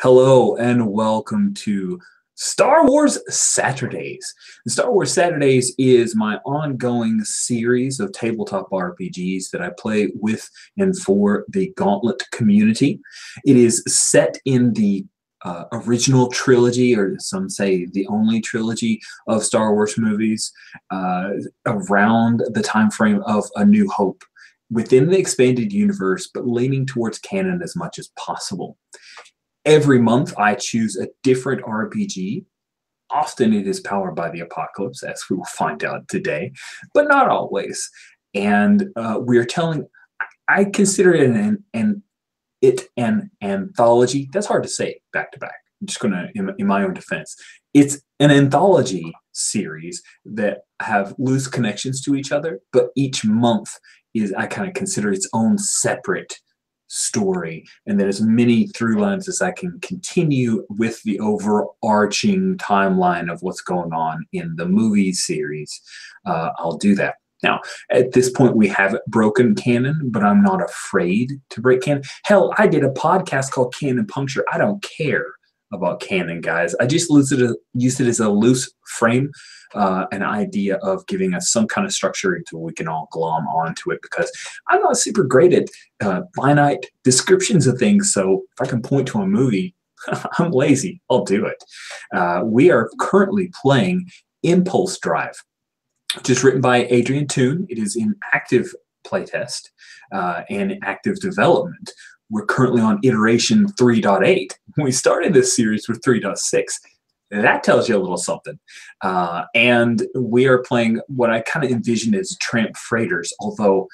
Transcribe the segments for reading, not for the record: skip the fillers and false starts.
Hello and welcome to Star Wars Saturdays. Star Wars Saturdays is my ongoing series of tabletop RPGs that I play with and for the Gauntlet community. It is set in the original trilogy, or some say the only trilogy of Star Wars movies, around the time frame of A New Hope, within the expanded universe, but leaning towards canon as much as possible. Every month, I choose a different RPG. Often it is powered by the apocalypse, as we will find out today, but not always. And I consider it an anthology. That's hard to say back to back. I'm just going to, in my own defense, it's an anthology series that have loose connections to each other, but each month I kind of consider its own separate story, and then as many through lines as I can continue with the overarching timeline of what's going on in the movie series. I'll do that. Now, at this point, we haven't broken canon, but I'm not afraid to break canon. Hell, I did a podcast called Canon Puncture. I don't care about canon, guys. I just use it as a loose frame, an idea of giving us some kind of structure until we can all glom onto it, because I'm not super great at finite descriptions of things. So if I can point to a movie, I'm lazy. I'll do it. We are currently playing Impulse Drive, which is written by Adrian Toon. It is in active playtest and active development. We're currently on iteration 3.8. We started this series with 3.6. That tells you a little something. And we are playing what I kind of envision as tramp freighters, although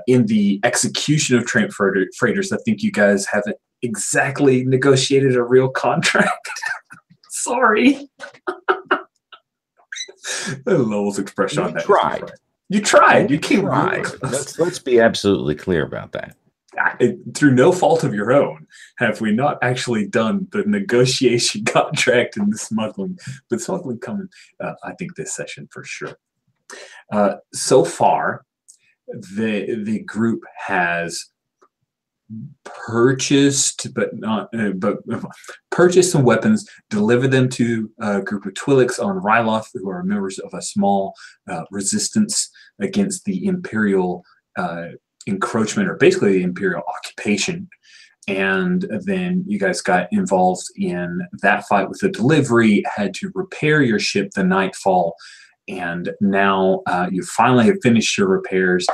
in the execution of tramp freighters, I think you guys haven't exactly negotiated a real contract. Sorry. Lowell's expression on that. You tried. You came right. Let's be absolutely clear about that. Through no fault of your own, have we not actually done the negotiation contract and the smuggling? But smuggling coming, I think, this session for sure. So far, the group has purchased, purchased some weapons, delivered them to a group of Twi'leks on Ryloth, who are members of a small resistance against the Imperial encroachment, or basically the Imperial occupation. And then you guys got involved in that fight with the delivery, had to repair your ship the nightfall, and now you finally have finished your repairs.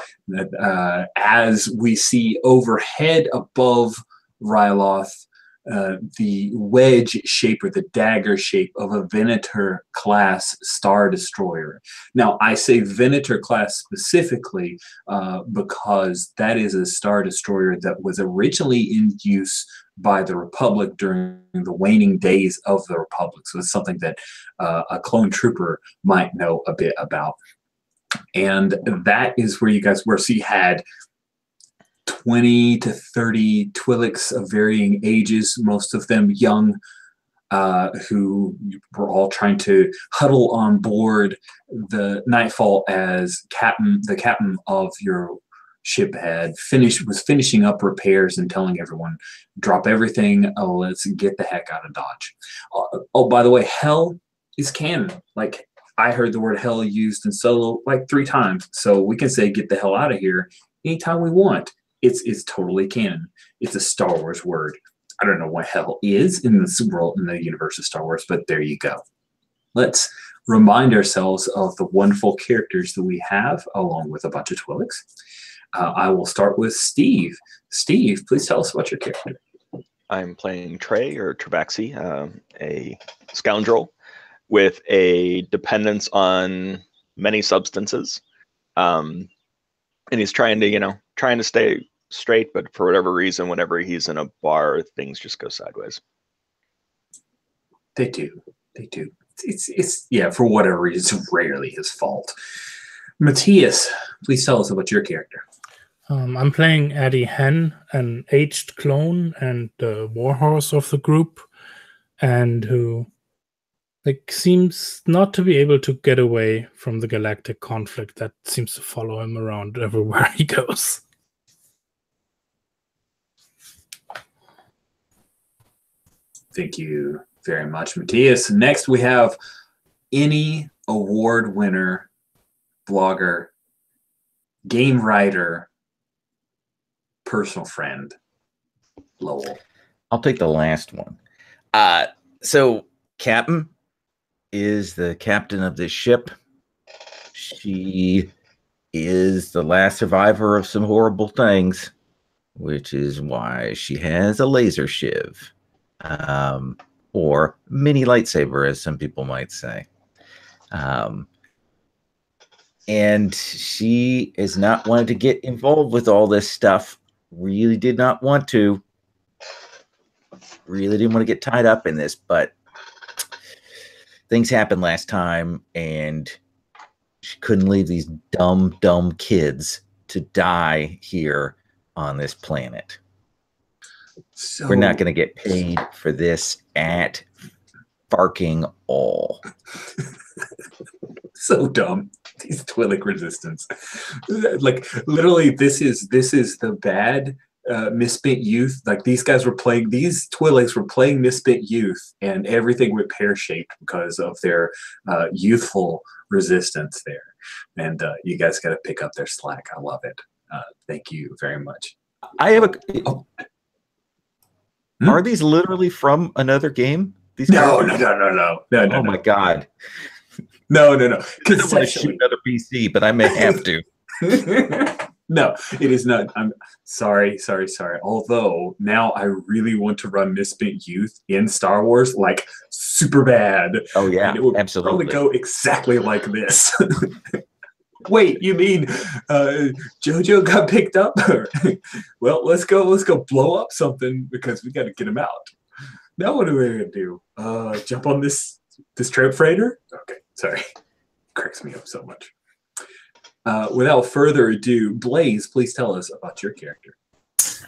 As we see overhead above Ryloth, the wedge shape or the dagger shape of a Venator class Star Destroyer. Now, I say Venator class specifically because that is a Star Destroyer that was originally in use by the Republic during the waning days of the Republic. So it's something that a clone trooper might know a bit about. And that is where you guys were. So you had 20 to 30 Twi'leks of varying ages, most of them young, who were all trying to huddle on board the Nightfall as the captain of your ship was finishing up repairs and telling everyone, drop everything, let's get the heck out of Dodge. Oh, by the way, hell is canon. Like, I heard the word hell used in Solo like 3 times, so we can say get the hell out of here anytime we want. It's totally canon. It's a Star Wars word. I don't know what hell is in this world, in the universe of Star Wars, but there you go. Let's remind ourselves of the wonderful characters that we have, along with a bunch of Twi'leks. I will start with Steve. Steve, please tell us about your character. I'm playing Trey, or Trabaxi, a scoundrel with a dependence on many substances. And he's trying to stay straight, but for whatever reason, whenever he's in a bar, things just go sideways. They do. It's yeah, for whatever reason, it's rarely his fault. Matthias, please tell us about your character. I'm playing Addie Hen, an aged clone and the warhorse of the group, and who seems not to be able to get away from the galactic conflict that seems to follow him around everywhere he goes. Thank you very much, Matthias. Next, we have any award winner, blogger, game writer, personal friend, Lowell. I'll take the last one. So Captain is the captain of this ship. She is the last survivor of some horrible things, which is why she has a laser shiv, or mini lightsaber, as some people might say. And she is not wanted to get involved with all this stuff. Really did not want to. Really didn't want to get tied up in this, but things happened last time, and she couldn't leave these dumb kids to die here on this planet. So, we're not going to get paid for this at fucking all. So dumb. These Twi'lek resistance. Like, literally, this is the bad misspent youth. Like, these Twi'leks were playing misspent youth, and everything went pear-shaped because of their youthful resistance there. And you guys got to pick up their slack. I love it. Thank you very much. I have Are these literally from another game? These No. Oh my god. No. I don't want to shoot another PC, but I may have to. No, it is not. I'm sorry. Although now I really want to run Misspent Youth in Star Wars, like super bad. Oh yeah, and it would absolutely. probably go exactly like this. Wait, you mean JoJo got picked up? Well, let's go blow up something because we got to get him out. Now what are we gonna do? Jump on this trap freighter? Okay, sorry. Cracks me up so much. Without further ado, Blaze, please tell us about your character.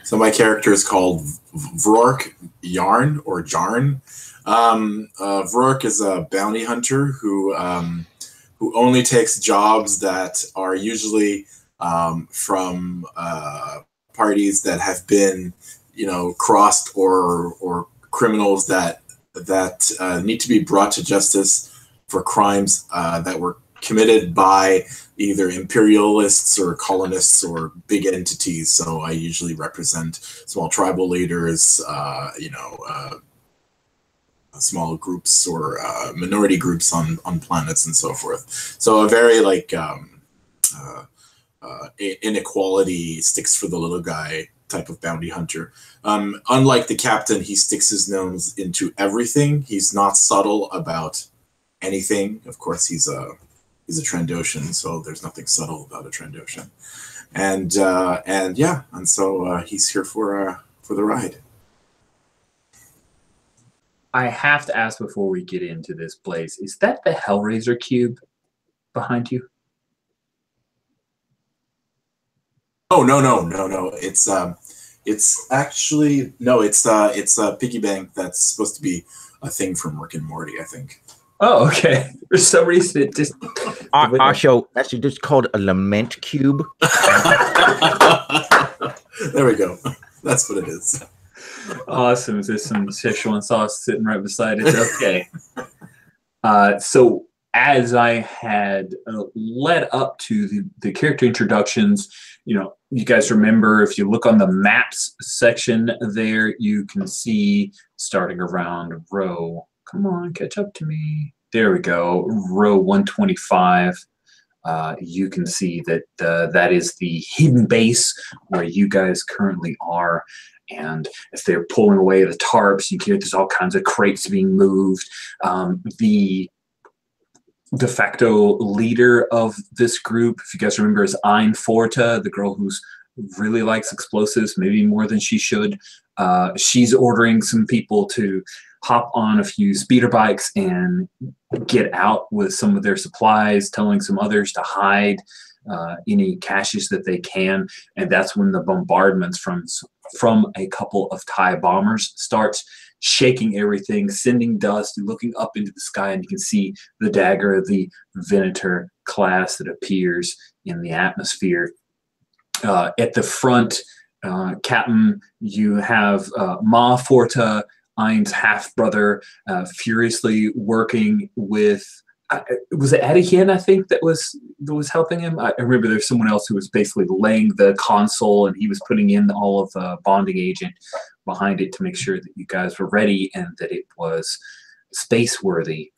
So my character is called Vrork Yarn or Jarn. Vrork is a bounty hunter who only takes jobs that are usually from parties that have been, crossed or criminals that need to be brought to justice for crimes that were committed by either imperialists or colonists or big entities. So I usually represent small tribal leaders, small groups or minority groups on planets and so forth. So a very inequality sticks for the little guy type of bounty hunter. Unlike the captain, he sticks his nose into everything. He's not subtle about anything. Of course, he's a Trandoshan, so there's nothing subtle about a Trandoshan. And so he's here for the ride. I have to ask before we get into this, Blaze, is that the Hellraiser cube behind you? Oh no! It's actually no. It's a piggy bank that's supposed to be a thing from Rick and Morty, I think. Oh, okay. For some reason, it just actually just called a lament cube. There we go. That's what it is. Awesome. Is there some Szechuan sauce sitting right beside it? Okay. So as I had led up to the character introductions, you guys remember, if you look on the maps section there, you can see starting around row. Come on, catch up to me. There we go. Row 125. You can see that that is the hidden base where you guys currently are. And if they're pulling away the tarps, you hear there's all kinds of crates being moved. The de facto leader of this group, if you guys remember, is Ein Forta, the girl who's really likes explosives, maybe more than she should. She's ordering some people to hop on a few speeder bikes and get out with some of their supplies, telling some others to hide any caches that they can. And that's when the bombardments from a couple of TIE bombers starts shaking everything, sending dust, looking up into the sky, and you can see the dagger of the Venator class that appears in the atmosphere. At the front, Captain, you have Ma Forta Ein's half-brother, furiously working with, was it Etienne, I think, that was helping him? I remember there's someone else who was basically laying the console, and he was putting in all of the bonding agent behind it to make sure that you guys were ready and that it was space-worthy.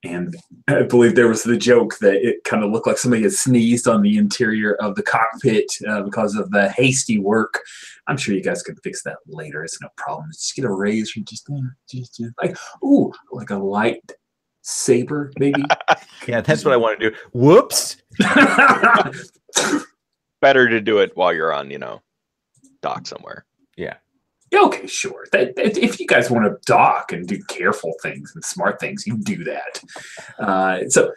And I believe there was the joke that it kind of looked like somebody had sneezed on the interior of the cockpit because of the hasty work. I'm sure you guys could fix that later. It's no problem. Just get a razor, just like, ooh, like a light saber, maybe. Yeah, that's what I want to do. Whoops. Better to do it while you're on, dock somewhere. Yeah. Okay, sure. If you guys want to dock and do careful things and smart things, you do that. So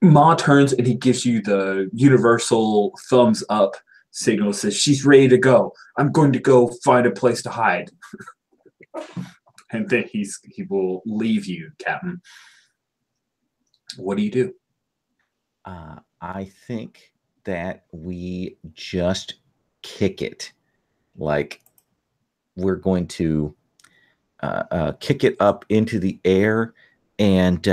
Ma turns and he gives you the universal thumbs up signal. Says she's ready to go. I'm going to go find a place to hide. And then he will leave you, Captain. What do you do? I think that we just kick it. Like, we're going to kick it up into the air, and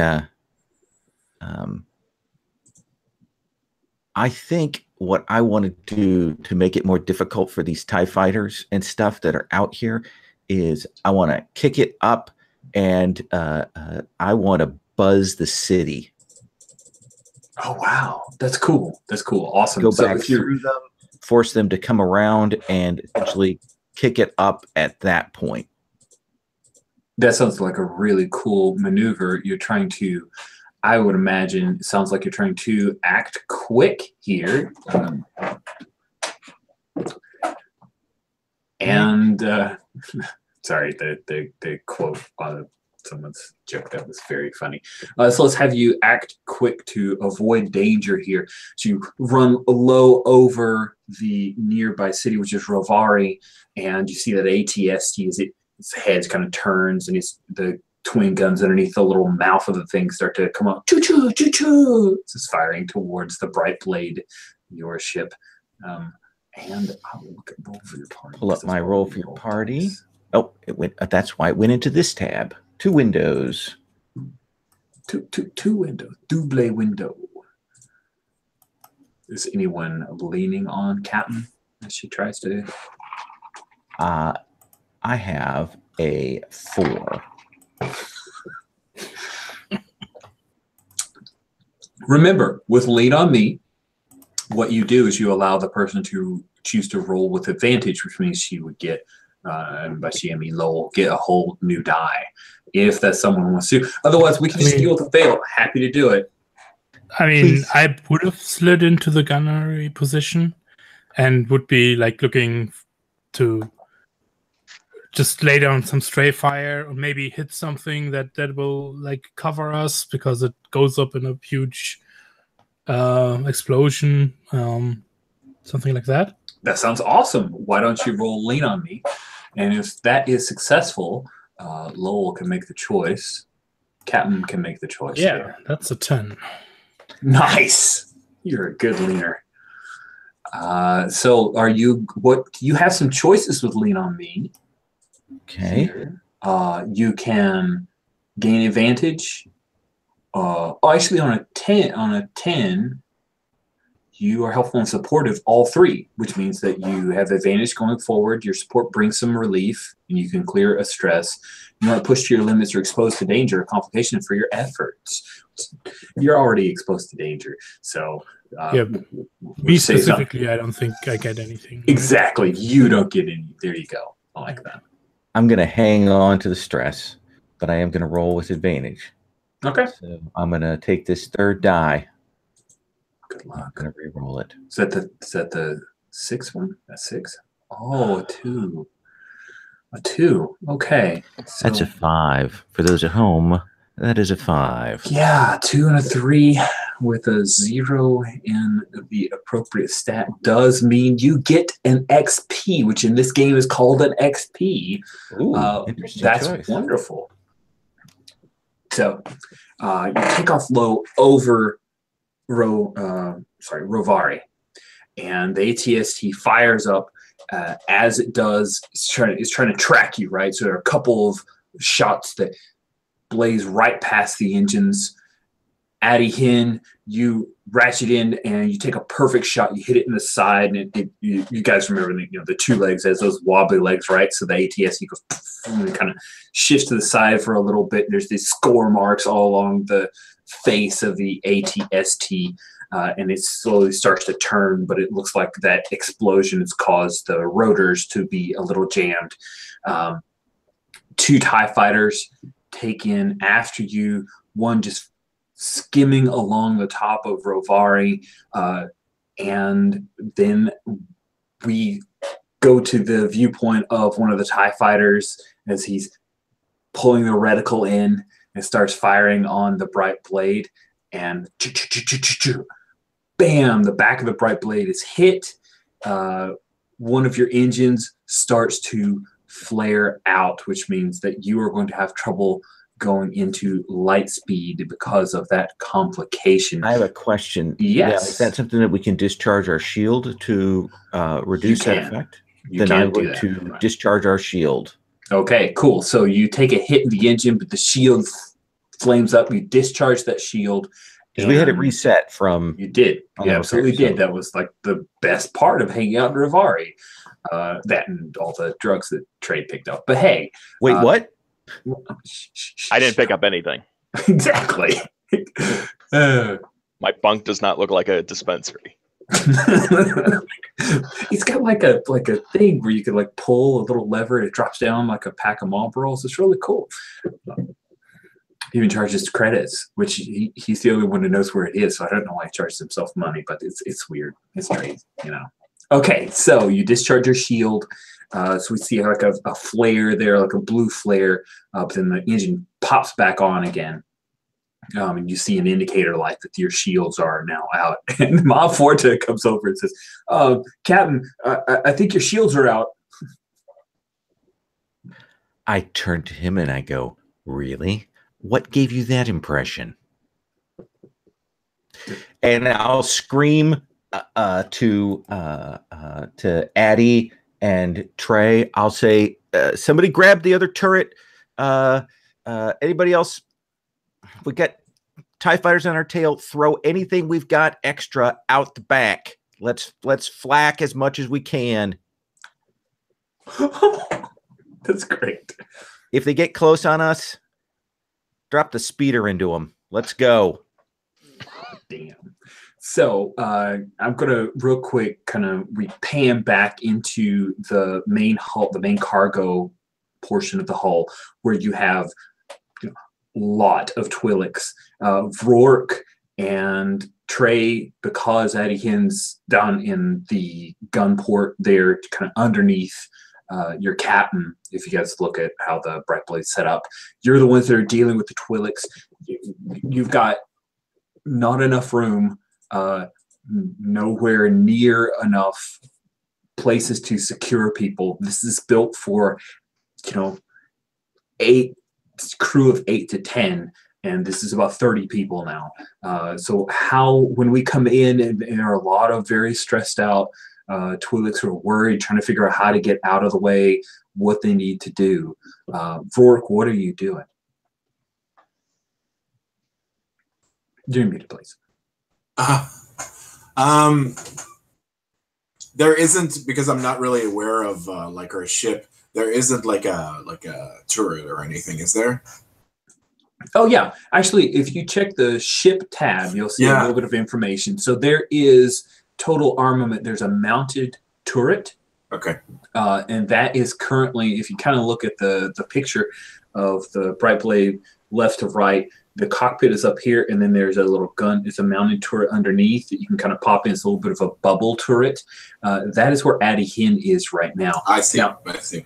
I think what I want to do to make it more difficult for these TIE fighters and stuff that are out here is I want to kick it up, and I want to buzz the city. Oh, wow. That's cool. That's cool. Awesome. Go back through them, force them to come around, and essentially kick it up at that point. That sounds like a really cool maneuver. You're trying to, I would imagine, it sounds like you're trying to act quick here. And sorry, the quote on someone's joke that was very funny. So let's have you act quick to avoid danger here. So you run low over the nearby city, which is Rovari, and you see that ATST as its head kind of turns, and the twin guns underneath the little mouth of the thing start to come up. Choo choo choo choo. It's firing towards the bright blade, your ship. And I'll look at roll for your party. Pull up my roll for your party. Oh, it went. That's why it went into this tab. 2 windows. Two windows. Double window. Is anyone leaning on Captain as she tries to? I have a 4. Remember, with lean on me, what you do is you allow the person to choose to roll with advantage, which means she would get, and by she I mean Lowell, get a whole new die if that someone wants to. Otherwise, we can just deal with the fail. Happy to do it. I mean, Please. I would have slid into the gunnery position and would be like looking to just lay down some stray fire or maybe hit something that will like cover us because it goes up in a huge explosion, something like that. That sounds awesome. Why don't you roll lean on me? And if that is successful, Lowell can make the choice. Captain can make the choice. Yeah, there. that's a 10. Nice. You're a good leaner. So are you, you have some choices with lean on me. Okay. Here. You can gain advantage. Actually on a 10, you are helpful and supportive, all 3, which means that you have advantage going forward. Your support brings some relief, and you can clear a stress. You want to push to your limits or exposed to danger or complication for your efforts. You're already exposed to danger, so yeah. Me specifically, I don't think I get anything. Exactly, you don't get any. There you go. I like that. I'm going to hang on to the stress, but I am going to roll with advantage. Okay. So I'm going to take this 3rd die. Good luck. I'm going to re-roll it. Is that the 6th one? That's 6. Oh, a 2. A 2. Okay. So, That's a 5. For those at home, that is a 5. Yeah, 2 and a 3 with a 0 in the appropriate stat does mean you get an XP, which in this game is called an XP. Ooh, interesting that's choice. Wonderful. So you take off low over Rovari, and the ATST fires up as it does, it's trying to track you, right? So there are a couple of shots that blaze right past the engines. Addy Hin, you ratchet in and you take a perfect shot. You hit it in the side, and you guys remember the two legs as those wobbly legs, right? So the ATST goes and kind of shifts to the side for a little bit. There's these score marks all along the face of the ATST, and it slowly starts to turn. But it looks like that explosion has caused the rotors to be a little jammed. Two TIE fighters take in after you. One just skimming along the top of Rovari, and then we go to the viewpoint of one of the TIE fighters as he's pulling the reticle in and starts firing on the bright blade, and bam, the back of the bright blade is hit. One of your engines starts to flare out, which means that you are going to have trouble going into light speed because of that complication. I have a question. Yes. Yeah, is that something that we can discharge our shield to reduce that effect? Then I'm going to discharge our shield. Okay, cool. So you take a hit in the engine, but the shield flames up. You discharge that shield. Because we had it reset from... You did. You absolutely did. That was like the best part of hanging out in Rivari. That and all the drugs that Trey picked up. But hey. Wait, what? I didn't pick up anything. Exactly. My bunk does not look like a dispensary. He's got like a thing where you could like pull a little lever and it drops down like a pack of Marlboros. It's really cool. He even charges credits, which he's the only one who knows where it is. So I don't know why he charges himself money, but it's weird. It's crazy, Okay, so you discharge your shield. So we see like a flare there, like a blue flare, but then the engine pops back on again. And you see an indicator light that your shields are now out. And Mob Forte comes over and says, Captain, I think your shields are out. I turn to him and I go, really? What gave you that impression? And I'll scream to Addy and Trey. I'll say, somebody grab the other turret. Anybody else? We got TIE fighters on our tail. Throw anything we've got extra out the back. Let's flak as much as we can. That's great. If they get close on us, drop the speeder into them. Let's go. Damn. So I'm going to real quick we pan back into the main hull, the main cargo portion of the hull, where you have a lot of Twi'leks. Vrork and Trey, because Addy Hin's down in the gun port there, kind of underneath your captain. If you guys look at how the bright blade's set up, you're the ones that are dealing with the Twi'leks. You've got not enough room. Nowhere near enough places to secure people. This is built for, 8 crew of 8 to 10, and this is about 30 people now. So when we come in, and there are a lot of very stressed out Twi'leks who are worried, trying to figure out how to get out of the way, what they need to do. Vork, what are you doing? You're muted, please. There isn't, because I'm not really aware of like our ship. There isn't like a turret or anything, is there? Oh yeah, actually, if you check the ship tab, you'll see a little bit of information. So there is total armament. There's a mounted turret. Okay. And that is currently, if you kind of look at the picture of the bright blade left to right, the cockpit is up here, and then there's a little gun. It's a mounted turret underneath that you can kind of pop in. It's a little bit of a bubble turret. That is where Addy Hin is right now. I see. Now, I see.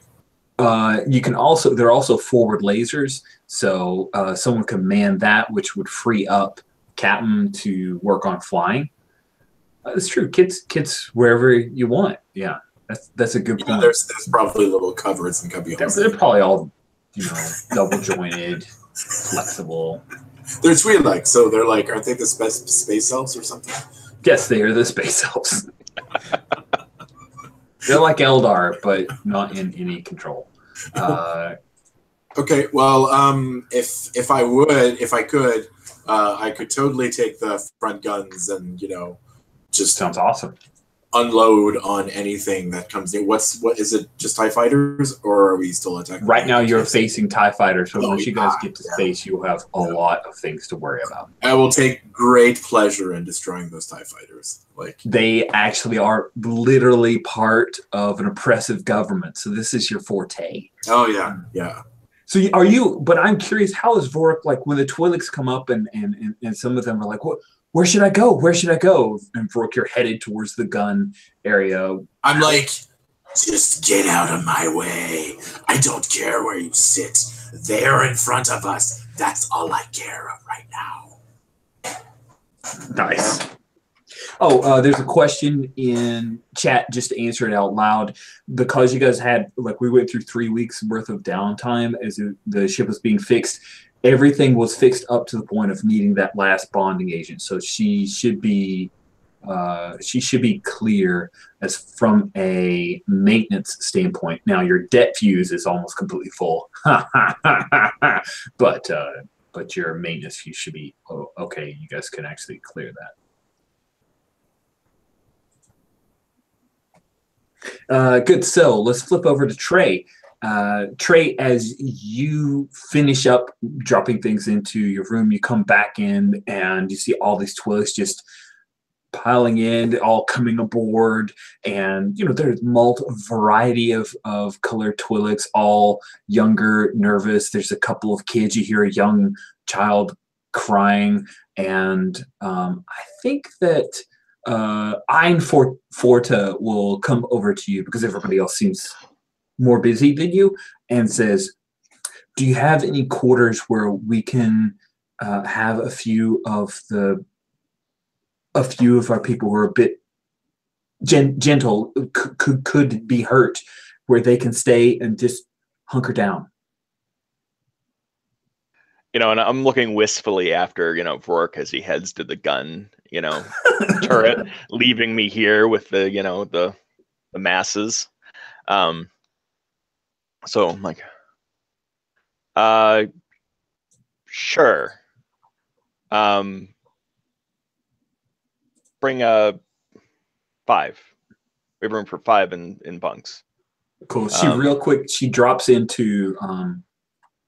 You can also, there are also forward lasers, so someone can man that, which would free up Captain to work on flying. It's true, kids wherever you want. Yeah, that's a good point. There's probably little cupboards and cubbyholes. They're probably all double jointed, flexible. They're Twi'lek, so they're like, aren't they the space elves or something? Yes, they are the space elves. They're like Eldar, but not in any control. Okay, well, if I could, I could totally take the front guns and just Sounds awesome. unload on anything that comes in. What is it? Just TIE fighters, or are we still attacking? Right now, you're facing TIE fighters, so once you guys yeah, get to space, you'll have a lot of things to worry about. I will take great pleasure in destroying those TIE fighters. Like, they actually are literally part of an oppressive government, so this is your forte. Oh yeah, yeah. So are you? But I'm curious, how is Vork like when the Twi'leks come up and some of them are like, what? Where should I go? Where should I go? And Vork, you're headed towards the gun area. I'm like, just get out of my way. I don't care where you sit. They're in front of us. That's all I care of right now. Nice. Oh, there's a question in chat, just to answer it out loud. Because you guys had, like, we went through 3 weeks worth of downtime as the ship was being fixed. Everything was fixed up to the point of needing that last bonding agent. So she should be clear as from a maintenance standpoint. Now your debt fuse is almost completely full, but your maintenance fuse should be okay. You guys can actually clear that. Good. So let's flip over to Trey. Trey, as you finish up dropping things into your room, you come back in and you see all these Twi'leks just piling in, all coming aboard, and there's multiple variety of colored Twi'leks, all younger, nervous. There's a couple of kids. You hear a young child crying, and I think that Ein Forta will come over to you because everybody else seems more busy than you, and says, do you have any quarters where we can have a few of our people who are a bit gentle, could be hurt, where they can stay and just hunker down? And I'm looking wistfully after, Vork as he heads to the gun, turret, leaving me here with the, the masses. So I'm like, sure. Bring 5. We have room for 5 in bunks. Cool. She real quick, she drops into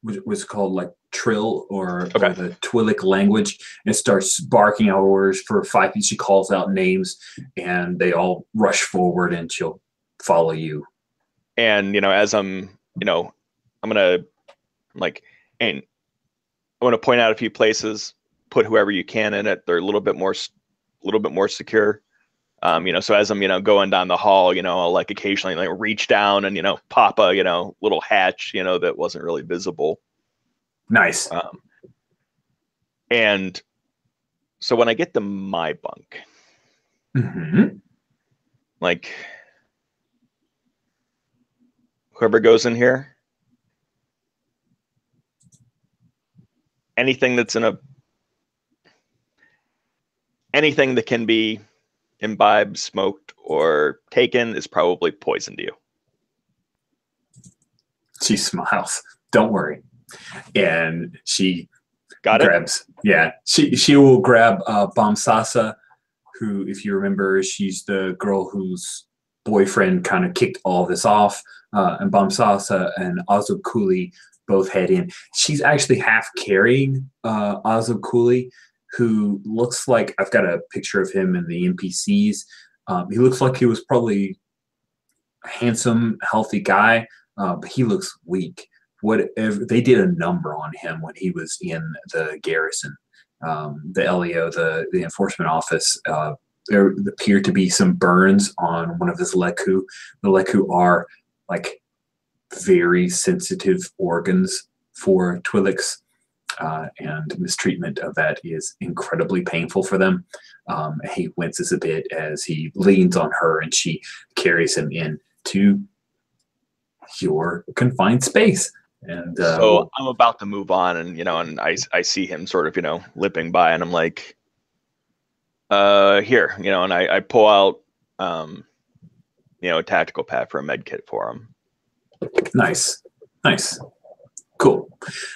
what's called like Trill or the Twi'lek language, and starts barking out orders for 5 people. She calls out names, and they all rush forward, and she'll follow you. And as I'm gonna and I want to point out a few places. Put whoever you can in it. They're a little bit more secure. So as I'm going down the hall, I'll occasionally reach down and pop a little hatch that wasn't really visible. Nice. And so when I get to my bunk, whoever goes in here, anything that can be imbibed, smoked, or taken is probably poison to you. She smiles. Don't worry. And she grabs. Yeah, she will grab Bomsasa, who, if you remember, she's the girl whose boyfriend kind of kicked all this off. And Bomsasa and Azokuli both head in. She's actually half carrying Azokuli, who looks like, I've got a picture of him in the NPCs. He looks like he was probably a handsome, healthy guy, but he looks weak. Whatever, they did a number on him when he was in the garrison, the LEO, the enforcement office. There appeared to be some burns on one of his leku. The leku are like very sensitive organs for Twi'leks. And mistreatment of that is incredibly painful for them. He winces a bit as he leans on her, and she carries him into your confined space. And so I'm about to move on, and and I see him sort of limping by, and I'm like, here, and I pull out a tactical pad for a med kit for him. Nice. Cool.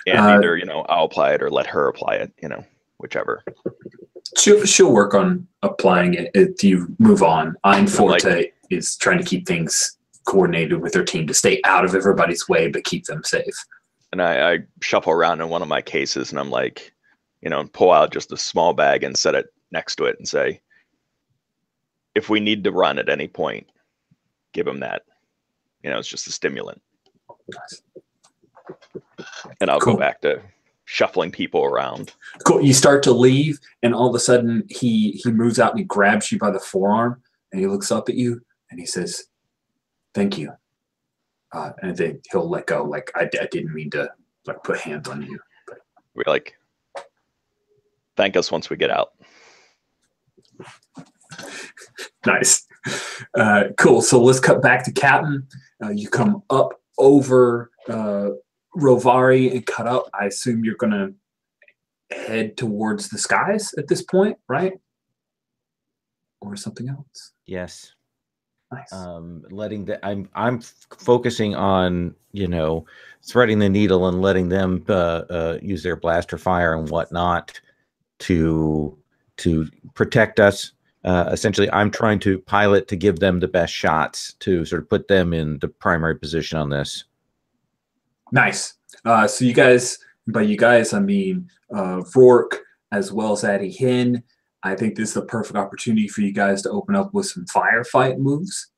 And either, I'll apply it or let her apply it, whichever. She'll work on applying it if you move on. Ein Forte is trying to keep things coordinated with their team to stay out of everybody's way, but keep them safe. And I shuffle around in one of my cases and I'm like, pull out just a small bag and set it next to it and say, if we need to run at any point, give him that. It's just a stimulant. Nice. And I'll go back to shuffling people around. Cool. You start to leave, and all of a sudden he moves out and he grabs you by the forearm, and he looks up at you and he says, "Thank you." And then he'll let go. Like I didn't mean to put hands on you. But. We're like, thank us once we get out. Nice. Cool. So let's cut back to Captain. You come up over Rovari and cut up. I assume you're going to head towards the skies at this point, right? Or something else? Yes. Nice. I'm focusing on, threading the needle and letting them use their blaster fire and whatnot to protect us. Essentially, I'm trying to pilot to give them the best shots to sort of put them in the primary position on this. Nice. So you guys, by you guys, I mean Rourke as well as Addie Hin. I think this is the perfect opportunity for you guys to open up with some firefight moves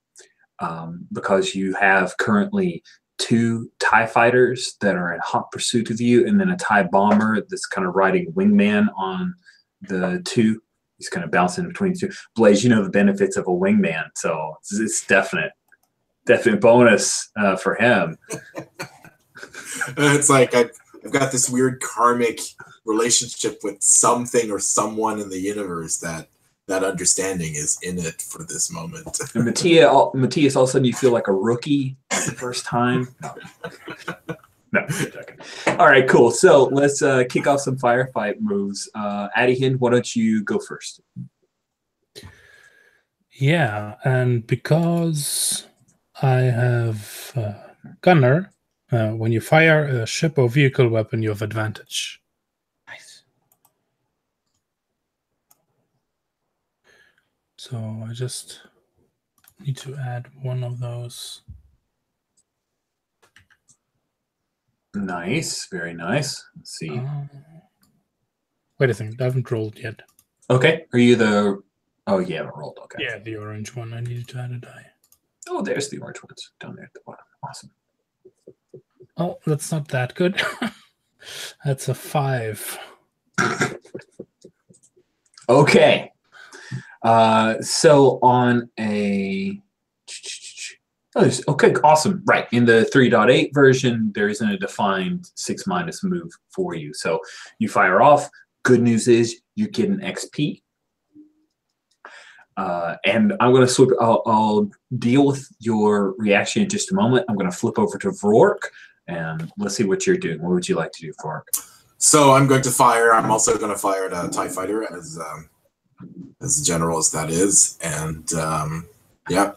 because you have currently 2 TIE fighters that are in hot pursuit of you and then a TIE bomber that's kind of riding wingman on the 2. He's kind of bouncing between the 2. Blaze, you know the benefits of a wingman, so it's definite bonus for him. It's like I've got this weird karmic relationship with something or someone in the universe that understanding is in it for this moment. And Matthias, all of a sudden you feel like a rookie the first time. No, all right, cool. So let's kick off some firefight moves. Addie Hin, why don't you go first? Yeah, and because I have gunner, when you fire a ship or vehicle weapon, you have advantage. Nice. So I just need to add one of those. Nice, very nice. Let's see. Wait a second, I haven't rolled yet. Okay, are you the... Oh, you haven't rolled, okay. Yeah, the orange one. I needed to add a die. Oh, there's the orange ones down there at the bottom. Awesome. Oh, that's not that good. That's a 5. Okay. So on a... Okay, awesome. Right. In the 3.8 version, there isn't a defined 6- move for you. So you fire off. Good news is you get an XP. And I'm going to flip. I'll deal with your reaction in just a moment. I'm going to flip over to Rourke, and let's see what you're doing. What would you like to do, Rourke? So I'm going to fire. I'm also going to fire at a TIE fighter as general as that is. And yeah.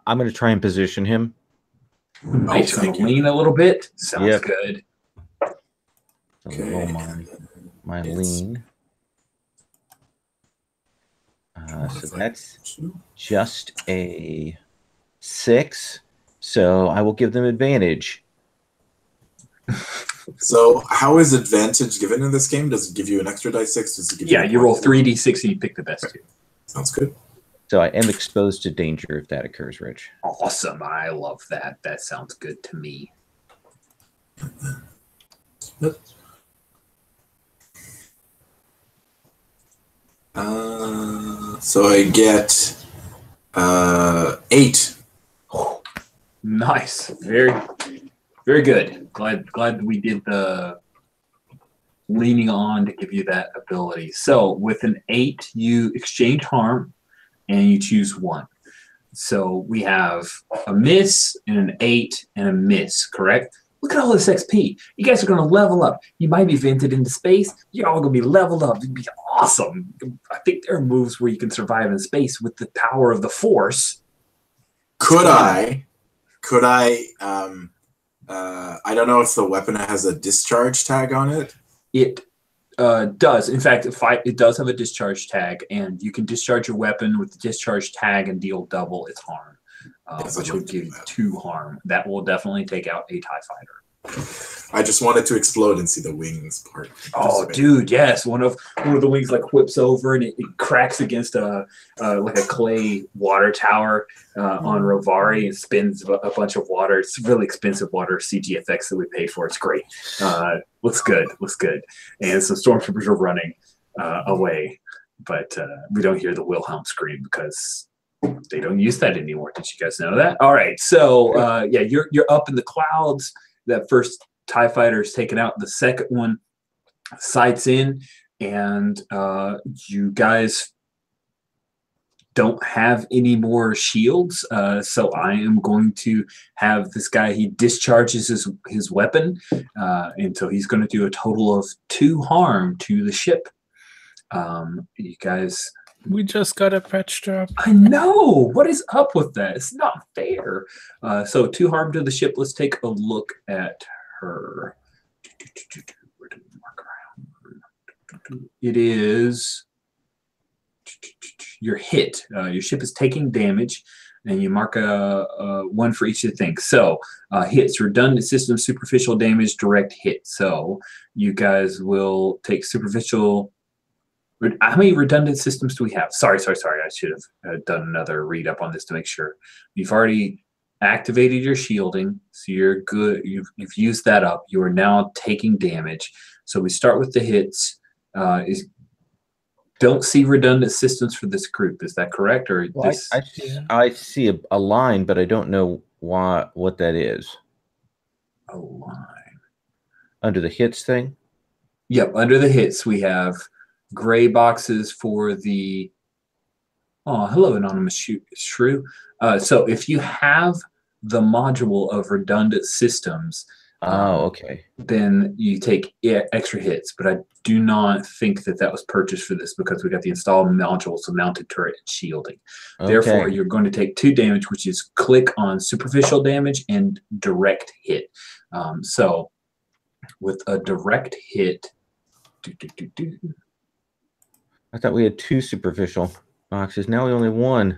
I'm going to try and position him. Nice. Going to lean a little bit. Sounds good. Okay. Roll my lean. So that's just a 6. So I will give them advantage. So how is advantage given in this game? Does it give you an extra die 6? Does it give you roll 3d6 and you pick the best 2. Sounds good. So I am exposed to danger if that occurs, Rich. Awesome. I love that. That sounds good to me. So I get 8. Oh, nice. Very, very good. Glad we did the leaning on to give you that ability. So with an 8, you exchange harm and you choose 1. So we have a miss and an 8 and a miss, correct? Look at all this XP. You guys are going to level up. You might be vented into space. You're all going to be leveled up. It'd be awesome. I think there are moves where you can survive in space with the power of the Force. Could I? I don't know if the weapon has a discharge tag on it. It does. In fact, it does have a discharge tag, and you can discharge your weapon with the discharge tag and deal double its harm, which would give you 2 harm. That will definitely take out a TIE fighter. I just wanted to explode and see the wings part. Oh, dude, yes. One of the wings like whips over and it cracks against like a clay water tower on Rovari and spins a bunch of water. It's really expensive water CG effects that we paid for. It's great. Looks good. And some stormtroopers are running away, but we don't hear the Wilhelm scream because they don't use that anymore. Did you guys know that? All right, so yeah, you're up in the clouds. That first TIE fighter is taken out. The second one sights in, and you guys don't have any more shields. So I am going to have this guy, he discharges his weapon, and so he's going to do a total of 2 harm to the ship. You guys... We just got a patch job. I know. What is up with that? It's not fair. So 2 harm to the ship. Let's take a look at her. Where do we mark her? It is your hit. Your ship is taking damage, and you mark a 1 for each of the things. So hits, redundant system, superficial damage, direct hit. So you guys will take superficial. How many redundant systems do we have? Sorry. I should have done another read up on this to make sure. You've already activated your shielding, so you're good. You've used that up. You are now taking damage. So we start with the hits. Don't see redundant systems for this group. Is that correct? Or well, I see a line, but I don't know what that is. A line. Under the hits thing? Yep, under the hits we have gray boxes for the... Oh, hello, Anonymous Shrew. So if you have the module of redundant systems, okay, then you take extra hits. But I do not think that was purchased for this because we got the installed module, so mounted turret and shielding. Okay. Therefore, you're going to take 2 damage, which is click on superficial damage and direct hit. So with a direct hit... I thought we had 2 superficial boxes. Now we only have 1.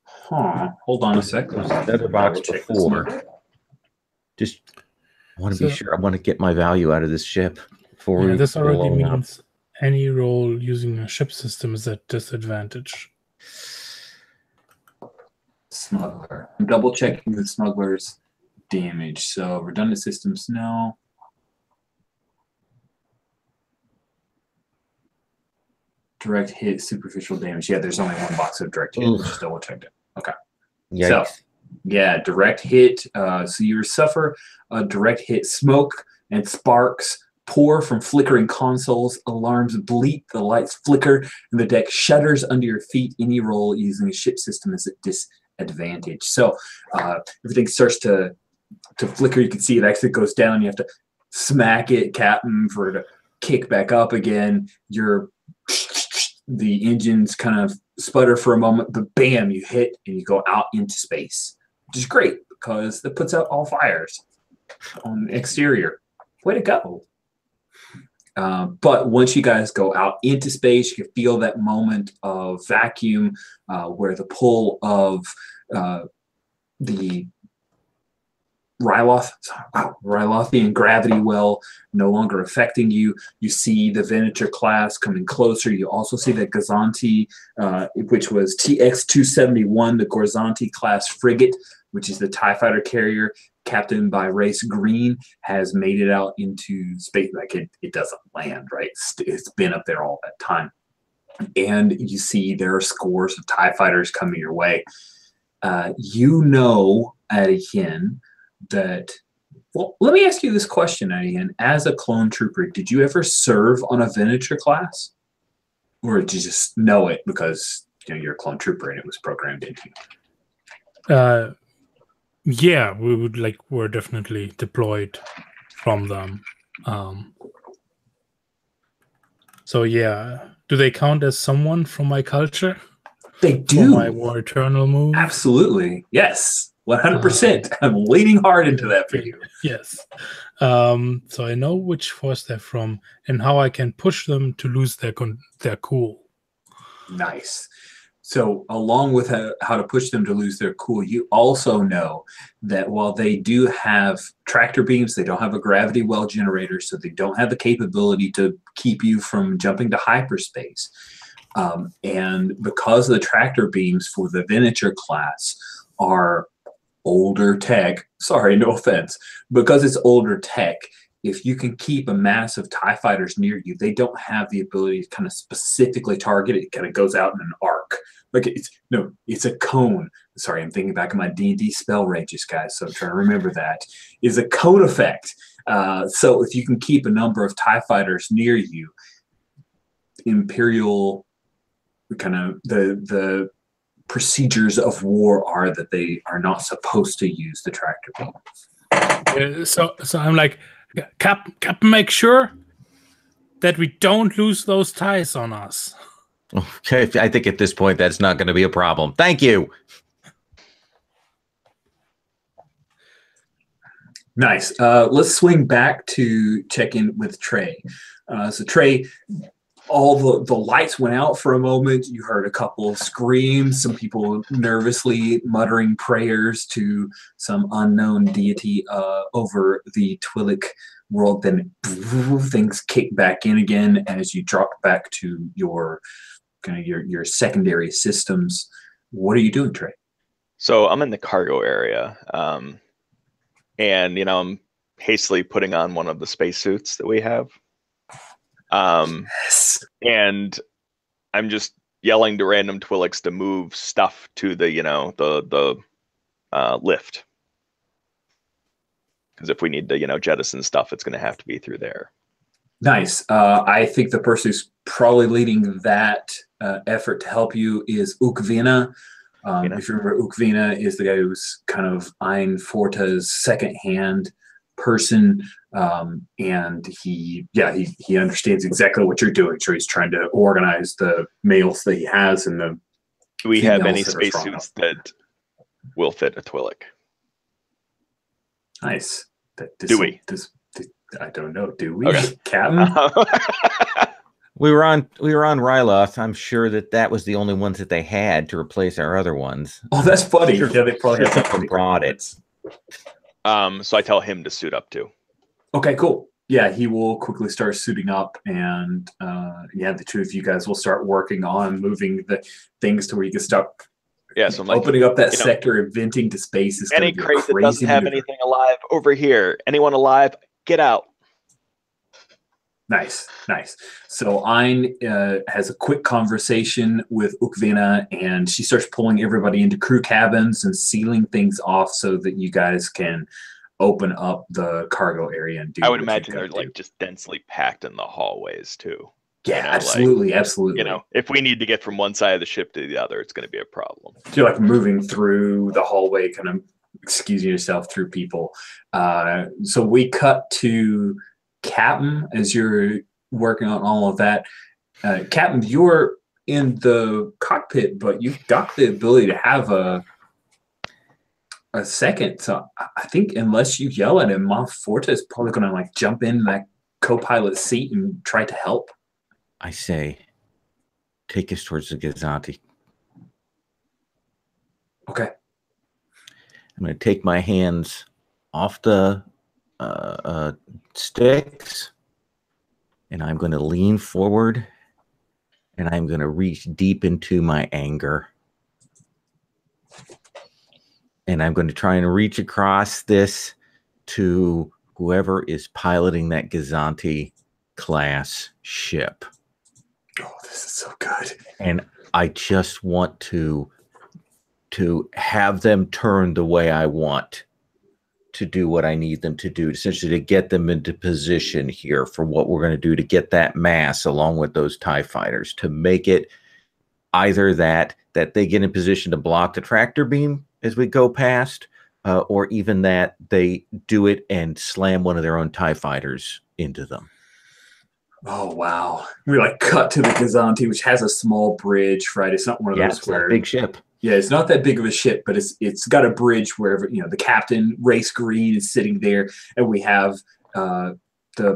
Huh. Hold on a sec. There's another box before. Just want to be sure. I want to get my value out of this ship before we... This already means any roll using a ship system is at disadvantage. Smuggler. I'm double checking the smuggler's damage. So redundant systems, no. Direct hit, superficial damage. Yeah, there's only 1 box of direct hit. Just double checked it. Okay. Yikes. So, yeah, direct hit. So you suffer a direct hit. Smoke and sparks pour from flickering consoles. Alarms bleat. The lights flicker, and the deck shudders under your feet. Any roll using a ship system is at disadvantage. So everything starts to flicker. You can see it actually goes down. You have to smack it, Captain, for it to kick back up again. The engines kind of sputter for a moment, but bam, you hit and you go out into space, which is great because that puts out all fires on the exterior. Way to go. But once you guys go out into space, you can feel that moment of vacuum where the pull of the Rylothian gravity well no longer affecting you. You see the Venator class coming closer. You also see that Gazanti, which was TX-271, the Gorzanti class frigate, which is the TIE fighter carrier captained by Race Green, has made it out into space. Like it doesn't land, right? It's been up there all that time. And you see there are scores of TIE fighters coming your way. You know, Adihin, that, well, let me ask you this question, Adihin. As a clone trooper, did you ever serve on a Venator class? Or did you just know it because you're a clone trooper and it was programmed into you? Yeah, we're definitely deployed from them. So yeah, do they count as someone from my culture? They for do. my War Eternal move? Absolutely. Yes. 100%. I'm leaning hard into that for you. Yes. So I know which force they're from and how I can push them to lose their cool. Nice. So along with how to push them to lose their cool, you also know that while they do have tractor beams, they don't have a gravity well generator, so they don't have the capability to keep you from jumping to hyperspace. And because the tractor beams for the Venator class are older tech, sorry, no offense, because it's older tech, if you can keep a mass of TIE fighters near you, they don't have the ability to kind of specifically target it. It kind of goes out in an arc. Like it's a cone. Sorry, I'm thinking back of my D&D spell ranges, guys, so I'm trying to remember that. Is a cone effect. So if you can keep a number of TIE fighters near you, Imperial kind of the procedures of war are that they are not supposed to use the tractor beam. So I'm like, Cap, make sure that we don't lose those ties on us. Okay, I think at this point that's not going to be a problem. Thank you. Nice. Let's swing back to check in with Trey. So Trey, all the lights went out for a moment. You heard a couple of screams, some people nervously muttering prayers to some unknown deity over the Twi'lek world. Then things kick back in again as you drop back to your kind of your secondary systems. What are you doing, Trey? So I'm in the cargo area, and I'm hastily putting on one of the spacesuits that we have. Yes. And I'm just yelling to random Twi'leks to move stuff to the lift, because if we need to jettison stuff, it's going to have to be through there. Nice. I think the person who's probably leading that effort to help you is Ukvina. If you remember, Ukvina is the guy who's kind of Ein Forta's second-hand person, and he understands exactly what you're doing. So he's trying to organize the males that he has and the. Do we have any spacesuits that will fit a Twi'lek? Nice. Do we? I don't know. Do we, okay. Captain? We were on Ryloth. I'm sure that was the only ones that they had to replace our other ones. Oh, that's funny. Yeah, they probably have brought it. So I tell him to suit up too. Okay, cool. Yeah, he will quickly start suiting up, and the two of you guys will start working on moving the things to where you can start. Yeah, so I'm opening up that sector and venting to space is any crate that doesn't have anything alive over here. Anyone alive? Get out. Nice. So Ein has a quick conversation with Ukvina, and she starts pulling everybody into crew cabins and sealing things off so that you guys can open up the cargo area and do. I would imagine they're like just densely packed in the hallways too. Yeah, absolutely. If we need to get from one side of the ship to the other, it's going to be a problem. You're like moving through the hallway, kind of excusing yourself through people. So we cut to Captain as you're working on all of that. Captain, you're in the cockpit, but you've got the ability to have a second. So I think unless you yell at him, Moff Forta is probably going to like jump in that co-pilot seat and try to help. I say, take us towards the Gazanti. Okay. I'm going to take my hands off the sticks, and I'm going to lean forward, and I'm going to reach deep into my anger. And I'm going to try and reach across this to whoever is piloting that Gazanti class ship. Oh, this is so good. And I just want to have them turn the way I want to do what I need them to do, essentially to get them into position here for what we're going to do to get that mass along with those TIE fighters, to make it either that they get in position to block the tractor beam as we go past, or even that they do it and slam one of their own TIE fighters into them. Oh wow! We like cut to the Gazanti, which has a small bridge, right? It's not one of those it's where not a big ship. Yeah, it's not that big of a ship, but it's got a bridge wherever the captain, Race Green, is sitting there, and we have the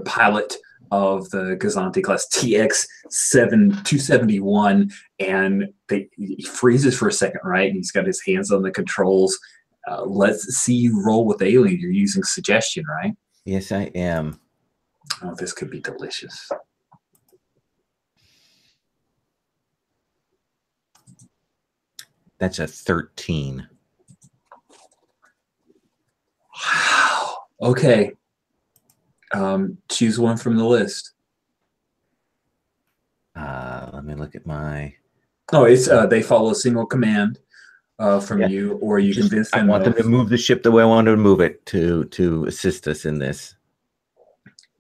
pilot of the Gazanti class TX-271, and he freezes for a second, right? And he's got his hands on the controls. Let's see you roll with alien. You're using suggestion, right? Yes, I am. Oh, this could be delicious. That's a 13. Wow. Okay. Choose one from the list. Let me look at my... Oh, it's they follow a single command from you, or you convince them. I want them to move the ship the way I want them to move it to assist us in this.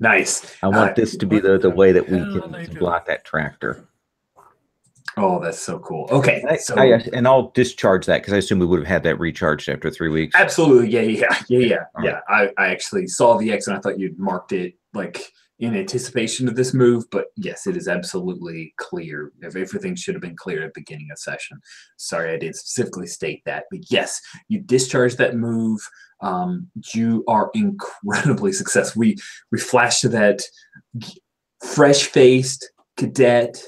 Nice. I want this to be the way that we can block that tractor. Oh, that's so cool. Okay, and I'll discharge that because I assume we would have had that recharged after 3 weeks. Absolutely, yeah. Right. I actually saw the X and I thought you'd marked it like in anticipation of this move, but yes, it is absolutely clear. If everything should have been clear at the beginning of session. Sorry, I didn't specifically state that, but yes, you discharge that move. You are incredibly successful. We flash to that fresh-faced cadet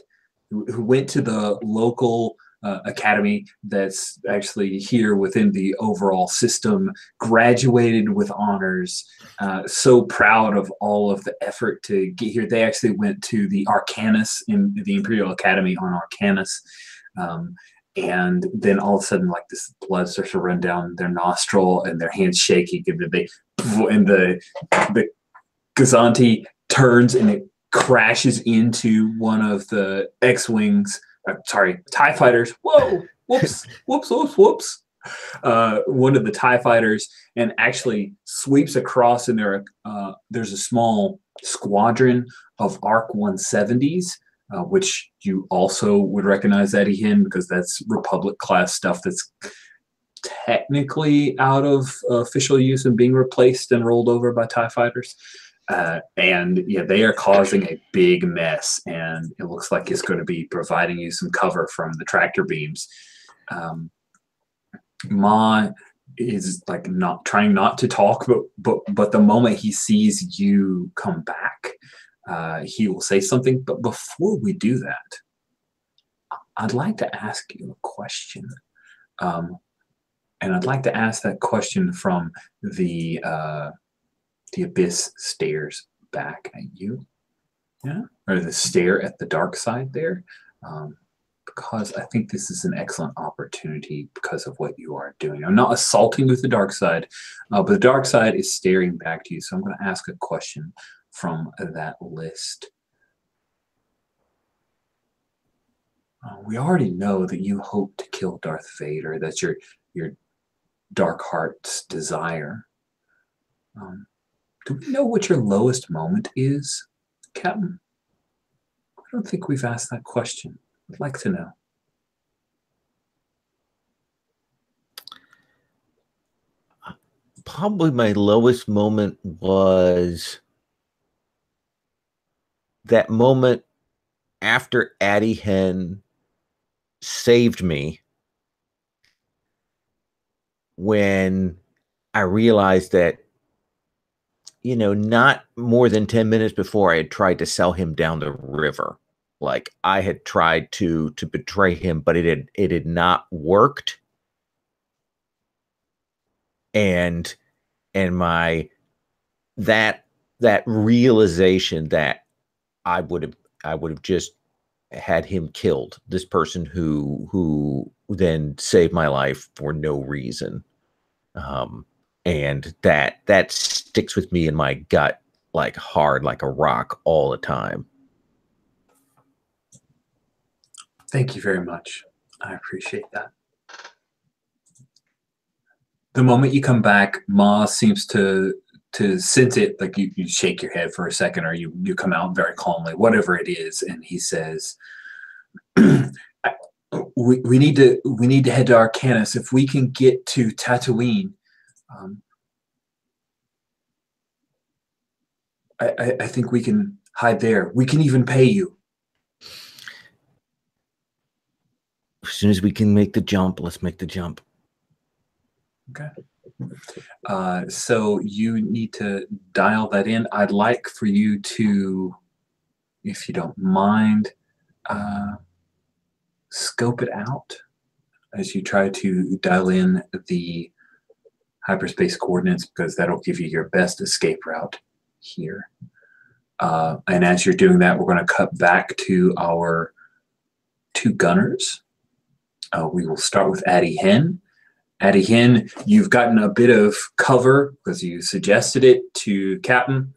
who went to the local academy that's actually here within the overall system, graduated with honors, so proud of all of the effort to get here. They actually went to the Arcanus in the Imperial Academy on Arcanus. And then all of a sudden, like, this blood starts to run down their nostril and their hands shaking, and the Gazanti turns and it crashes into one of the X-Wings. TIE fighters. Whoa! Whoops! Whoops! One of the TIE fighters, and actually sweeps across, and there's a small squadron of ARC 170s, which you also would recognize, Eddie Hinn, because that's Republic class stuff that's technically out of official use and being replaced and rolled over by TIE fighters. And yeah, they are causing a big mess, and it looks like it's going to be providing you some cover from the tractor beams. Ma is like trying not to talk, but the moment he sees you come back, he will say something. But before we do that, I'd like to ask you a question, and I'd like to ask that question from the abyss stares back at you, or the stare at the dark side there, because I think this is an excellent opportunity because of what you are doing. I'm not assaulting with the dark side, but the dark side is staring back to you. So I'm going to ask a question from that list. We already know that you hope to kill Darth Vader. That's your dark heart's desire. Do we know what your lowest moment is, Captain? I don't think we've asked that question. I'd like to know. Probably my lowest moment was that moment after Addie Hen saved me, when I realized that, not more than 10 minutes before I had tried to sell him down the river. Like, I had tried to betray him, but it had not worked. And my that realization that I would have just had him killed, this person who then saved my life for no reason. And that sticks with me in my gut like hard, like a rock all the time. Thank you very much. I appreciate that. The moment you come back, Ma seems to sense it, like you shake your head for a second, or you come out very calmly, whatever it is, and he says, we need to head to Arcanus. If we can get to I think we can hide there. We can even pay you. As soon as we can make the jump, let's make the jump. Okay. So you need to dial that in. I'd like for you to, if you don't mind, scope it out as you try to dial in the hyperspace coordinates, because that'll give you your best escape route here. And as you're doing that, we're going to cut back to our 2 gunners. We will start with Addie Hen. Addie Hen, you've gotten a bit of cover because you suggested it to Captain.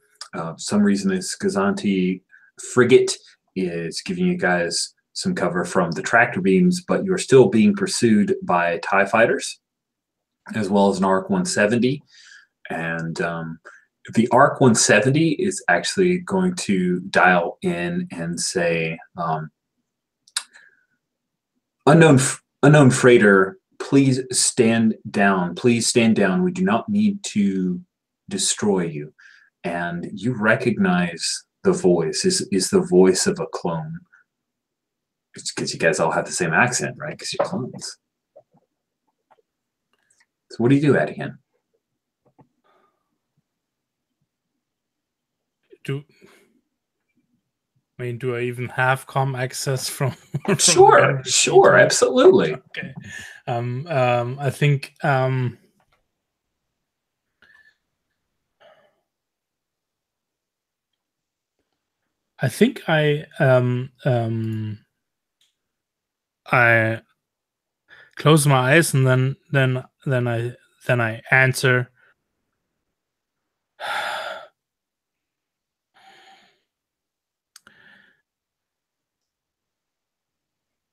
Some reason this Gazanti frigate is giving you guys some cover from the tractor beams, but you're still being pursued by TIE fighters, as well as an ARC 170. And the ARC 170 is actually going to dial in and say, unknown freighter, please stand down. Please stand down. We do not need to destroy you. And you recognize the voice is the voice of a clone. It's because you guys all have the same accent, right? Because you're clones. So what do you do, Adian? Do I even have comm access from Sure, sure, absolutely. Okay. I think I close my eyes and then I answer.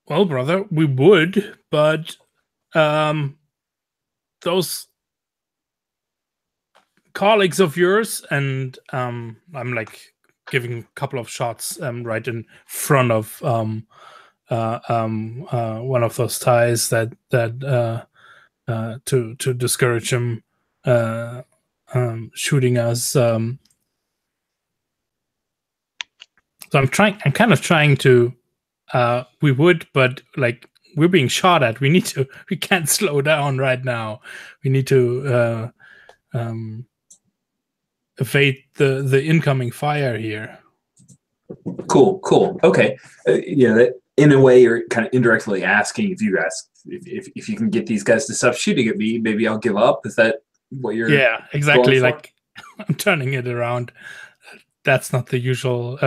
Well, brother, we would, but those colleagues of yours, and I'm like giving a couple of shots right in front of one of those ties that to discourage him shooting us. So I'm kind of trying to. We would, but like we're being shot at. We can't slow down right now. We need to evade the incoming fire here. Cool. Okay. That, in a way, you're kind of indirectly asking if you guys, if you can get these guys to stop shooting at me, maybe I'll give up. Is that what you're? Yeah, exactly. Like I'm turning it around. That's not the usual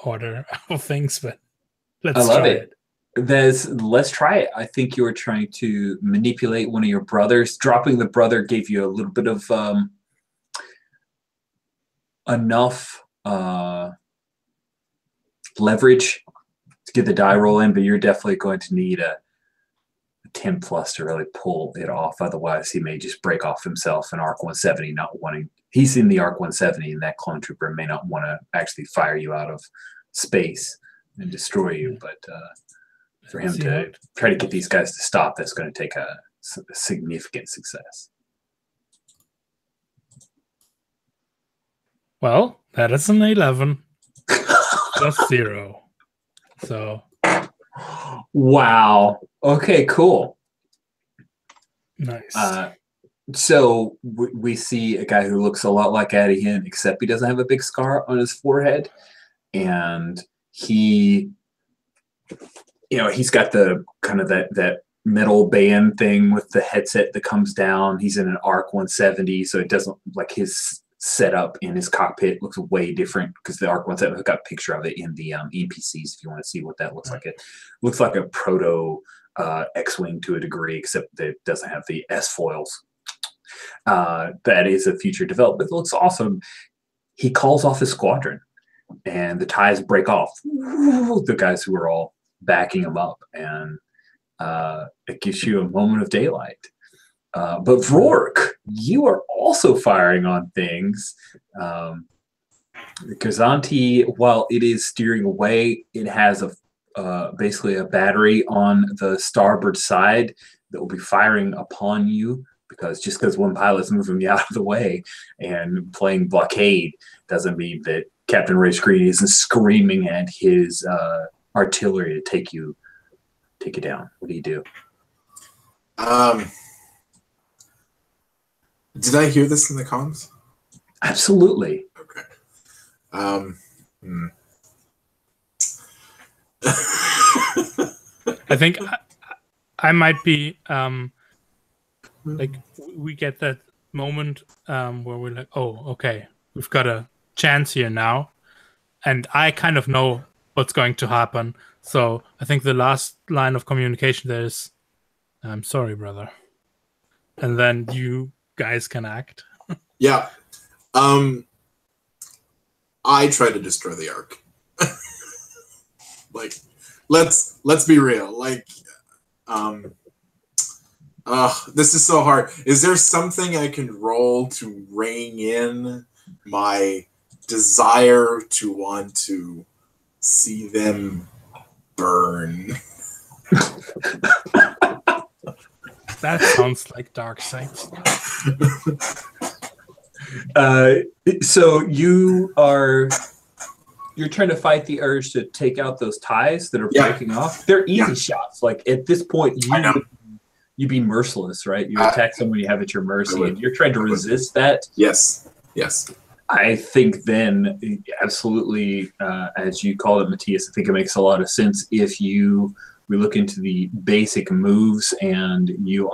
order of things, but. I love it. Let's try it. I think you were trying to manipulate one of your brothers. Dropping the brother gave you a little bit of enough leverage to get the die roll in, but you're definitely going to need a 10 plus to really pull it off. Otherwise, he may just break off himself in ARC 170, not wanting. He's in the ARC 170, and that clone trooper may not want to actually fire you out of space and destroy you, but for him to try to get these guys to stop, that's going to take a significant success. Well, that is an 11 plus 0. So, wow. Okay, cool. Nice. So we see a guy who looks a lot like Addie Hen, except he doesn't have a big scar on his forehead, and he, he's got the kind of that metal band thing with the headset that comes down. He's in an ARC 170, so it doesn't, like, his setup in his cockpit looks way different because the ARC 170, I've got a picture of it in the NPCs if you want to see what that looks like. It looks like a proto X-Wing to a degree, except that it doesn't have the S-foils. That is a future development. It looks awesome. He calls off his squadron, and the ties break off. The guys who are all backing him up, and it gives you a moment of daylight. But Rourke, you are also firing on things. Gazanti, while it is steering away, it has basically a battery on the starboard side that will be firing upon you because just because one pilot's moving you out of the way and playing blockade doesn't mean that Captain Ray Screen isn't screaming at his artillery to take you down. What do you do? Did I hear this in the comms? Absolutely. Okay. I think I might be like we get that moment where we're like, oh, okay, we've got a chance here now, and I kind of know what's going to happen. So I think the last line of communication there is, "I'm sorry, brother," and then you guys can act. Yeah. I try to destroy the Ark. Like, let's be real. Like, this is so hard. Is there something I can roll to rein in my desire to want to see them burn? That sounds like dark side stuff. So you're trying to fight the urge to take out those ties that are breaking off. They're easy shots. Like at this point, you'd be merciless, right? You attack someone you have at your mercy, and you're trying to resist that. Yes. I think then, absolutely, as you call it, Matthias, I think it makes a lot of sense if we look into the basic moves, and you'll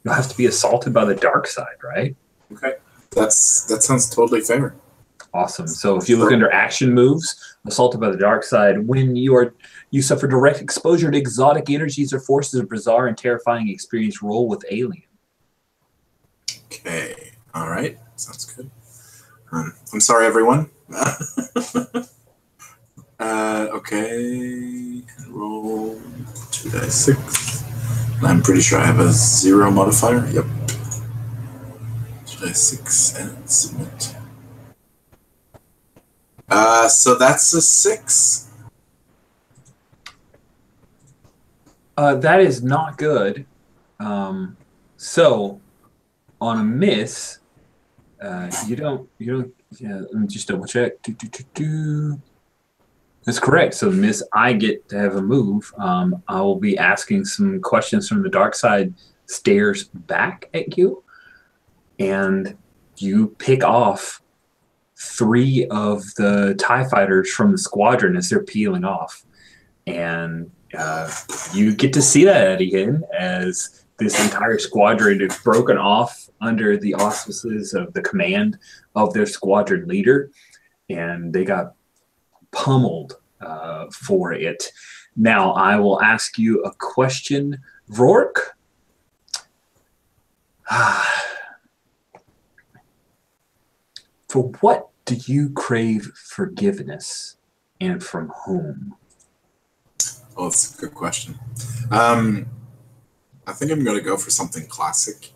have to be assaulted by the dark side, right? Okay, that sounds totally fair. Awesome. So if you look under action moves, assaulted by the dark side, when you suffer direct exposure to exotic energies or forces, a bizarre and terrifying experience. Roll with alien. Okay. All right. Sounds good. I'm sorry, everyone. Okay. Roll 2d6. I'm pretty sure I have a 0 modifier. Yep. 2d6 and submit. So that's a 6. That is not good. So on a miss, you don't. Yeah, let me just double check. That's correct. So miss, I get to have a move. I will be asking some questions from the dark side. Stares back at you, and you pick off 3 of the TIE fighters from the squadron as they're peeling off. And you get to see that at the end as this entire squadron is broken off under the auspices of the command of their squadron leader. And they got pummeled for it. Now, I will ask you a question, Rourke. For what do you crave forgiveness, and from whom? Oh, that's a good question. I think I'm going to go for something classic.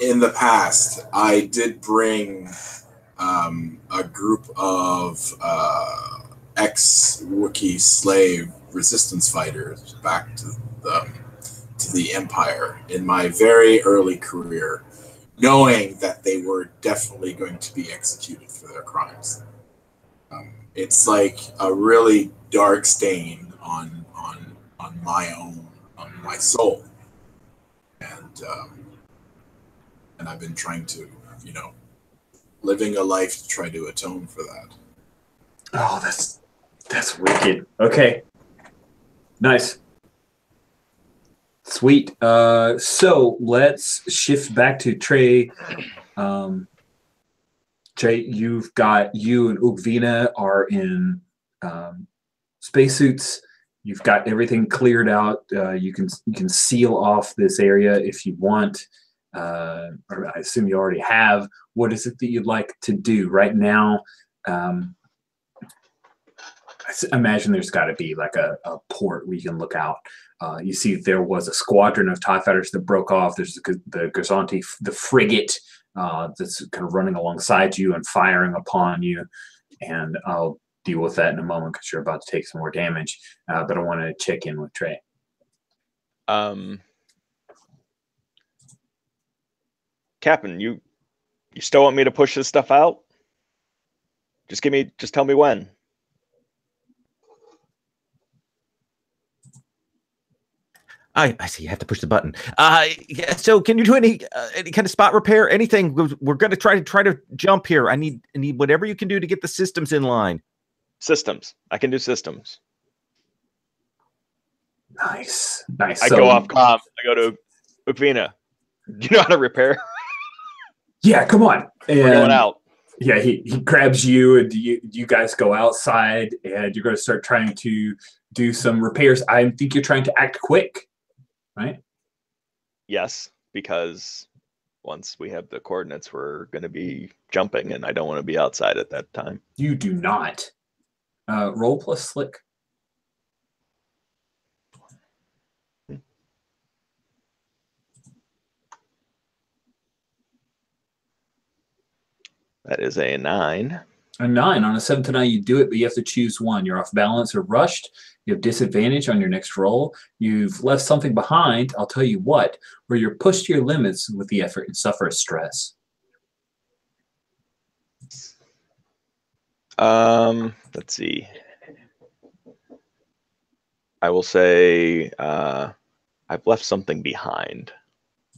In the past, I did bring a group of ex-Wookiee slave resistance fighters back to the Empire in my very early career, knowing that they were definitely going to be executed for their crimes. It's like a really dark stain on my soul, and I've been trying to, living a life to try to atone for that. Oh, that's wicked. Okay, nice. Sweet. So let's shift back to Trey. Trey, you and Ugvina are in spacesuits. You've got everything cleared out. You can seal off this area if you want. Or I assume you already have. What is it that you'd like to do right now? I imagine there's got to be like a port where you can look out. You see there was a squadron of TIE fighters that broke off. There's the Gazanti, the frigate that's kind of running alongside you and firing upon you. And I'll deal with that in a moment because you're about to take some more damage. But I want to check in with Trey. Captain, you still want me to push this stuff out? Just tell me when. I see. You have to push the button. Yeah, so can you do any kind of spot repair? Anything? We're going to try to jump here. I need whatever you can do to get the systems in line. Systems. I can do systems. Nice. I go off comm. I go to Ukvina. You know how to repair? Yeah, come on. And we're going out. Yeah, he grabs you, and you guys go outside, and you're going to start trying to do some repairs. I think you're trying to act quick, right? Yes, because once we have the coordinates, we're going to be jumping, and I don't want to be outside at that time. You do not. Roll plus slick. That is a 9. A 9. On a 7 to 9, you do it, but you have to choose one. You're off balance or rushed. You have disadvantage on your next roll. You've left something behind, I'll tell you what, where you're pushed to your limits with the effort and suffer stress. Let's see. I will say I've left something behind.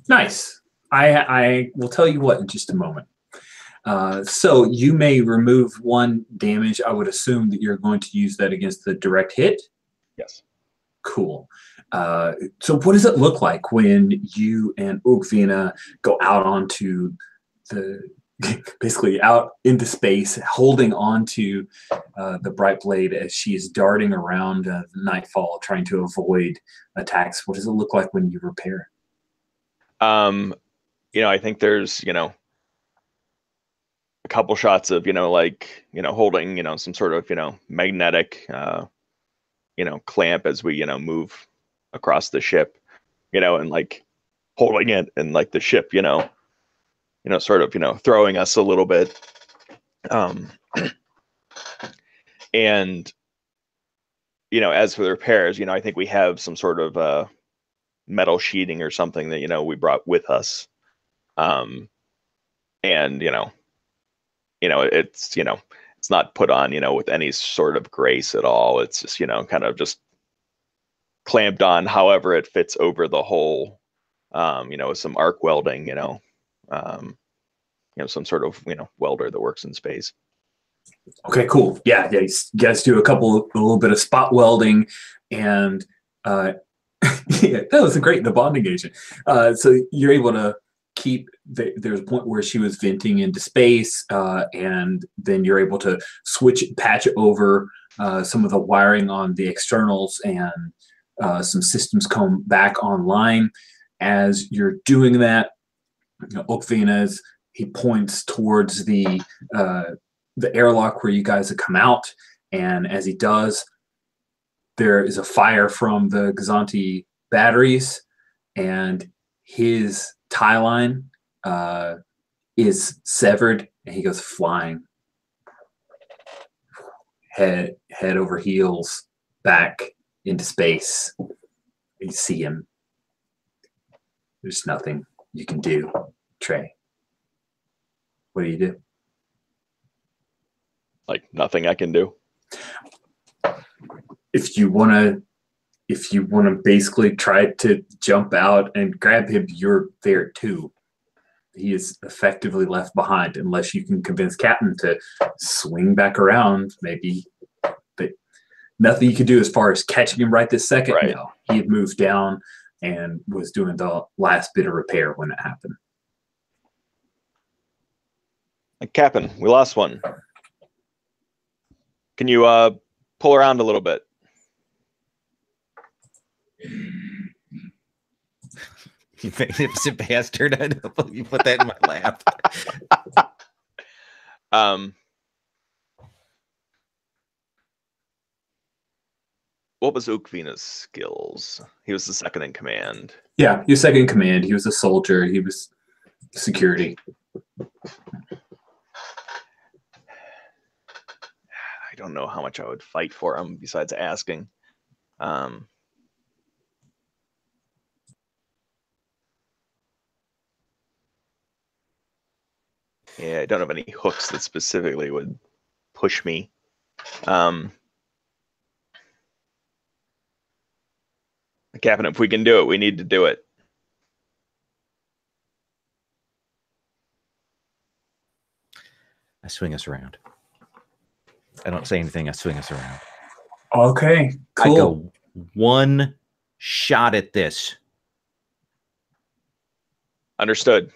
Nice. I will tell you what in just a moment. So you may remove 1 damage. I would assume that you're going to use that against the direct hit. Yes. Cool. So what does it look like when you and Ukvina go out onto basically out into space, holding onto the bright blade as she is darting around Nightfall, trying to avoid attacks? What does it look like when you repair? I think there's, a couple shots of, holding, some sort of, magnetic, clamp as we, move across the ship, and like holding it and like the ship, sort of, throwing us a little bit. And, as for the repairs, I think we have some sort of metal sheeting or something that, we brought with us. And, it's not put on, with any sort of grace at all. It's just, kind of just clamped on however it fits over the hole, with some arc welding, some sort of, welder that works in space. Okay, cool. Yeah, you guys do a little bit of spot welding, and yeah, that was the bonding agent. So you're able to keep there's a point where she was venting into space, and then you're able to patch over some of the wiring on the externals, and some systems come back online. As you're doing that, Ukvina's, he points towards the airlock where you guys have come out, and as he does, there is a fire from the Gazanti batteries, and his tie line is severed, and he goes flying, head over heels back into space. You see him. There's nothing you can do, Trey. What do you do? Like nothing I can do. If you want to basically try to jump out and grab him, you're there too. He is effectively left behind unless you can convince Captain to swing back around, maybe. But nothing you can do as far as catching him right this second. Right. No, he had moved down and was doing the last bit of repair when it happened. Captain, we lost one. Can you pull around a little bit? You magnificent bastard. You put that in my lap. What was Ukvina's skills? He was the second in command. Yeah, he was second in command. He was a soldier. He was security. I don't know how much I would fight for him besides asking. Yeah, I don't have any hooks that specifically would push me. Captain, if we can do it, we need to do it. I swing us around. I don't say anything. I swing us around. Okay, cool. I go one shot at this. Understood.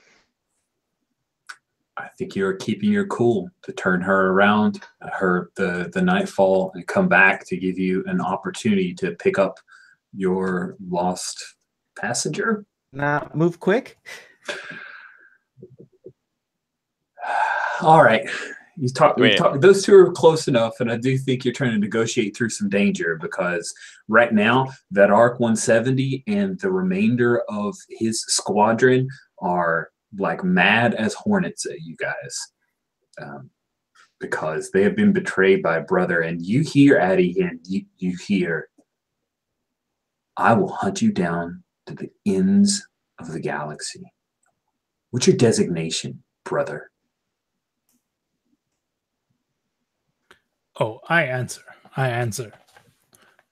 I think you're keeping your cool to turn her around, the nightfall, and come back to give you an opportunity to pick up your lost passenger. Nah, move quick. All right. Those two are close enough, and I do think you're trying to negotiate through some danger, because right now that Arc 170 and the remainder of his squadron are like mad as hornets at you guys, because they have been betrayed by a brother. And you hear, Addie, and you hear, I will hunt you down to the ends of the galaxy. What's your designation, brother? Oh, I answer.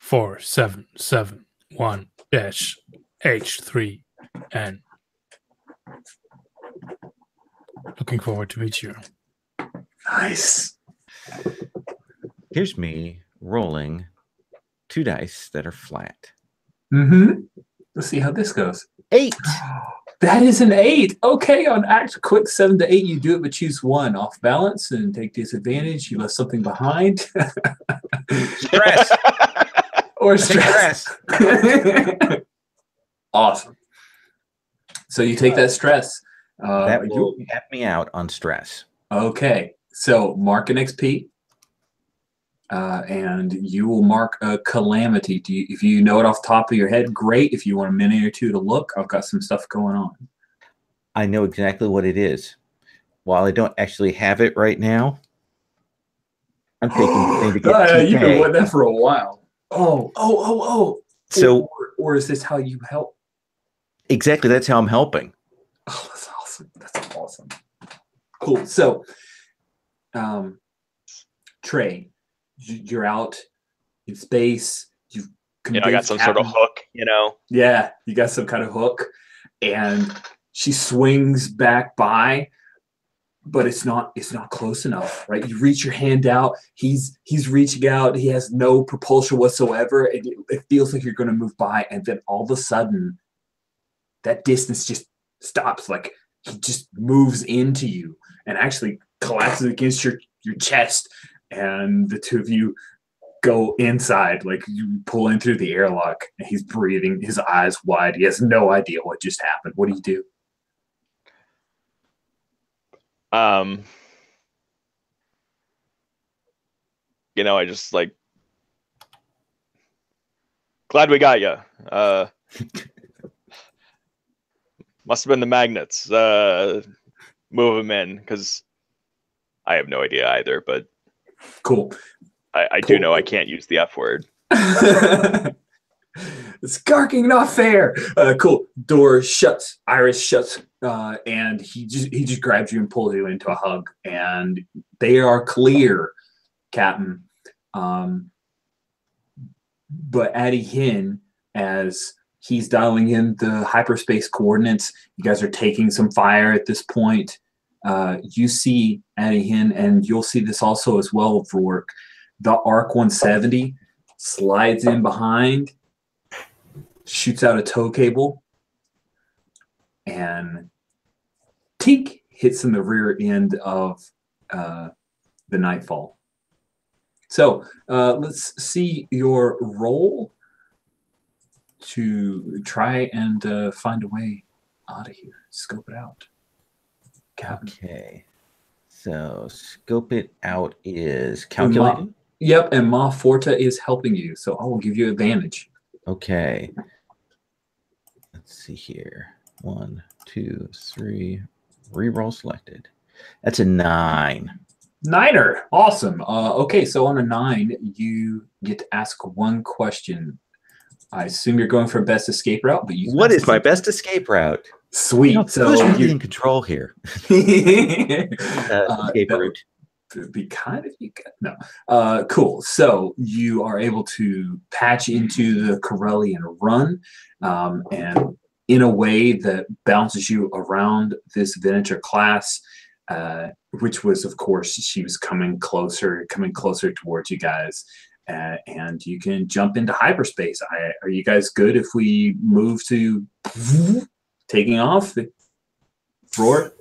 4771-H3N. Looking forward to meet you. Nice. Here's me rolling 2 dice that are flat. Mm-hmm. Let's see how this goes. 8. That is an 8. Okay, on act quick 7 to 8, you do it, but choose one. Off balance and take disadvantage. You left something behind. Stress. Or stress. Awesome. So you take that stress. That will cap me out on stress. Okay, so mark an XP. And you will mark a calamity. If you know it off the top of your head, great. If you want a minute or two to look, I've got some stuff going on. I know exactly what it is. While I don't actually have it right now, I'm taking the thing to get PbtA. You've been wanting that for a while. Oh. So, or is this how you help? Exactly, that's how I'm helping. Oh, that's awesome. That's awesome. Cool. So, Trey, you're out in space. You've I got some sort of hook, Yeah, you got some kind of hook, and she swings back by, but it's not close enough, right? You reach your hand out. He's reaching out. He has no propulsion whatsoever, and it feels like you're going to move by, and then all of a sudden, that distance just stops. Like he just moves into you and actually collapses against your chest. And the two of you go inside, like you pull in through the airlock, and he's breathing, his eyes wide. He has no idea what just happened. What do you do? I just glad we got you. Must have been the magnets. Move them in, because I have no idea either, but cool. I do know I can't use the F word. It's garking, not fair. Cool. Door shuts. Iris shuts, and he just grabs you and pulls you into a hug, and they are clear, Captain. But Addie Hin, as he's dialing in the hyperspace coordinates, you guys are taking some fire at this point. You see Addie Hin, and you'll see this also as well, Rourke. The Arc 170 slides in behind, shoots out a tow cable, and tink hits in the rear end of the Nightfall. So let's see your roll to try and find a way out of here. Scope it out. Captain. Okay. So scope it out is calculated. Yep, and Ma Forta is helping you, so I will give you advantage. Okay. Let's see here. 1, 2, 3. Reroll selected. That's a 9. Niner. Awesome. Okay, so on a 9, you get to ask one question. I assume you're going for best escape route, but you. What is my best escape route? Sweet. You know, So who's really you in control here? escape Route. Be kind of you. No. Cool. So you are able to patch into the Corellian run, and in a way that bounces you around this Venator class, which was, of course, she was coming closer towards you guys. And you can jump into hyperspace. Are you guys good if we move to taking off? Roar?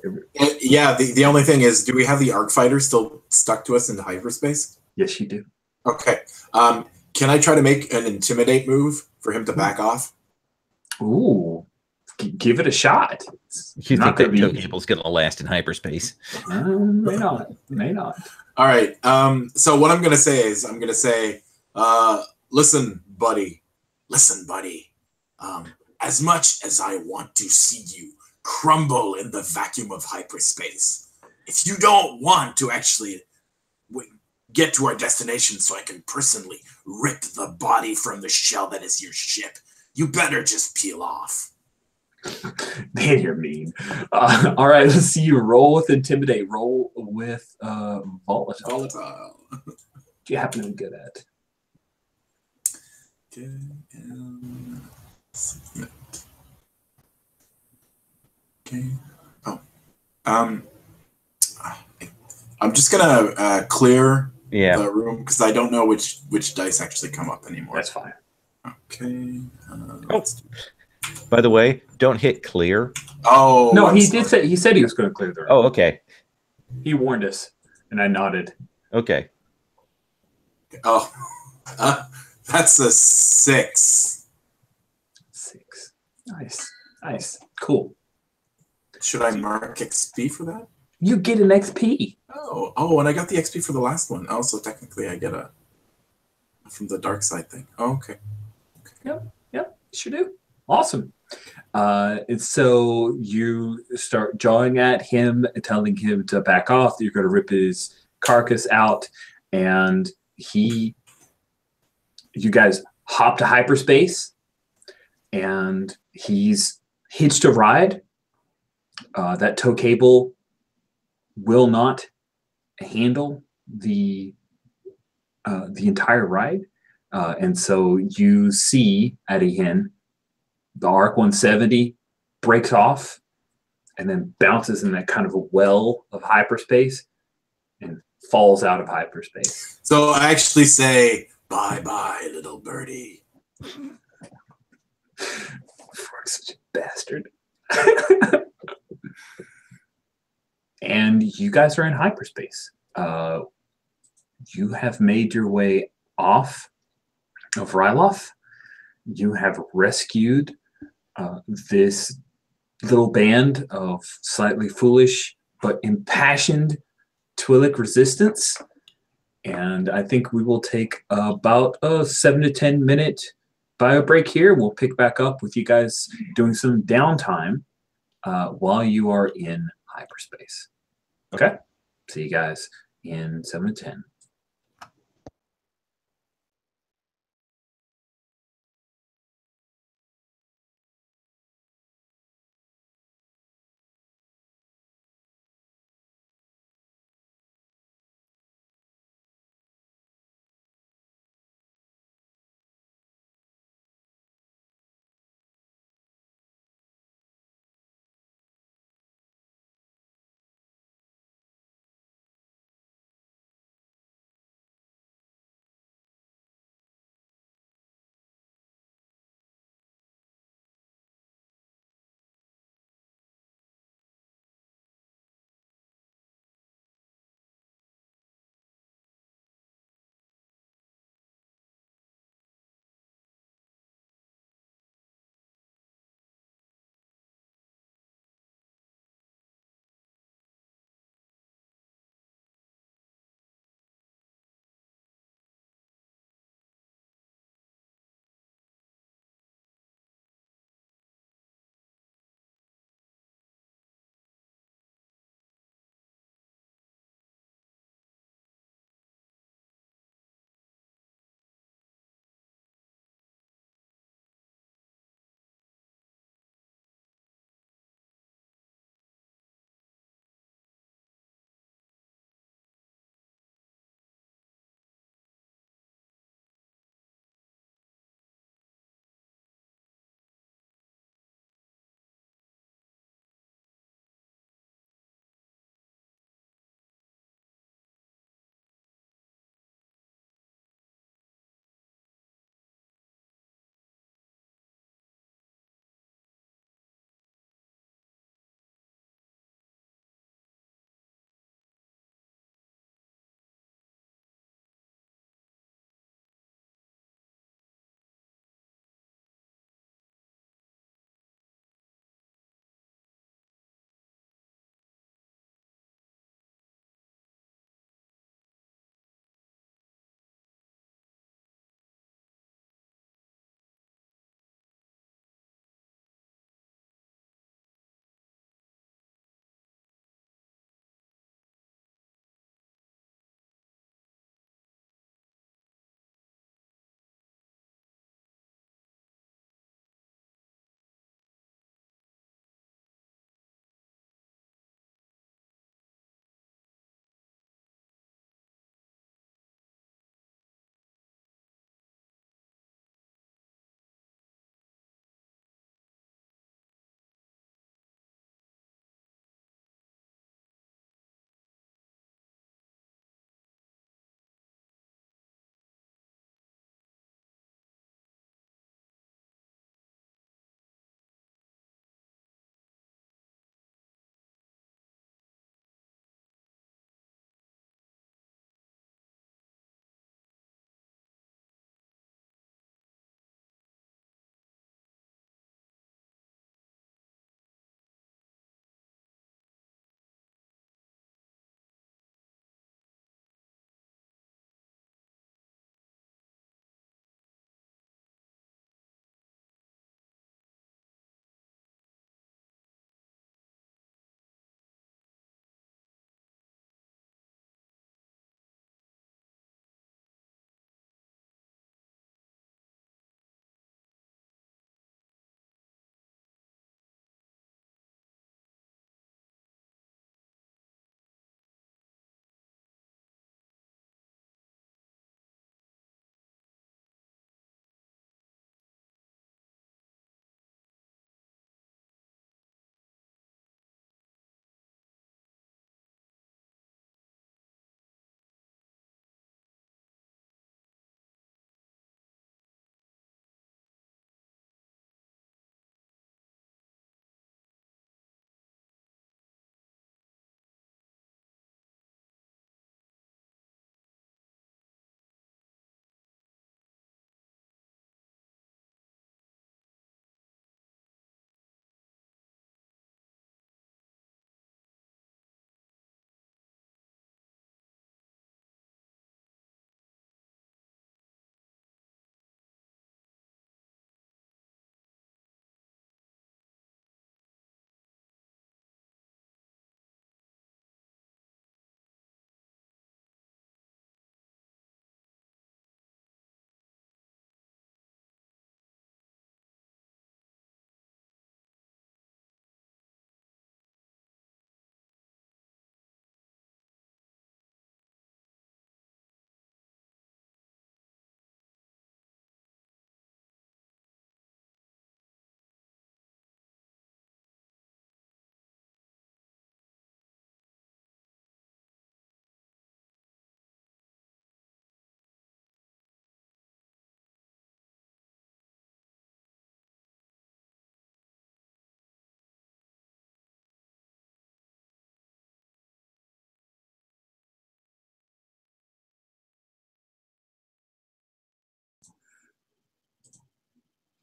Yeah, the only thing is, do we have the arc fighter still stuck to us in hyperspace? Yes, you do. Okay. Can I try to make an intimidate move for him to back off? Ooh, give it a shot. You think that tow cable's going to last in hyperspace? May not. May not. All right. So what I'm going to say is, I'm going to say, listen, buddy. Listen, buddy. As much as I want to see you crumble in the vacuum of hyperspace, if you don't want to actually get to our destination so I can personally rip the body from the shell that is your ship, you better just peel off. Man, you're mean. All right, let's see you roll with intimidate. Roll with volatile. Volatile. Do you happen to be good at? Submit. Okay. Oh. I'm just gonna clear the room because I don't know which dice actually come up anymore. That's fine. Okay. By the way, don't hit clear. Oh no, he said he was going to clear the room. Oh, okay. He warned us, and I nodded. Okay. Oh, that's a 6. 6. Nice, cool. Should I mark XP for that? You get an XP. Oh, and I got the XP for the last one. Also, technically, I get a from the dark side thing. Oh, okay. Yep, sure do. Awesome. And so you start jawing at him, telling him to back off. You're going to rip his carcass out, and you guys hop to hyperspace, and he's hitched a ride. That tow cable will not handle the entire ride, and so you see Adihin, the Arc 170 breaks off and then bounces in that kind of a well of hyperspace and falls out of hyperspace. So I actually say, bye-bye, little birdie. Such a bastard. And you guys are in hyperspace. You have made your way off of Ryloth. You have rescued this little band of slightly foolish but impassioned Twi'lek resistance. And I think we will take about a 7 to 10 minute bio break here. We'll pick back up with you guys doing some downtime while you are in hyperspace. Okay? See you guys in 7 to 10.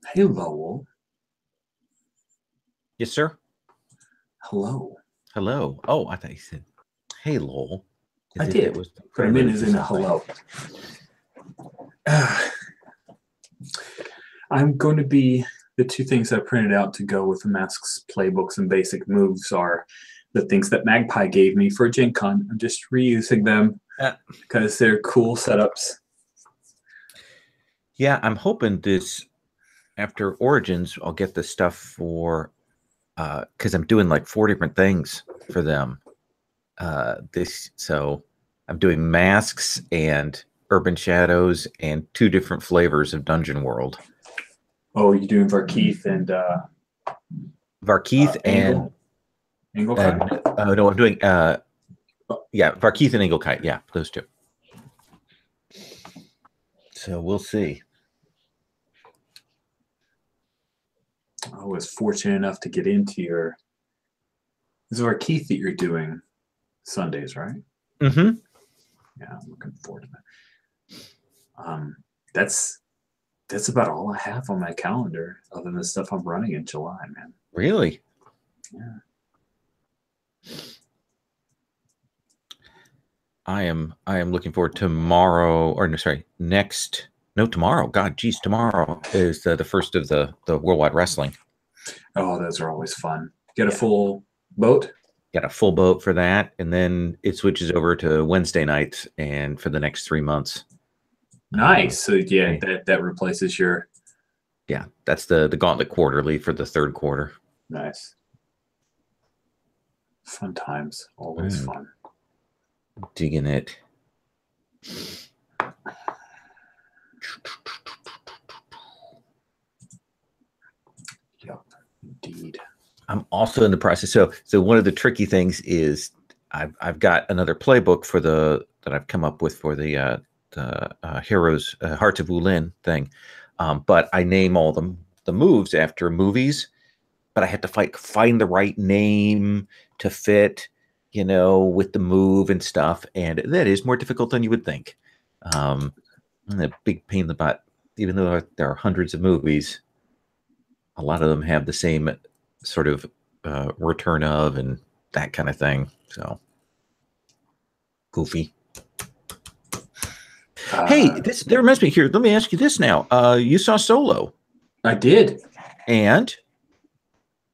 Hey, Lowell. Yes, sir. Hello. Hello. Oh, I thought you said, "Hey, Lowell." I did. But I meant as in a hello. I'm going to be the two things I printed out to go with the masks, playbooks, and basic moves are the things that Magpie gave me for Gen Con. I'm just reusing them because they're cool setups. Yeah, I'm hoping this after Origins, I'll get the stuff for because I'm doing like 4 different things for them. So I'm doing masks and urban shadows and 2 different flavors of Dungeon World. Oh, you're doing Varkeith and Varkeith and Anglekite? no, I'm doing Varkeith and Anglekite. Yeah, those 2. So we'll see. I was fortunate enough to get into your. This is Varkeith that you're doing Sundays, right? Mm-hmm. Yeah, I'm looking forward to that. That's about all I have on my calendar, other than the stuff I'm running in July, man. Really? Yeah. I am looking forward to tomorrow, or no, sorry, next. No, tomorrow. God, geez, tomorrow is the first of the Worldwide Wrestling. Oh, those are always fun. Get a full boat? Got a full boat for that, and then it switches over to Wednesday nights, and for the next 3 months. Nice. So yeah, that replaces your. Yeah, that's the Gauntlet Quarterly for the 3rd quarter. Nice. Fun times. Always fun. Digging it. Yep, indeed. I'm also in the process. So one of the tricky things is I've got another playbook for that I've come up with for the Heroes Hearts of Wulin thing, but I name all the moves after movies. But I had to find the right name to fit, with the move and stuff, and that is more difficult than you would think. And a big pain in the butt. Even though there are hundreds of movies, a lot of them have the same sort of return of and that kind of thing. So goofy. Hey, that reminds me here. Let me ask you this now. You saw Solo. I did. And?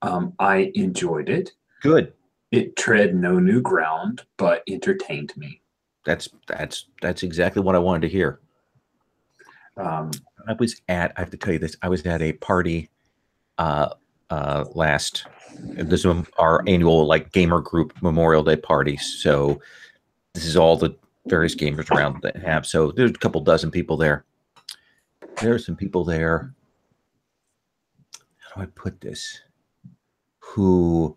I enjoyed it. Good. It tread no new ground, but entertained me. That's exactly what I wanted to hear. I have to tell you this. I was at a party this is our annual gamer group Memorial Day party. So this is all the various gamers around that have. So there's a couple dozen people there. There are some people there. How do I put this? Who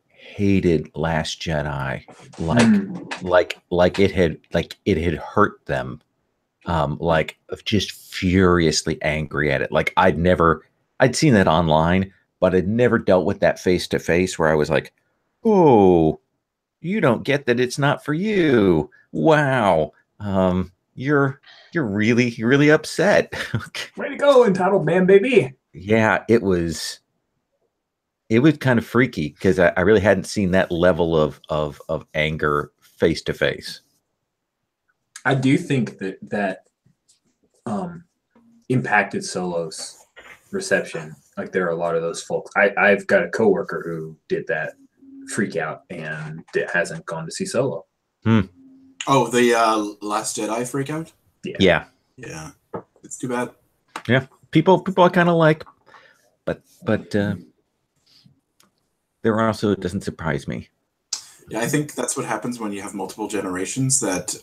hated Last Jedi like it had hurt them. Just furiously angry at it. I'd seen that online, but I'd never dealt with that face to face where I was like, "Oh, you don't get that it's not for you. Wow. You're really upset." Way to go, entitled man, baby. Yeah, it was kind of freaky because I really hadn't seen that level of anger face to face. I do think that impacted Solo's reception. There are a lot of those folks. I've got a coworker who did that freak out and hasn't gone to see Solo. Oh, the Last Jedi freak out? Yeah. It's too bad. Yeah. People I kind of like, but there also, it doesn't surprise me. Yeah, I think that's what happens when you have multiple generations that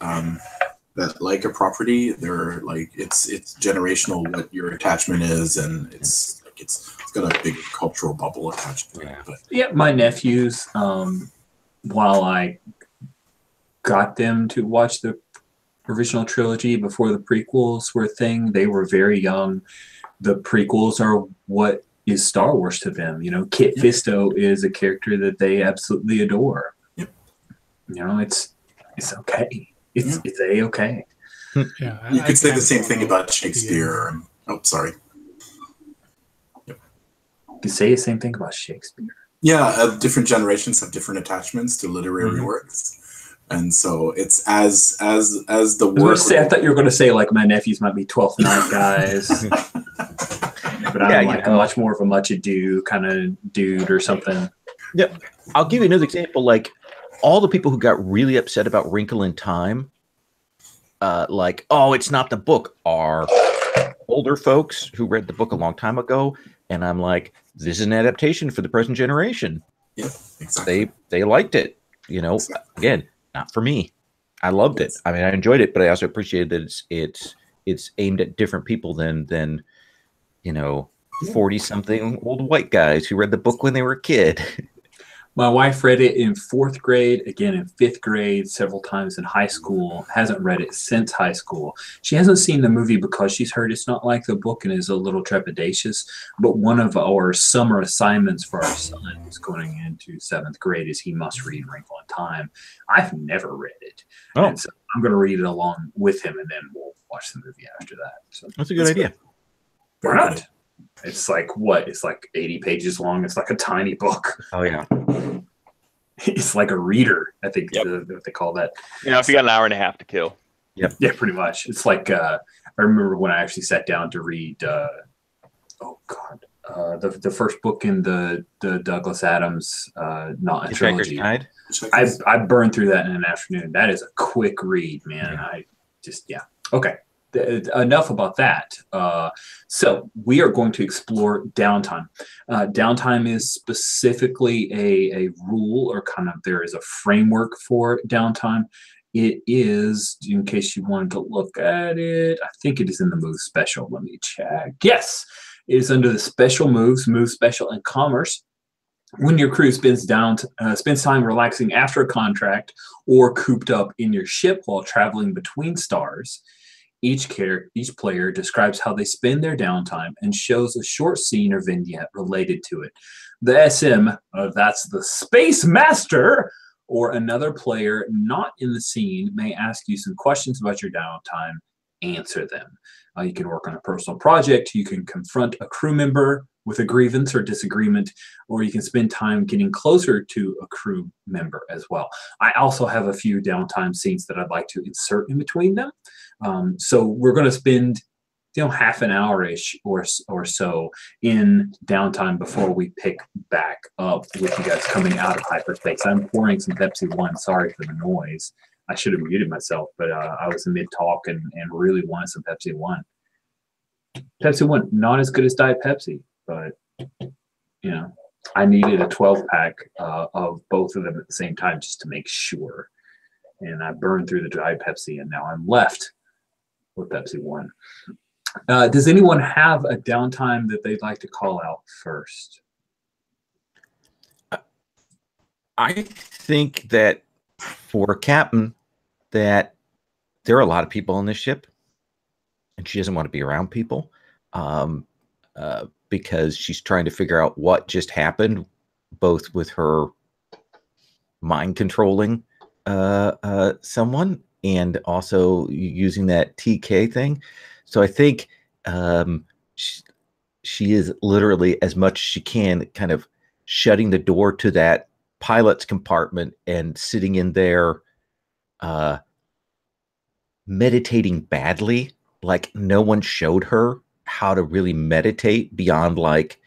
like a property. They're it's generational what your attachment is, and it's got a big cultural bubble attached to it. But yeah, my nephews, while I got them to watch the original trilogy before the prequels were a thing, they were very young. The prequels are what is Star Wars to them. Kit Fisto is a character that they absolutely adore. Yep. It's okay. It's a-okay. Yeah, you could say the same thing about Shakespeare. Oh, sorry. You say the same thing about Shakespeare. Yeah, different generations have different attachments to literary works, and so it's as the work. I thought you were going to say like my nephews might be 12th Night guys, but I'm like much more of a much ado kind of dude or something. Yeah, I'll give you another example. Like all the people who got really upset about Wrinkle in Time, like, oh, it's not the book, are older folks who read the book a long time ago, and I'm like, this is an adaptation for the present generation. Yeah, exactly. They liked it. You know, again, not for me. I loved it. I mean, I enjoyed it, but I also appreciated that it's aimed at different people than you know, 40-something old white guys who read the book when they were a kid. My wife read it in 4th grade, again in 5th grade, several times in high school. Hasn't read it since high school. She hasn't seen the movie because she's heard it's not like the book and is a little trepidatious. But one of our summer assignments for our son who's going into 7th grade is he must read Wrinkle in Time. I've never read it. Oh. And so I'm going to read it along with him, and then we'll watch the movie after that. So that's a good idea. Why not? It's like what? It's like 80 pages long. It's like a tiny book. Oh yeah. It's like a reader, I think what they call that. You know, if you got an hour and a half to kill. Yep. Yeah, pretty much. It's like I remember when I actually sat down to read the first book in the Douglas Adams not a trilogy. Guide? I burned through that in an afternoon. That is a quick read, man. Yeah. I just okay. Enough about that. So we are going to explore downtime. Downtime is specifically a rule, or kind of there is a framework for downtime. It is, in case you wanted to look at it, I think it is in the move special. Let me check. Yes, it is under the special moves, move special, and commerce. When your crew spends time relaxing after a contract or cooped up in your ship while traveling between stars, each player describes how they spend their downtime and shows a short scene or vignette related to it. The SM, that's the Space Master, or another player not in the scene may ask you some questions about your downtime. Answer them. You can work on a personal project. You can confront a crew member with a grievance or disagreement, or you can spend time getting closer to a crew member as well. I also have a few downtime scenes that I'd like to insert in between them. So we're going to spend, half an hour-ish or so in downtime before we pick back up with you guys coming out of hyperspace. I'm pouring some Pepsi One. Sorry for the noise. I should have muted myself, but I was in mid-talk and really wanted some Pepsi One. Pepsi One, not as good as Diet Pepsi, but, I needed a 12-pack of both of them at the same time just to make sure. And I burned through the Diet Pepsi, and now I'm left with Pepsi One. Does anyone have a downtime that they'd like to call out first? I think that for a captain, that there are a lot of people on this ship, and she doesn't want to be around people because she's trying to figure out what just happened, both with her mind controlling someone and also using that TK thing. So I think she is literally, as much as she can, kind of shutting the door to that pilot's compartment and sitting in there meditating badly. Like no one showed her how to really meditate beyond like,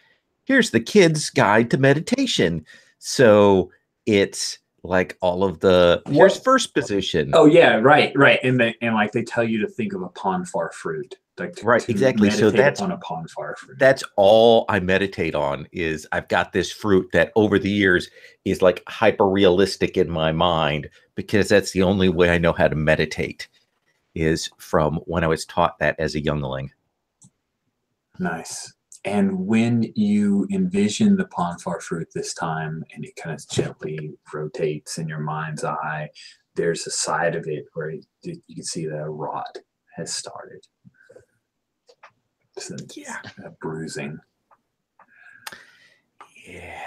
here's the kid's guide to meditation. So it's like all of the here's first position. Oh yeah, right. And like they tell you to think of a Ponfar fruit. Like right, exactly. So that's on a Ponfar fruit. That's all I meditate on is I've got this fruit that over the years is like hyper realistic in my mind, because that's the only way I know how to meditate is from when I was taught that as a youngling. Nice. And when you envision the Ponfar fruit this time, and it kind of gently rotates in your mind's eye, there's a side of it where you can see that a rot has started. So, yeah, bruising. Yeah.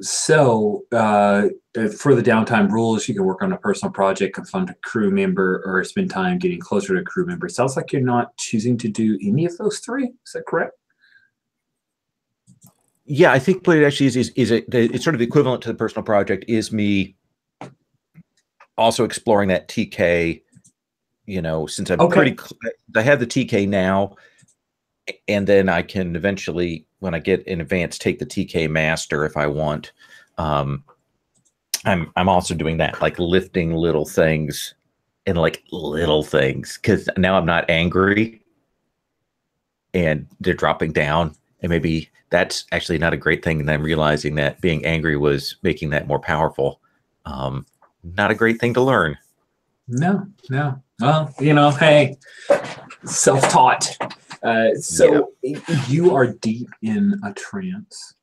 So for the downtime rules, you can work on a personal project, confront a crew member, or spend time getting closer to a crew member. It sounds like you're not choosing to do any of those three. Is that correct? Yeah, I think what it actually is it's sort of equivalent to the personal project is me also exploring that TK, you know, since I'm Okay. I have the TK now, and then I can eventually, when I get in advance, take the TK master if I want. I'm also doing that, like lifting little things and like little things, because now I'm not angry and they're dropping down, and maybe that's actually not a great thing. And I'm realizing that being angry was making that more powerful. Not a great thing to learn. No. Well, you know, hey, self-taught. So you are deep in a trance,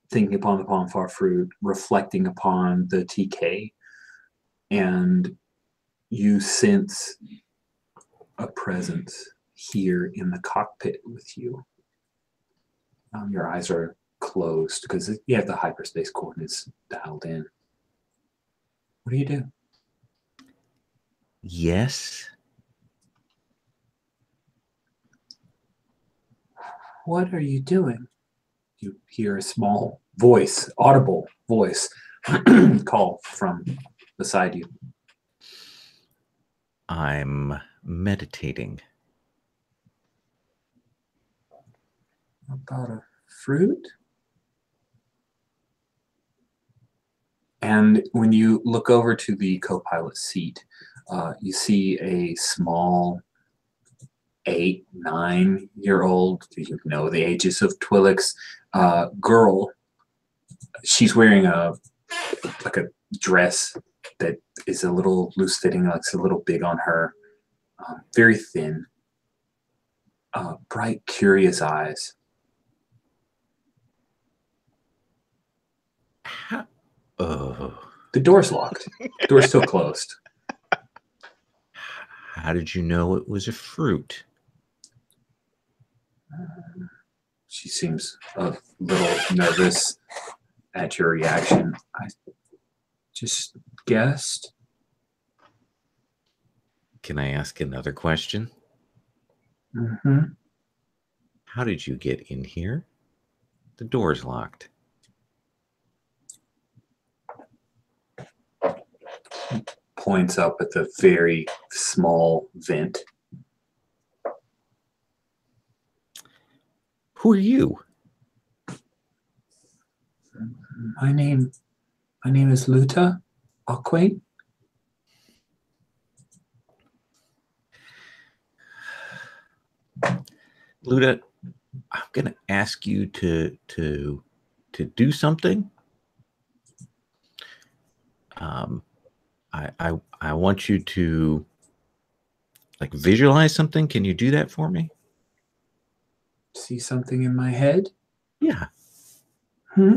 thinking upon the Pomfar fruit, reflecting upon the TK, and you sense a presence here in the cockpit with you. Your eyes are closed because you have the hyperspace coordinates dialed in. What do you do? Yes. What are you doing? You hear a small voice, audible voice, call from beside you. I'm meditating. About a fruit? And when you look over to the co-pilot seat, you see a small 8, 9-year-old, you know the ages of Twi'leks, girl. She's wearing a dress that is a little loose fitting, like it's a little big on her. Very thin, bright, curious eyes. Oh. The door's locked. The door's still closed. How did you know it was a fruit? She seems a little nervous at your reaction. I just guessed. Can I ask another question? Mm-hmm. How did you get in here? The door's locked. Points up at the very small vent. Who are you? My name is Luta Aquain. Luda, I'm gonna ask you to do something. I want you to like visualize something. Can you do that for me? See something in my head? Yeah. Hmm?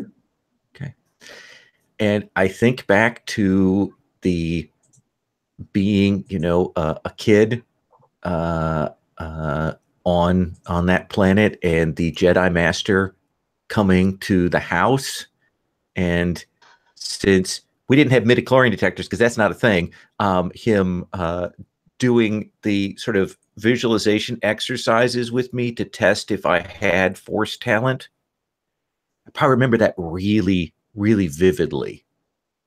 Okay. And I think back to the being, you know, a kid on that planet, and the Jedi Master coming to the house. And since we didn't have midichlorian detectors, because that's not a thing, him doing the sort of visualization exercises with me to test if I had force talent. I probably remember that really, really vividly,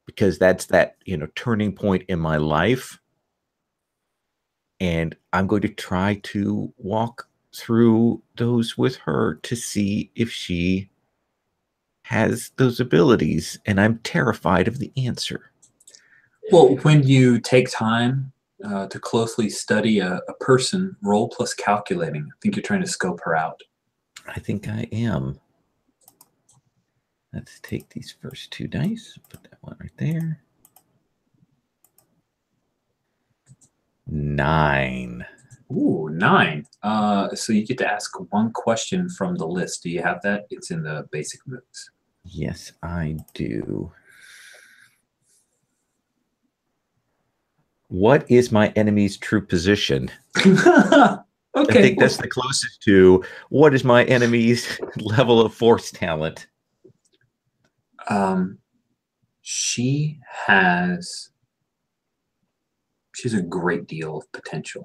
because that's that, you know, turning point in my life. And I'm going to try to walk through those with her to see if she has those abilities. And I'm terrified of the answer. Well, when you take time to closely study a person, roll plus calculating. I think you're trying to scope her out. I think I am. Let's take these first 2 dice. Put that one right there. 9. Ooh, 9. So you get to ask one question from the list. Do you have that? It's in the basic moves. Yes, I do. What is my enemy's true position? Okay. I think that's the closest to what is my enemy's level of force talent. She has a great deal of potential.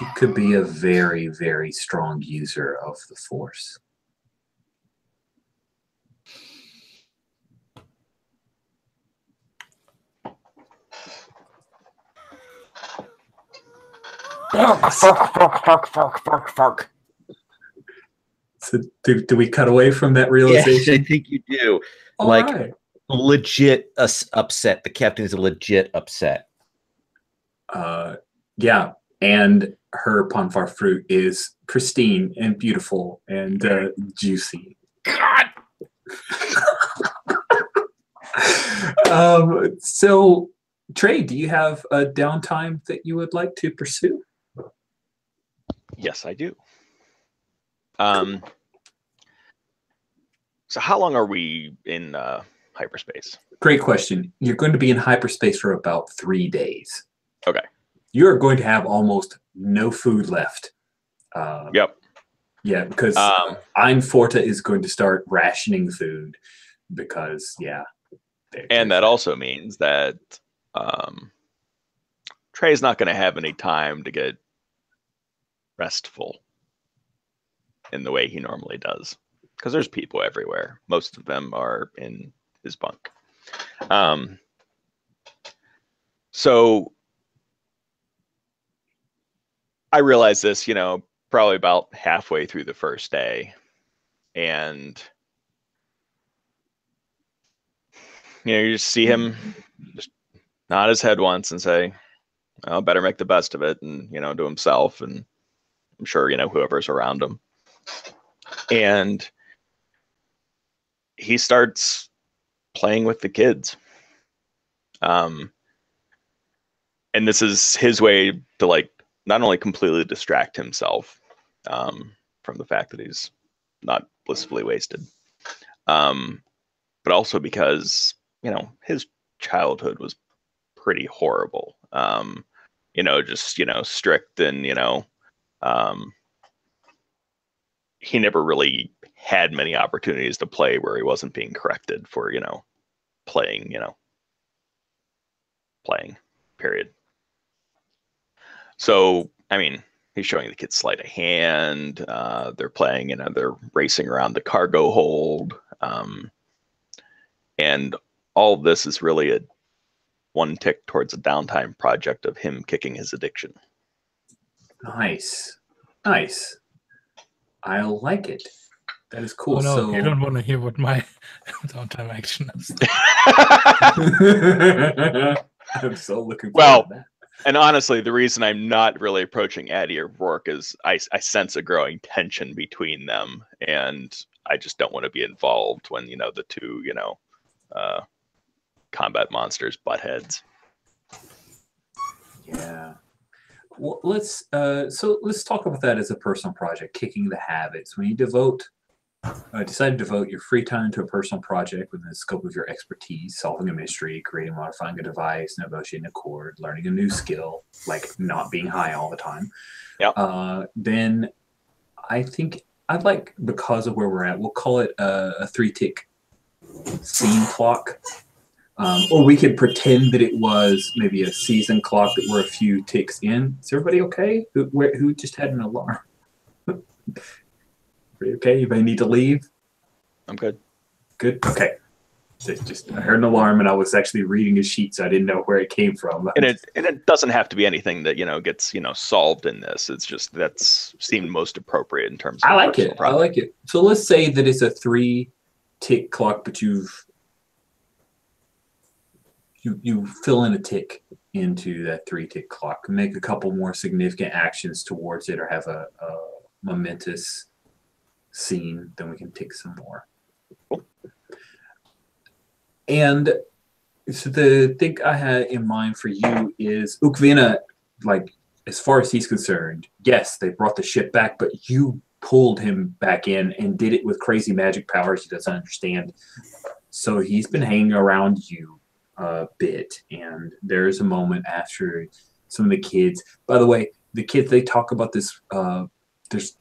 She could be a very, very strong user of the Force. Fuck. So do we cut away from that realization? Yes, I think you do. All like right. legit upset. The captain is legit upset. Yeah, and her Ponfar fruit is pristine and beautiful and juicy. God. So, Trey, do you have a downtime that you would like to pursue? Yes, I do. So how long are we in hyperspace? Great question. You're going to be in hyperspace for about 3 days. Okay. You're going to have almost no food left. Yep. Yeah, because Ein Forta is going to start rationing food because, yeah. And that also means that Trey's not going to have any time to get restful in the way he normally does, because there's people everywhere. Most of them are in his bunk. So I realized this, probably about halfway through the first day, and you just see him just nod his head once and say, "Oh, better make the best of it," and to himself, and I'm sure whoever's around him. And he starts playing with the kids. And this is his way to not only completely distract himself from the fact that he's not blissfully wasted, but also because his childhood was pretty horrible. Just strict, and he never really had many opportunities to play where he wasn't being corrected for playing, period. So he's showing the kids sleight of hand. They're playing, they're racing around the cargo hold, and all of this is really one tick towards a downtime project of him kicking his addiction. Nice. I like it. That is cool. Oh no, So you don't want to hear what my downtime action is. I'm so looking forward to that. And honestly, the reason I'm not really approaching Addie or Rourke is I sense a growing tension between them, and I just don't want to be involved when the two combat monsters butt heads. Yeah. Well, let's talk about that as a personal project, kicking the habits. When you decide to devote your free time to a personal project within the scope of your expertise, solving a mystery, creating, modifying a device, negotiating a chord, learning a new skill, like not being high all the time. Yeah. Then I think I'd like, because of where we're at, we'll call it a 3-tick scene clock. Or we could pretend that it was maybe a season clock that we're a few ticks in. Is everybody okay? Who just had an alarm? Okay, you may need to leave. I'm good. Good. Okay. Just I heard an alarm, and I was actually reading a sheet, so I didn't know where it came from. And it doesn't have to be anything that gets solved in this. It's just that's seemed most appropriate in terms of. I like it. I like it. So let's say that it's a 3-tick clock, but you fill in a tick into that 3-tick clock, make a couple more significant actions towards it, or have a momentous scene, then we can tick some more. Cool. And so the thing I had in mind for you is Ukvina, as far as he's concerned, yes, they brought the ship back, but you pulled him back in and did it with crazy magic powers he doesn't understand. So he's been hanging around you a bit, and there's a moment after some of the kids, by the way, the kids, they talk about this,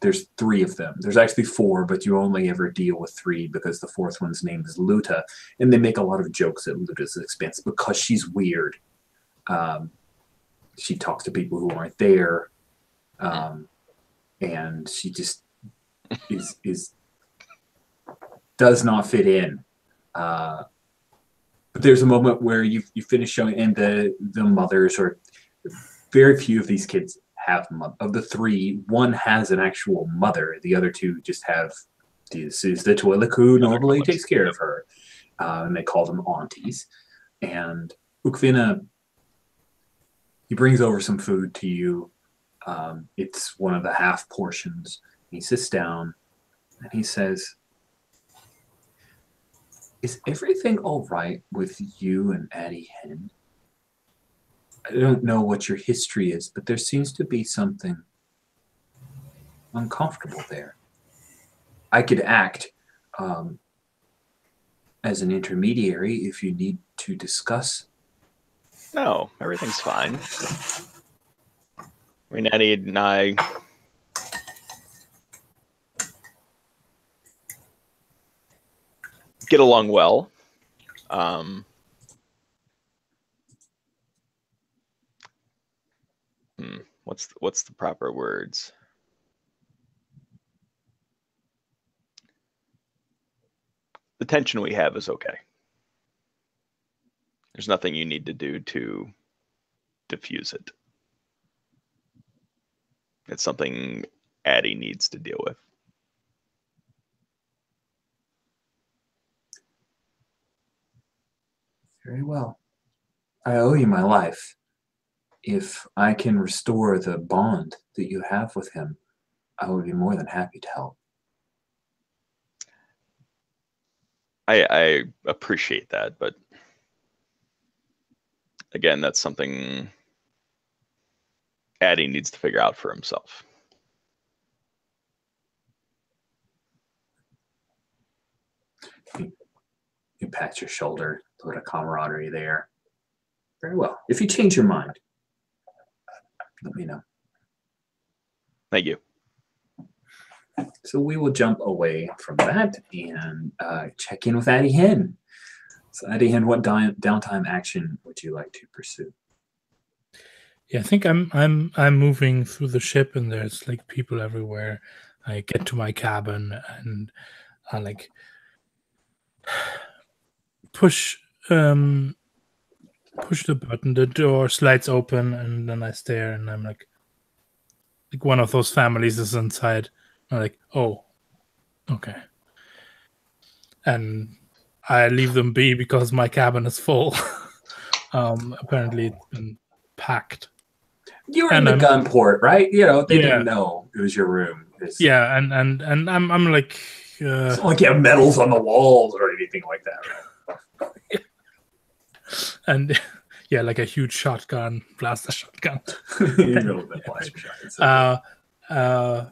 there's 3 of them. There's actually 4, but you only ever deal with 3 because the 4th one's name is Luta, and they make a lot of jokes at Luta's expense because she's weird. She talks to people who aren't there. and she just does not fit in. But there's a moment where you finish showing, and the mothers, or very few of these kids have of the 3, one has an actual mother. The other 2 just have, this is the toilet who normally takes care of her, and they call them aunties. And Ukvina, he brings over some food to you. It's one of the half portions. He sits down and he says, "Is everything all right with you and Addie Hen? I don't know what your history is, but there seems to be something uncomfortable there. I could act as an intermediary if you need to discuss." No, everything's fine. I mean, Eddie and I get along well. What's the proper words? The tension we have is okay. There's nothing you need to do to diffuse it. It's something Addie needs to deal with. Very well. I owe you my life. If I can restore the bond that you have with him, I would be more than happy to help. I appreciate that, but again, that's something Addie needs to figure out for himself. You pat your shoulder, a little camaraderie there. Very well. If you change your mind, let me know. Thank you. So we will jump away from that and check in with Addie Hen. So Addie Hen, what downtime action would you like to pursue? Yeah, I think I'm moving through the ship, and there's like people everywhere. I get to my cabin and I like push the button, the door slides open, and then I stare, and I'm like one of those families is inside. I'm like, oh, okay. And I leave them be because my cabin is full. Apparently it's been packed. You were in the gun port, right? You know, they didn't know it was your room. Yeah, and I'm like, it's not like you have medals on the walls or anything like that, right? And yeah, like a huge shotgun, blaster shotgun. You know that blaster shotgun.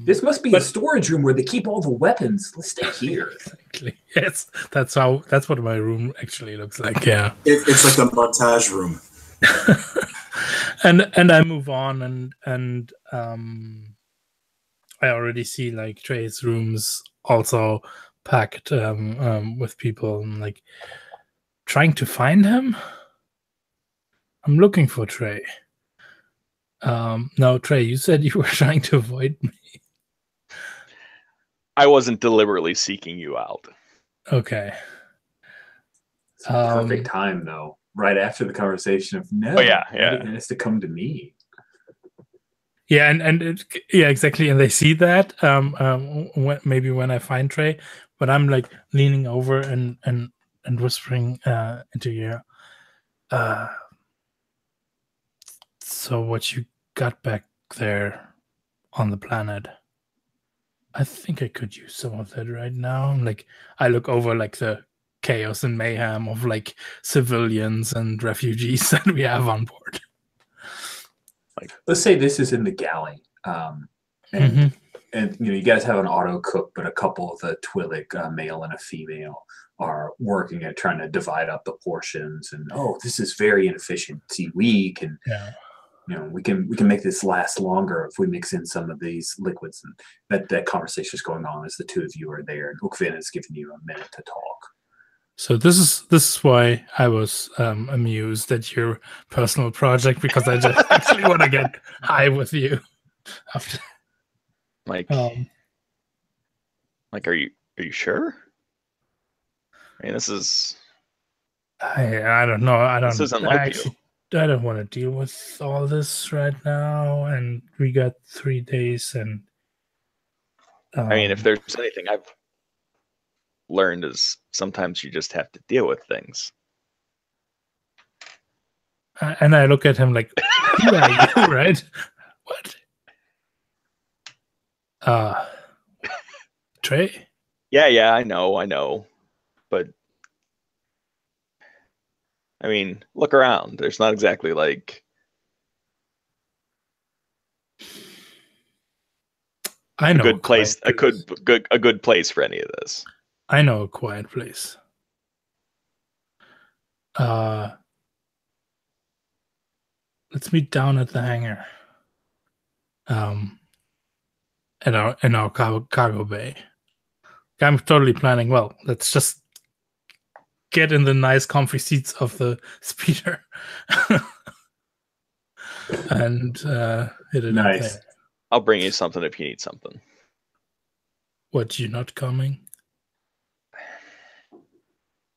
This must be a storage room where they keep all the weapons. Let's stay here. Exactly. Yes, that's what my room actually looks like. Yeah, it's like the montage room. and I move on, and I already see like Trey's rooms also packed with people, and like trying to find him. I'm looking for Trey. No, Trey, you said you were trying to avoid me. I wasn't deliberately seeking you out. Okay. It's a perfect time, though. Right after the conversation of no, it has to come to me. Yeah, yeah, exactly. And they see that maybe when I find Trey, but I'm like leaning over and whispering into your ear. So what you got back there on the planet? I think I could use some of that right now. Like I look over like the chaos and mayhem of like civilians and refugees that we have on board. Like, let's say this is in the galley, and you know you guys have an auto cook, but a couple of the Twi'lek, a male and a female, are working at trying to divide up the portions. And this is very inefficient. See, we can. Yeah. You know, we can make this last longer if we mix in some of these liquids. And that conversation is going on as the two of you are there, and Ukvin is giving you a minute to talk. So this is why I was amused at your personal project, because I just actually want to get high with you. After, Like are you sure? I mean, this is. I don't know. I don't. This isn't I like actually, I don't want to deal with all this right now. And we got 3 days, and I mean, if there's anything I've learned is sometimes you just have to deal with things. and I look at him like, who are you, right? What? Trey? Yeah, I know. But I mean, look around. There's not exactly like I know a good place, a good place for any of this. I know a quiet place. Let's meet down at the hangar. In our cargo bay. I'm totally planning. Well, let's just get in the nice, comfy seats of the speeder and hit it Nice. up there. I'll bring you something if you need something. What, you not coming?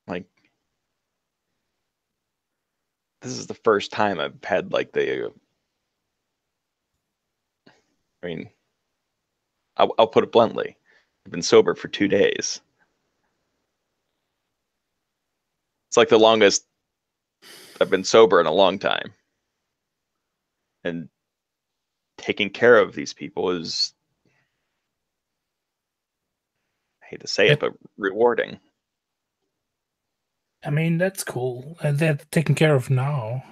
Like, this is the first time I've had like the. I mean, I'll put it bluntly. I've been sober for 2 days. It's like the longest I've been sober in a long time. And taking care of these people is, I hate to say it, but rewarding. I mean, that's cool. And they're taken care of now.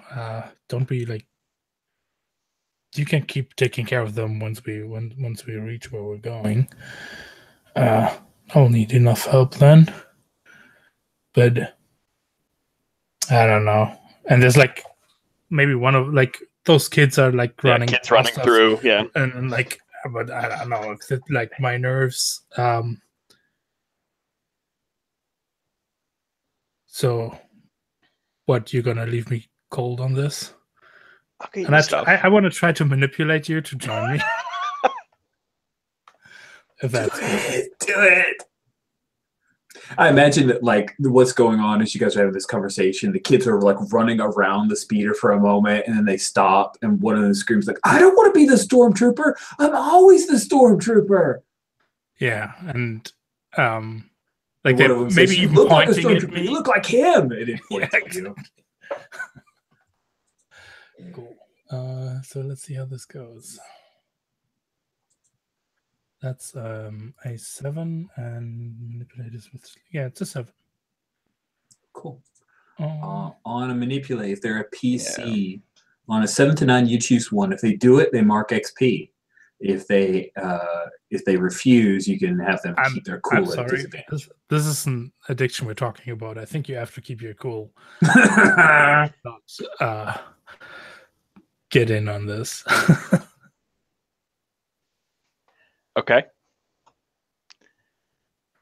Don't be like, you can keep taking care of them once we reach where we're going. I'll need enough help then. But I don't know. And there's like maybe one of like those kids are like running. Yeah, kids running through. Yeah, and like, but I don't know. It's like my nerves. So, what, you're gonna leave me cold on this? Okay, and I want to try to manipulate you to join me. If that's do it. I imagine that like what's going on is you guys are having this conversation. The kids are like running around the speeder for a moment, and then they stop, and one of them screams like, "I don't want to be the stormtrooper. I'm always the stormtrooper." Yeah, and like one of them maybe says, "You even look like a pointing at stormtrooper. me. You look like him." And it points at you. Cool. So let's see how this goes. That's a 7, and manipulators with, yeah, it's a 7. Cool. On a manipulate, if they're a PC, on a 7 to 9, you choose one. If they do it, they mark XP. If they refuse, you can have them keep their cool. I'm sorry. This is an addiction we're talking about. I think you have to keep your cool. Not get in on this. Okay.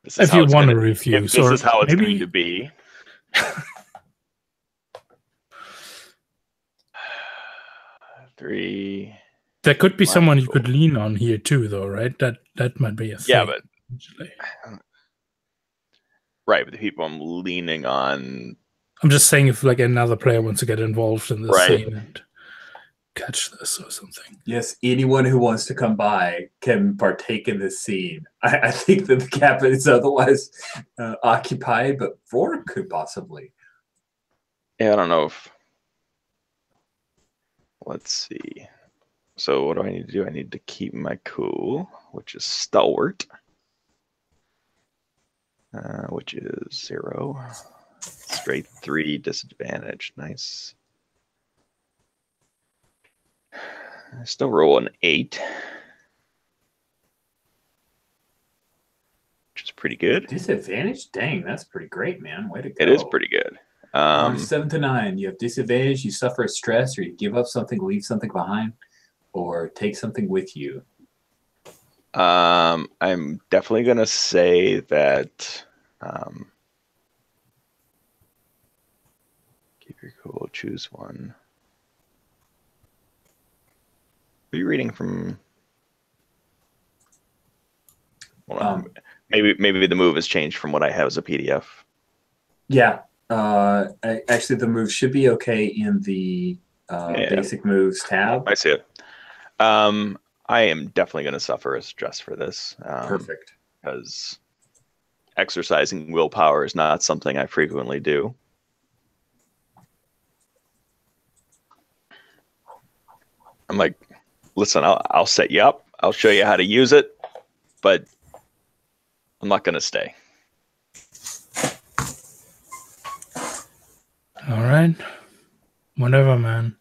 If you want to refuse, this is how it's going to be. Three. There could be someone you could lean on here too, though, right? That might be a thing. Yeah, but right, but the people I'm leaning on. I'm just saying, if like another player wants to get involved in this scene and catch this or something. Yes, anyone who wants to come by can partake in this scene. I think that the cabin is otherwise occupied, but Rourke could possibly. Yeah, I don't know if. Let's see. So what do I need to do? I need to keep my cool, which is stalwart, which is 0. Straight 3 disadvantage. Nice. I still roll an 8, which is pretty good. Disadvantage? Dang, that's pretty great, man. Way to go. It is pretty good. On 7 to 9, you have disadvantage, you suffer stress, or you give up something, leave something behind, or take something with you. I'm definitely going to say that Very cool. Choose one. Are you reading from? Maybe the move has changed from what I have as a PDF. Yeah. Actually, the move should be okay in the basic moves tab. I see it. I am definitely going to suffer a stress for this. Perfect. Because exercising willpower is not something I frequently do. I'm like, listen, I'll set you up. I'll show you how to use it, but I'm not going to stay. All right. Whatever, man.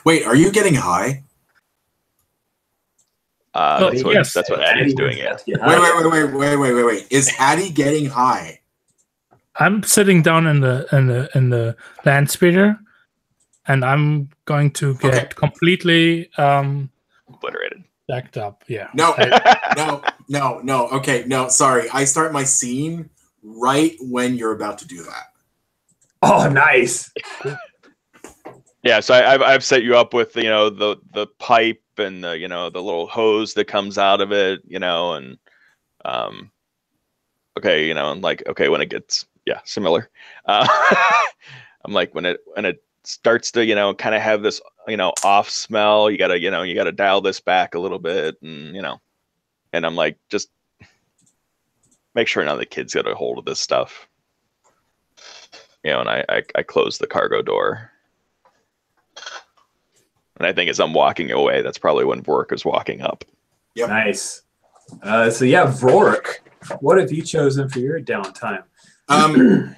Wait, are you getting high? That's yes. what Addie's doing. Yeah. Wait. Is Addie getting high? I'm sitting down in the land speeder, and I'm going to get completely Obliterated. backed up. Yeah. No. Okay, no, sorry. I start my scene right when you're about to do that. Oh, nice. Yeah, so I've set you up with the pipe and the the little hose that comes out of it, and okay, I'm like, okay, when it gets similar. I'm like, when it starts to kind of have this off smell, you gotta dial this back a little bit, and and I'm like, just make sure none of the kids get a hold of this stuff, and I close the cargo door. And I think as I'm walking away, that's probably when Vork is walking up. Yep. Nice. So yeah, Vork, what have you chosen for your downtime? I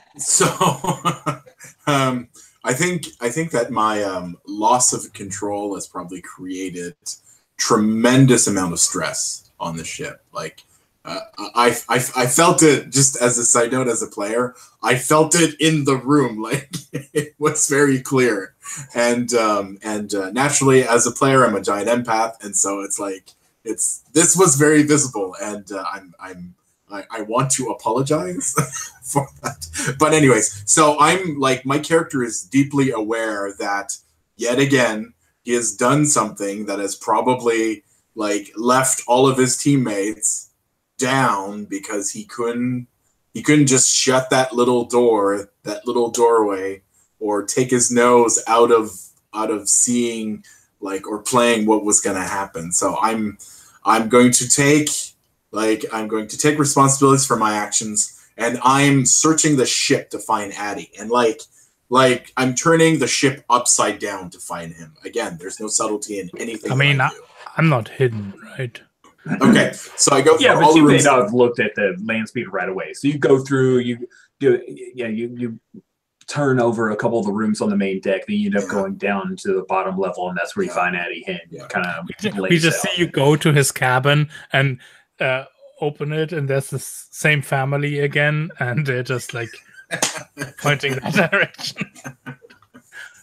think that my loss of control has probably created tremendous amount of stress on the ship. Like I felt it, just as a side note, as a player, I felt it in the room. Like it was very clear. And naturally, as a player, I'm a giant empath, and so it's like this was very visible, and I want to apologize for that. But anyways, so I'm like, my character is deeply aware that yet again he has done something that has probably like left all of his teammates down because he couldn't just shut that little doorway, or take his nose out of seeing like or playing what was going to happen. So I'm going to take responsibilities for my actions, and I'm searching the ship to find Addie, and like I'm turning the ship upside down to find him. Again, there's no subtlety in anything. I mean, I do. I'm not hidden, right? Okay, so I go through Yeah, all but the you may rooms. not have looked at the land speed right away. So you go through, you turn over a couple of the rooms on the main deck, then you end up going down to the bottom level, and that's where you find Addie Hen. Kind of We just see you go to his cabin and open it, and there's the same family again, and they're just like pointing that direction,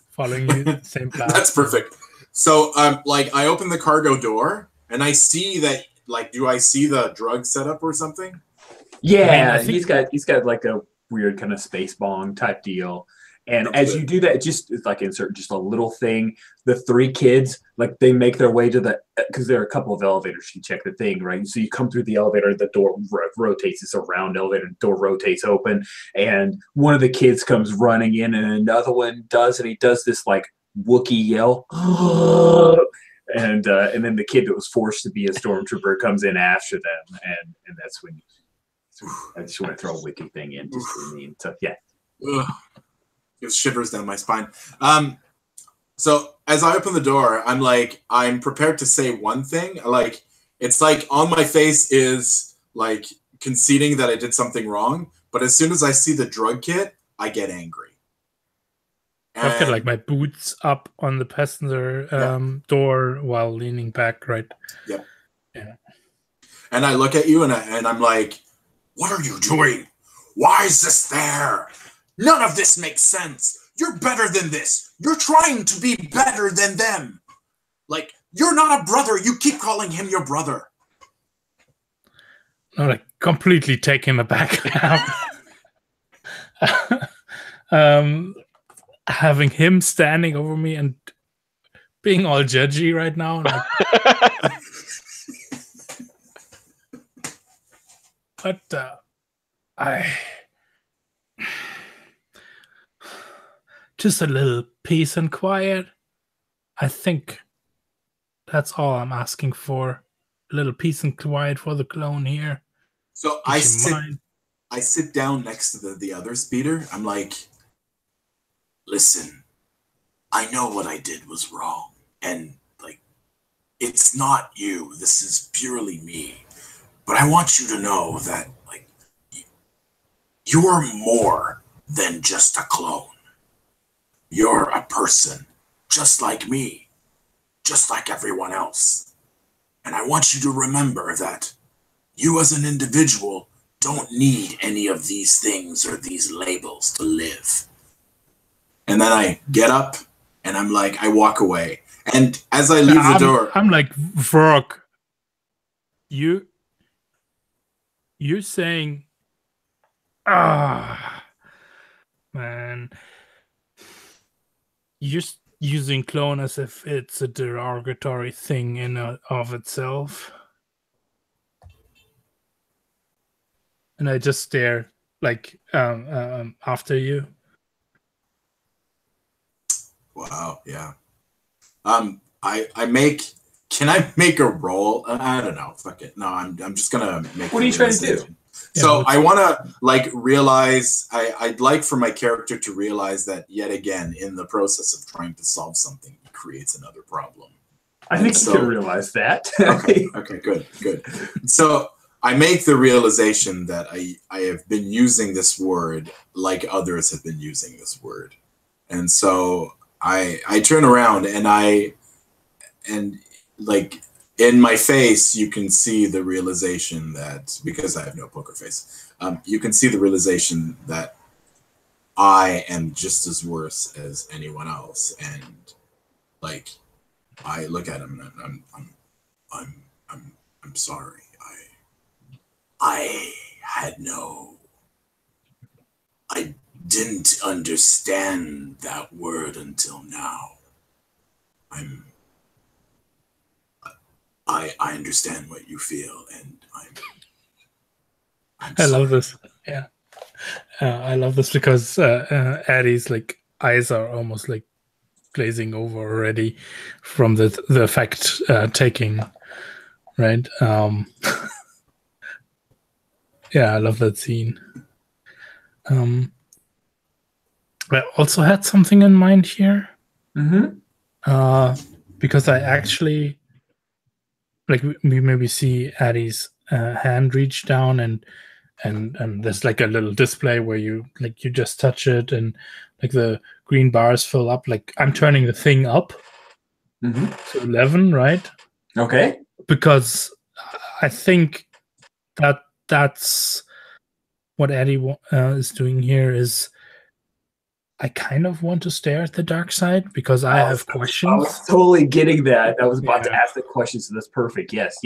following you the same path. That's perfect. So like I open the cargo door, and I see that, like, do I see the drug setup or something? Yeah, I mean, he's got like a weird kind of space bong type deal. And as you do that, just like insert just a little thing, the three kids, like they make their way to because there are a couple of elevators, you check the thing, right? So you come through the elevator, the door rotates, it's a round elevator, the door rotates open, and one of the kids comes running in, and another one does, and he does this like Wookiee yell. And then the kid that was forced to be a stormtrooper comes in after them, and that's when I just want to throw a wiki thing in just to mean. So yeah. Ugh. Gives shivers down my spine. So as I open the door, I'm prepared to say one thing. Like it's like on my face is like conceding that I did something wrong, but as soon as I see the drug kit, I get angry. I've got like my boots up on the passenger door while leaning back, right? Yep. Yeah. And I look at you and I'm like, what are you doing? Why is this there? None of this makes sense. You're better than this. You're trying to be better than them. Like, you're not a brother. You keep calling him your brother. I'm like completely taken aback. having him standing over me and being all judgy right now. Like, but I just a little peace and quiet. I think that's all I'm asking for. A little peace and quiet for the clone here. So I sit down next to the other speeder. I'm like, listen, I know what I did was wrong. And like, it's not you. This is purely me. But I want you to know that like, you're more than just a clone. You're a person, just like me, just like everyone else. And I want you to remember that you as an individual don't need any of these things or these labels to live. And then I get up and I'm like, I walk away. And as I leave the door, I'm like, Vrock, you're saying, man, you're using clone as if it's a derogatory thing in of itself. And I just stare like after you. Wow, yeah. Can I make a roll? I don't know. Fuck it. No, I'm just gonna make. What are you trying to do? So I want to like realize. I'd like for my character to realize that yet again, in the process of trying to solve something, he creates another problem. I think you can realize that. Okay, good. So I make the realization that I have been using this word like others have been using this word, and so I turn around and like in my face you can see the realization that, because I have no poker face, you can see the realization that I am just as worse as anyone else, and like I look at him and I'm sorry. I didn't understand that word until now. I understand what you feel, and I love this. Yeah, I love this because Addie's like eyes are almost like glazing over already from the fact taking, right? Yeah, I love that scene. I also had something in mind here. Because I actually like we maybe see Addie's hand reach down and there's like a little display where you just touch it and like the green bars fill up. Like I'm turning the thing up to 11, right? Okay. Because I think that's what Addie is doing here. Is I kind of want to stare at the dark side because I have questions. I was totally getting that. I was about to ask the question, so that's perfect. Yes.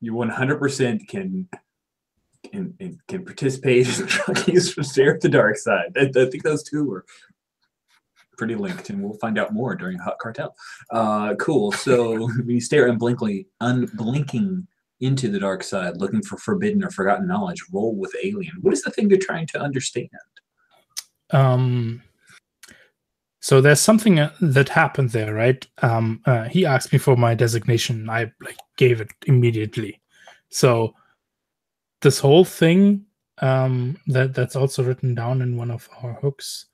You 100% can participate in use for stare at the dark side. I think those two were pretty linked, and we'll find out more during Hot Cartel. Cool. So when you stare unblinking into the dark side, looking for forbidden or forgotten knowledge, roll with alien. What is the thing you're trying to understand? So there's something that happened there, right? He asked me for my designation. I gave it immediately. So this whole thing that's also written down in one of our hooks,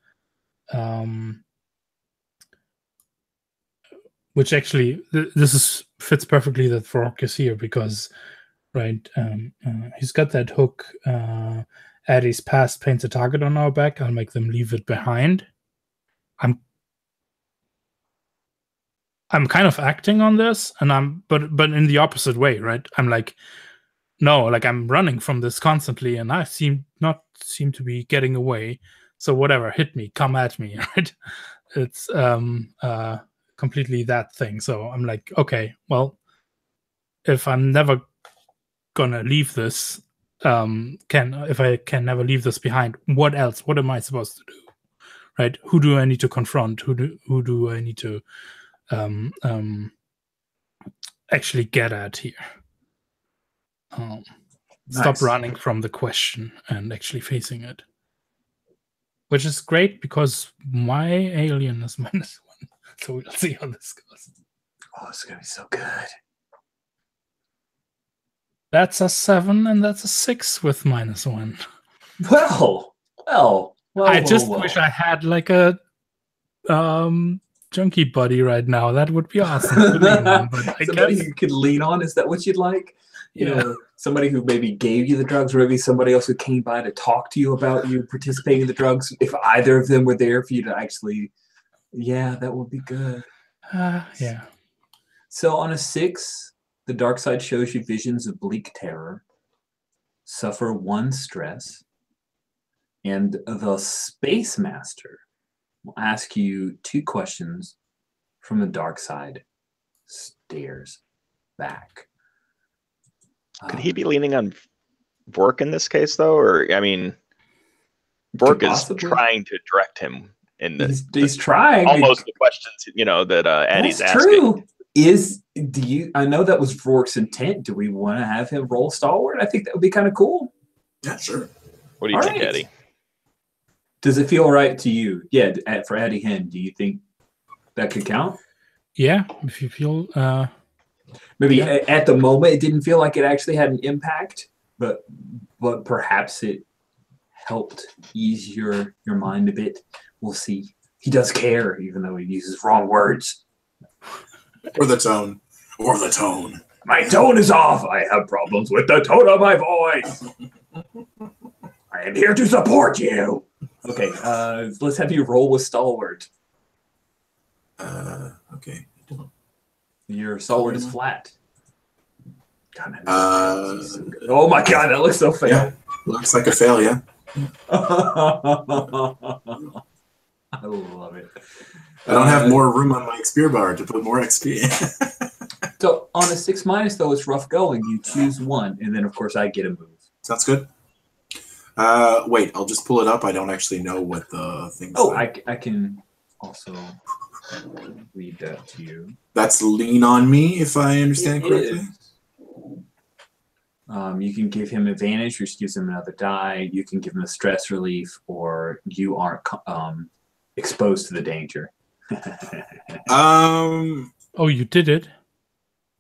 which actually this fits perfectly that Vrock is here because, right? He's got that hook. Addie's past paints a target on our back. I'll make them leave it behind. I'm kind of acting on this, and but in the opposite way, right? I'm like, no, like I'm running from this constantly, and I seem to be getting away. So whatever, hit me, come at me, right? It's completely that thing. So I'm like, okay, well, if I'm never gonna leave this, if I can never leave this behind, what else? What am I supposed to do? Right? Who do I need to confront? Who do I need to actually get at here? Stop running from the question and actually facing it. Which is great because my alien is -1. So we'll see how this goes. Oh, it's going to be so good. That's a 7 and that's a 6 with -1. Well. I just wish I had like a junkie buddy right now. That would be awesome to lean on, but somebody you could lean on. Is that what you'd like? You know, somebody who maybe gave you the drugs, or maybe somebody else who came by to talk to you about you participating in the drugs. If either of them were there for you to actually, that would be good. Yeah. So on a 6, the dark side shows you visions of bleak terror, suffer 1 stress, and the Space Master will ask you 2 questions from the dark side. Stares back. Could he be leaning on Vork in this case, though? Or, I mean, Vork is trying to direct him in the. He's trying. Almost the questions, that Addy's asking. That's true. I know that was Vork's intent. Do we want to have him roll Stalwart? I think that would be kind of cool. Yeah, sure. What do you think, Addy? Does it feel right to you? Yeah, for Addy Hen, do you think that could count? Yeah, if you feel... Maybe at the moment it didn't feel like it actually had an impact, but perhaps it helped ease your mind a bit. We'll see. He does care, even though he uses wrong words. Or the tone. My tone is off. I have problems with the tone of my voice. I am here to support you. Okay, let's have you roll with Stalwart. Okay. Your Stalwart is flat. God, oh my God, that looks so fail. Yeah, looks like a fail, yeah. I love it. I don't have more room on my XP bar to put more XP. So on a 6- though, it's rough going. You choose 1, and then of course I get a move. Sounds good. Wait, I'll just pull it up. I don't actually know what the thing is. Oh, I can also read that to you. That's lean on me, if I understand correctly. You can give him advantage, which gives him another die. You can give him a stress relief, or you aren't exposed to the danger. Oh, you did it?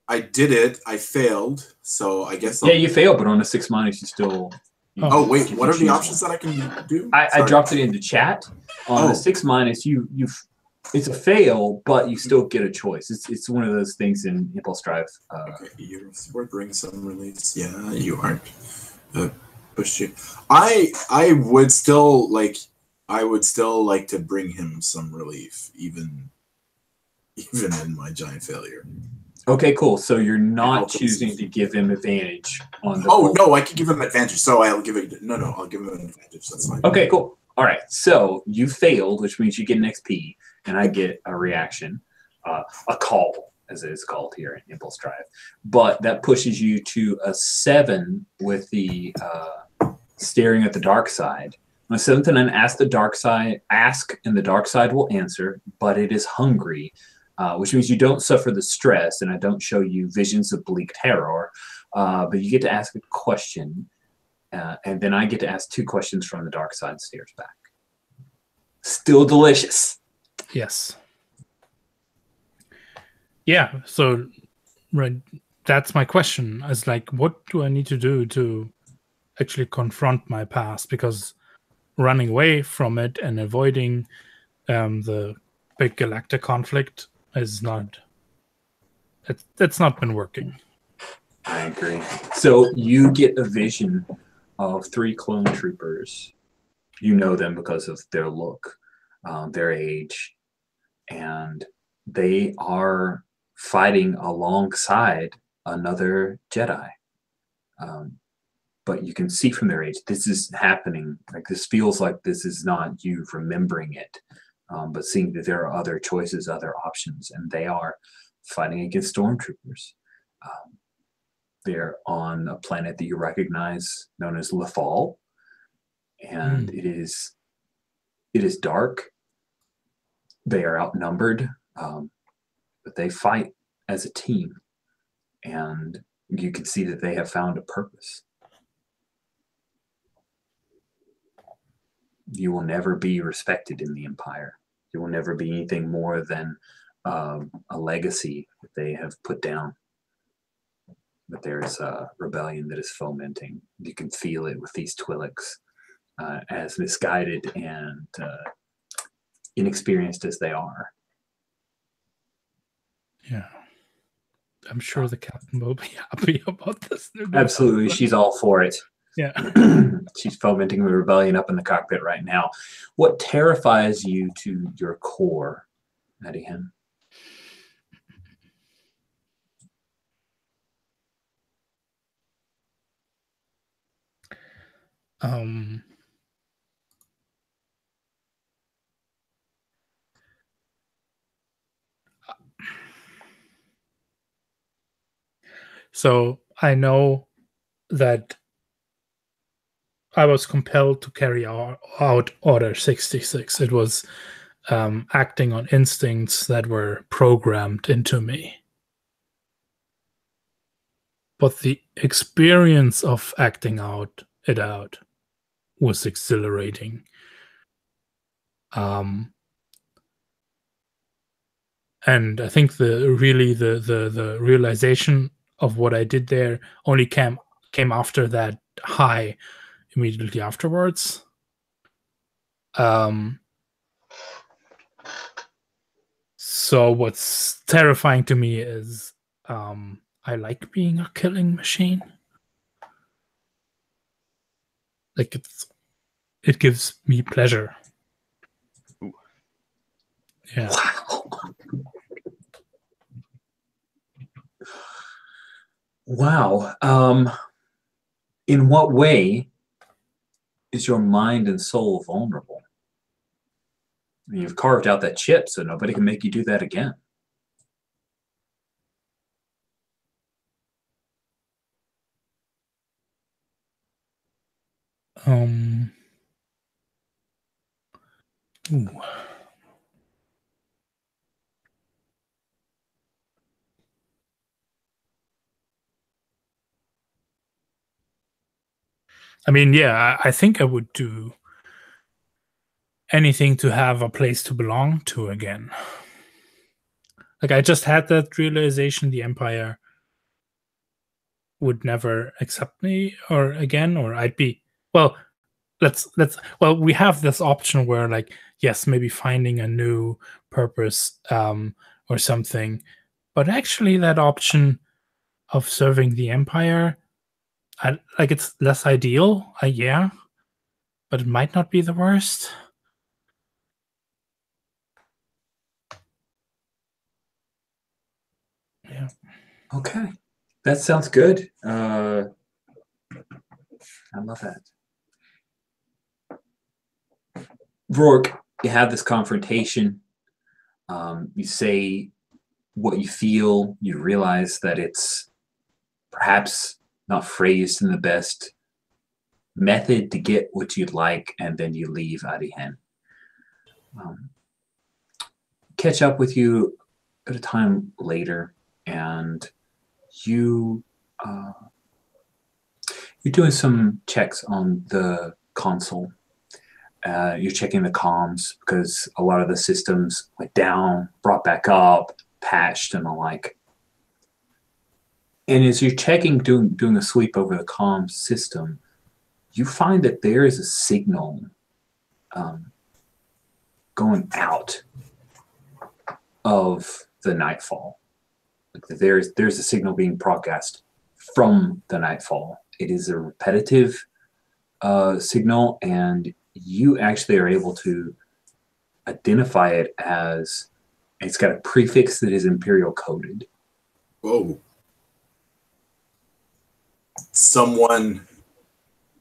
I did it. I failed. So I guess you failed, but on a 6- you still... Oh, wait. What are the options that I can do? I dropped it into chat. On a 6-, it's a fail, but you still get a choice. It's one of those things in Impulse Drive. Okay, your support brings some release. Yeah, you aren't pushed you. I would still like to bring him some relief, even in my giant failure. Okay, cool. So you're not choosing to give him advantage on the. Oh no, I can give him advantage. So I'll give it. No, I'll give him an advantage. That's fine. Okay, cool. All right. So you failed, which means you get an XP, and I get a reaction, a call, as it is called here in Impulse Drive. But that pushes you to a 7 with the staring at the dark side. On a 7th and then ask, and the dark side will answer, but it is hungry. Which means you don't suffer the stress, and I don't show you visions of bleak terror, but you get to ask a question, and then I get to ask 2 questions from the dark side. Stares back. Still delicious. Yes. Yeah. So, right. That's my question. It's like, what do I need to do to actually confront my past? Because running away from it and avoiding the big galactic conflict is not. That's not been working. I agree. So you get a vision of 3 clone troopers. You know them because of their look, their age, and they are fighting alongside another Jedi. But you can see from their age, this is happening. Like, this feels like this is not you remembering it, but seeing that there are other choices, other options, and they are fighting against stormtroopers. They're on a planet that you recognize known as Lethal, and it is dark. They are outnumbered, but they fight as a team, and you can see that they have found a purpose. You will never be respected in the Empire. You will never be anything more than a legacy that they have put down. But there's a rebellion that is fomenting. You can feel it with these Twi'leks, as misguided and inexperienced as they are. Yeah. I'm sure the captain will be happy about this. Absolutely, she's all for it. Yeah. She's fomenting the rebellion up in the cockpit right now. What terrifies you to your core, Adihan? So I know that I was compelled to carry out Order 66. It was acting on instincts that were programmed into me. But the experience of acting it out was exhilarating. And I think the realization of what I did there only came after that high, immediately afterwards. So what's terrifying to me is I like being a killing machine. Like it gives me pleasure. Ooh. Yeah. Wow. In what way is your mind and soul vulnerable? I mean, you've carved out that chip, so nobody can make you do that again. Ooh. I mean, yeah, I think I would do anything to have a place to belong to again. Like, I just had that realization the Empire would never accept me or I'd be, well, we have this option where, like, yes, maybe finding a new purpose or something, but actually that option of serving the Empire, it's less ideal, yeah, but it might not be the worst. Yeah. Okay. That sounds good. I love that. Rourke, you have this confrontation. You say what you feel. You realize that it's perhaps not phrased in the best method to get what you'd like, and then you leave Adihan. Catch up with you at a time later, and you're doing some checks on the console. You're checking the comms because a lot of the systems went down, brought back up, patched, and the like. And as you're checking, doing a sweep over the comms system, you find that there is a signal going out of the Nightfall. Like there's a signal being broadcast from the Nightfall. It is a repetitive signal, and you actually are able to identify it as, it's got a prefix that is Imperial coded. Whoa.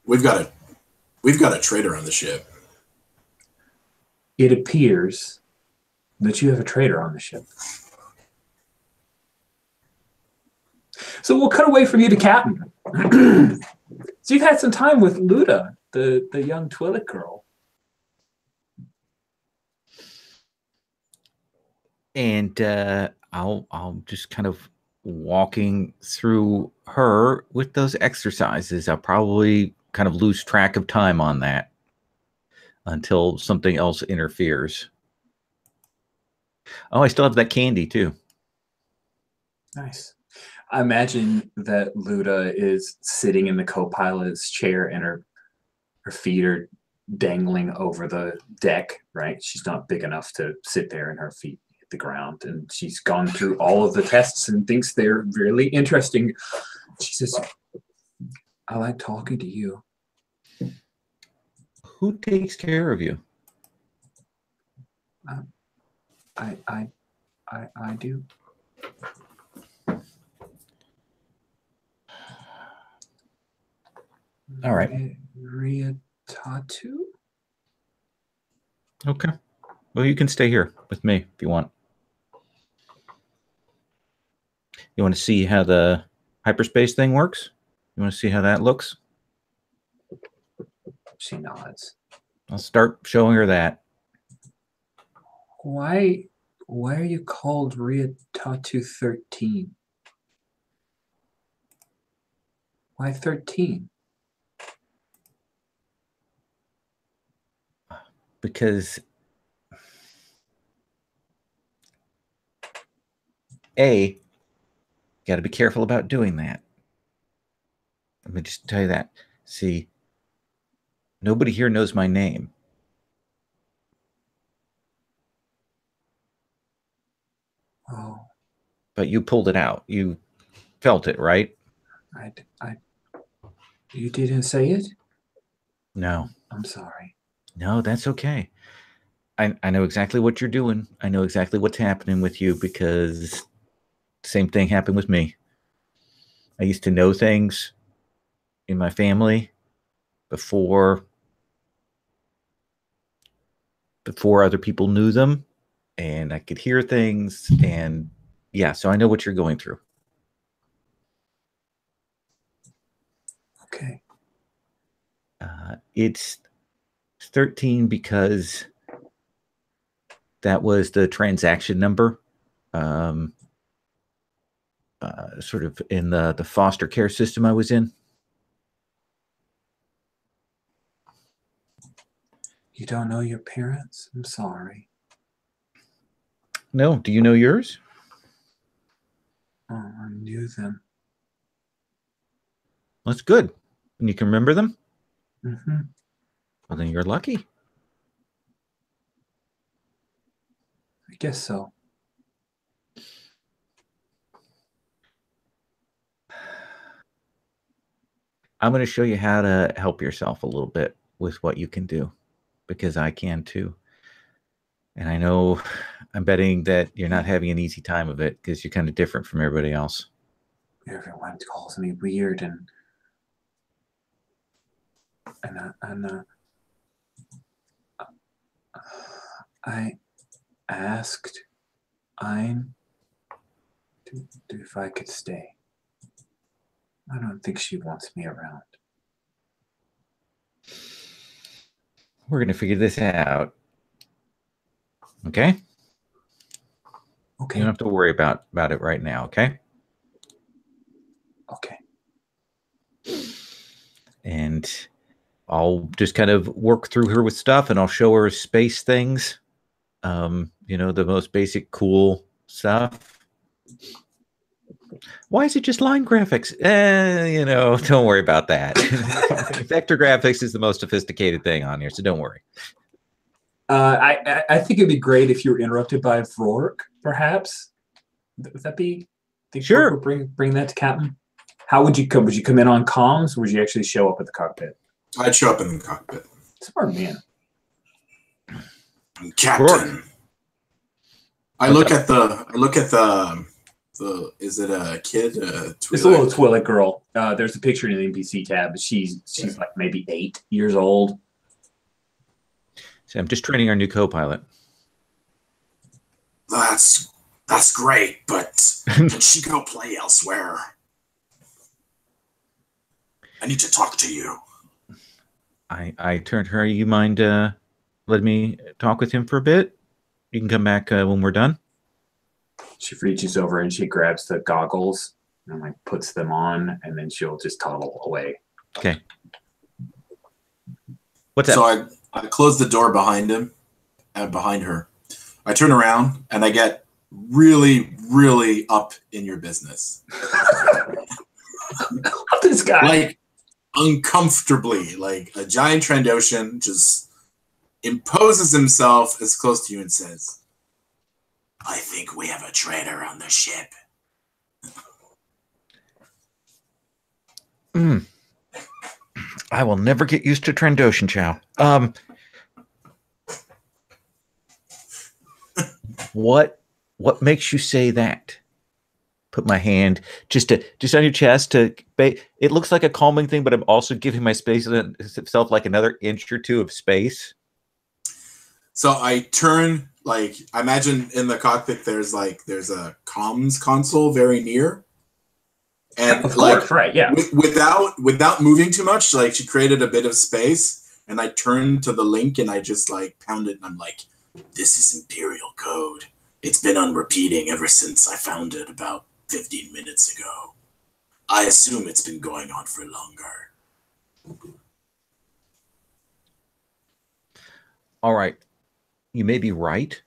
We've got a traitor on the ship. It appears that you have a traitor on the ship. So we'll cut away from you to Captain. So you've had some time with Luda, the young Twi'lek girl. And I'll just kind of walking through her with those exercises. I'll probably kind of lose track of time on that until something else interferes. Oh, I still have that candy too. Nice. I imagine that Luda is sitting in the co-pilot's chair and her feet are dangling over the deck, right? She's not big enough to sit there and her feet hit the ground. And she's gone through all of the tests and thinks they're really interesting. She says, I like talking to you. Who takes care of you? I do. All right. Riatatu? Okay. Well, you can stay here with me if you want. You want to see how the hyperspace thing works? You want to see how that looks? She nods. I'll start showing her that. Why are you called Riatatu 13? Why 13? Because A, got to be careful about doing that. Let me just tell you that. See, nobody here knows my name. Oh. But you pulled it out. You felt it, right? You didn't say it? No. I'm sorry. No, that's okay. I know exactly what you're doing. I know exactly what's happening with you because same thing happened with me. I used to know things in my family before other people knew them, and I could hear things, and yeah, so I know what you're going through. Okay. It's 13 because that was the transaction number, sort of in the foster care system I was in. You don't know your parents? I'm sorry. No, do you know yours? Oh, I knew them. That's good. And you can remember them? Mm-hmm. Well, then you're lucky. I guess so. I'm going to show you how to help yourself a little bit with what you can do, because I can too. And I know, I'm betting that you're not having an easy time of it because you're kind of different from everybody else. Everyone calls me weird and I asked Ein if I could stay. I don't think she wants me around. We're going to figure this out. Okay? Okay. You don't have to worry about it right now, okay? Okay. And I'll just kind of work through her with stuff, and I'll show her space things. You know, the most basic cool stuff. Why is it just line graphics? You know, don't worry about that. Vector graphics is the most sophisticated thing on here, so don't worry. I think it'd be great if you were interrupted by Vrorik, perhaps. Would that be? Sure. Bring that to Captain. How would you come? Would you come in on comms, or would you actually show up at the cockpit? I'd show up in the cockpit. Smart man. Captain. Rourke. I look at the. Is it a kid? It's a little Twi'lek girl. There's a picture in the NPC tab. She's like maybe 8 years old. So I'm just training our new co-pilot. That's great, but can she go play elsewhere? I need to talk to you. I turned to her. You mind letting me talk with him for a bit? You can come back when we're done. She reaches over and she grabs the goggles and like puts them on, and then she'll just toddle away. Okay. What's So that? I close the door behind him and behind her. I turn around and I get really, really up in your business. This guy. Like uncomfortably, like a giant Trandoshan just imposes himself as close to you and says, I think we have a traitor on the ship. I will never get used to Trandoshan Chow. What makes you say that? Put my hand just on your chest it looks like a calming thing, but I'm also giving my space itself like another inch or two of space. So I turn, like, I imagine in the cockpit there's a comms console very near. And of course, right, yeah. Without moving too much, like she created a bit of space, and I turned to the link and I just like pound it, and I'm like, this is Imperial code. It's been on repeating ever since I found it about 15 minutes ago. I assume it's been going on for longer. All right. You may be right,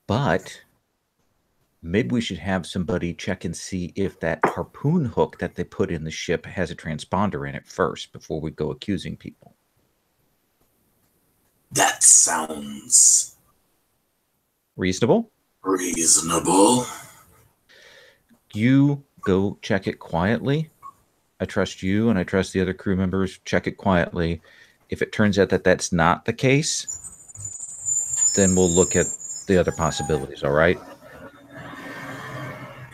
but maybe we should have somebody check and see if that harpoon hook that they put in the ship has a transponder in it first before we go accusing people. That sounds reasonable. Reasonable. You go check it quietly. I trust you, and I trust the other crew members. Check it quietly. If it turns out that that's not the case, then we'll look at the other possibilities, all right?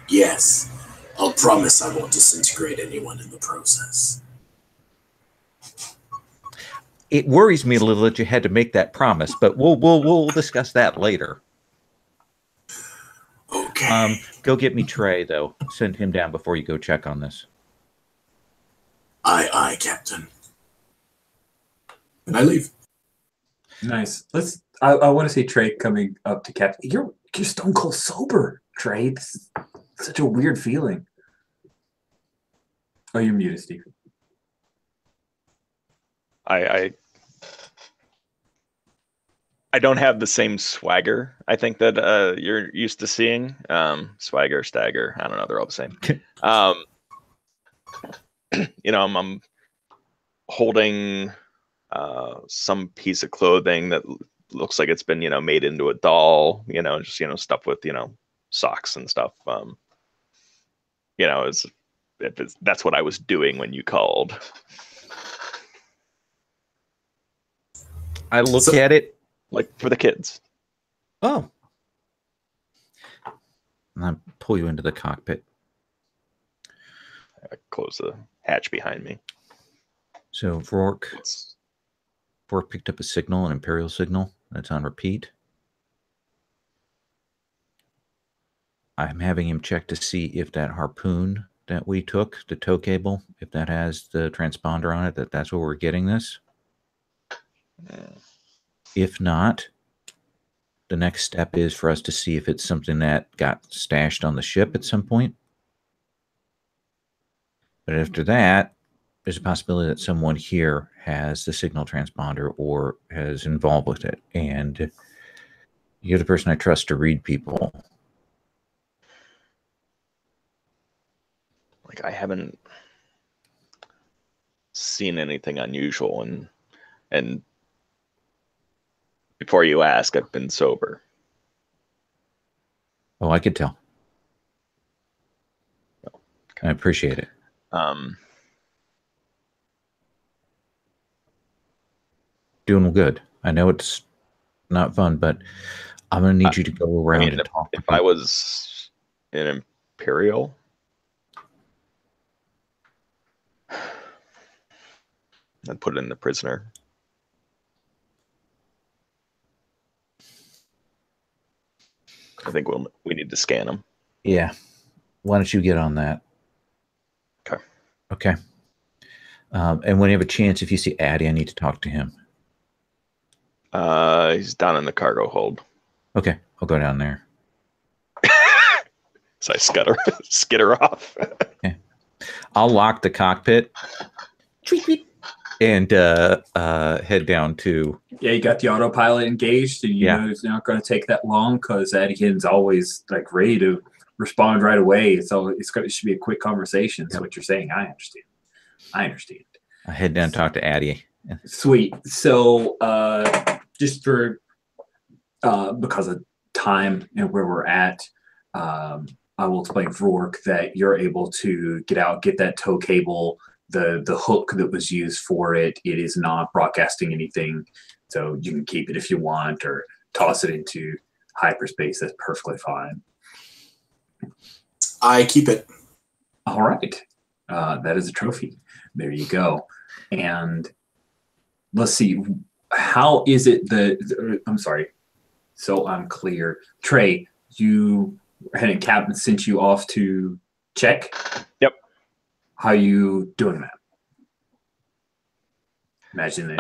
Yes. I'll promise I won't disintegrate anyone in the process. It worries me a little that you had to make that promise, but we'll discuss that later. Okay. Go get me Trey, though. Send him down before you go check on this. Aye, Captain. And I leave. Nice. I want to see Trey coming up to Captain. You're stone cold sober, Trey. This is such a weird feeling. Oh, you're muted, Steve. I don't have the same swagger, I think, that you're used to seeing. Swagger, stagger, I don't know, they're all the same. I'm holding some piece of clothing that looks like it's been, made into a doll, just, stuff with, socks and stuff. That's what I was doing when you called. I look at it. Like for the kids. Oh. And I pull you into the cockpit. I close the hatch behind me. So Vork picked up a signal, an Imperial signal that's on repeat. I'm having him check to see if that harpoon that we took, the tow cable, if that has the transponder on it, that's where we're getting this. If not, the next step is for us to see if it's something that got stashed on the ship at some point. But after that, there's a possibility that someone here has the signal transponder or has involved with it. And you're the person I trust to read people. Like, I haven't seen anything unusual, and before you ask, I've been sober. Oh, I could tell. Okay. I appreciate it. Doing good. I know it's not fun, but I'm going to need you to go around and talk. If I was an Imperial, I'd put it in the prisoner. I think we need to scan him. Yeah. Why don't you get on that? Okay. Okay. And when you have a chance, if you see Addy, I need to talk to him. He's down in the cargo hold. Okay, I'll go down there. So I skitter off. Okay. I'll lock the cockpit and head down to. Yeah, you got the autopilot engaged, and you know it's not going to take that long because Anakin's always like ready to respond right away. So it should be a quick conversation. That's what you're saying. I understand. I head down and talk to Addy. Sweet. So just for because of time and where we're at, I will explain Rourke that you're able to get that tow cable, the hook that was used for it. It is not broadcasting anything, so you can keep it if you want or toss it into hyperspace. That's perfectly fine. I keep it. All right. That is a trophy. There you go. And let's see. How is it I'm sorry. So I'm clear. Trey, and Captain sent you off to check? Yep. How are you doing that? Imagine that.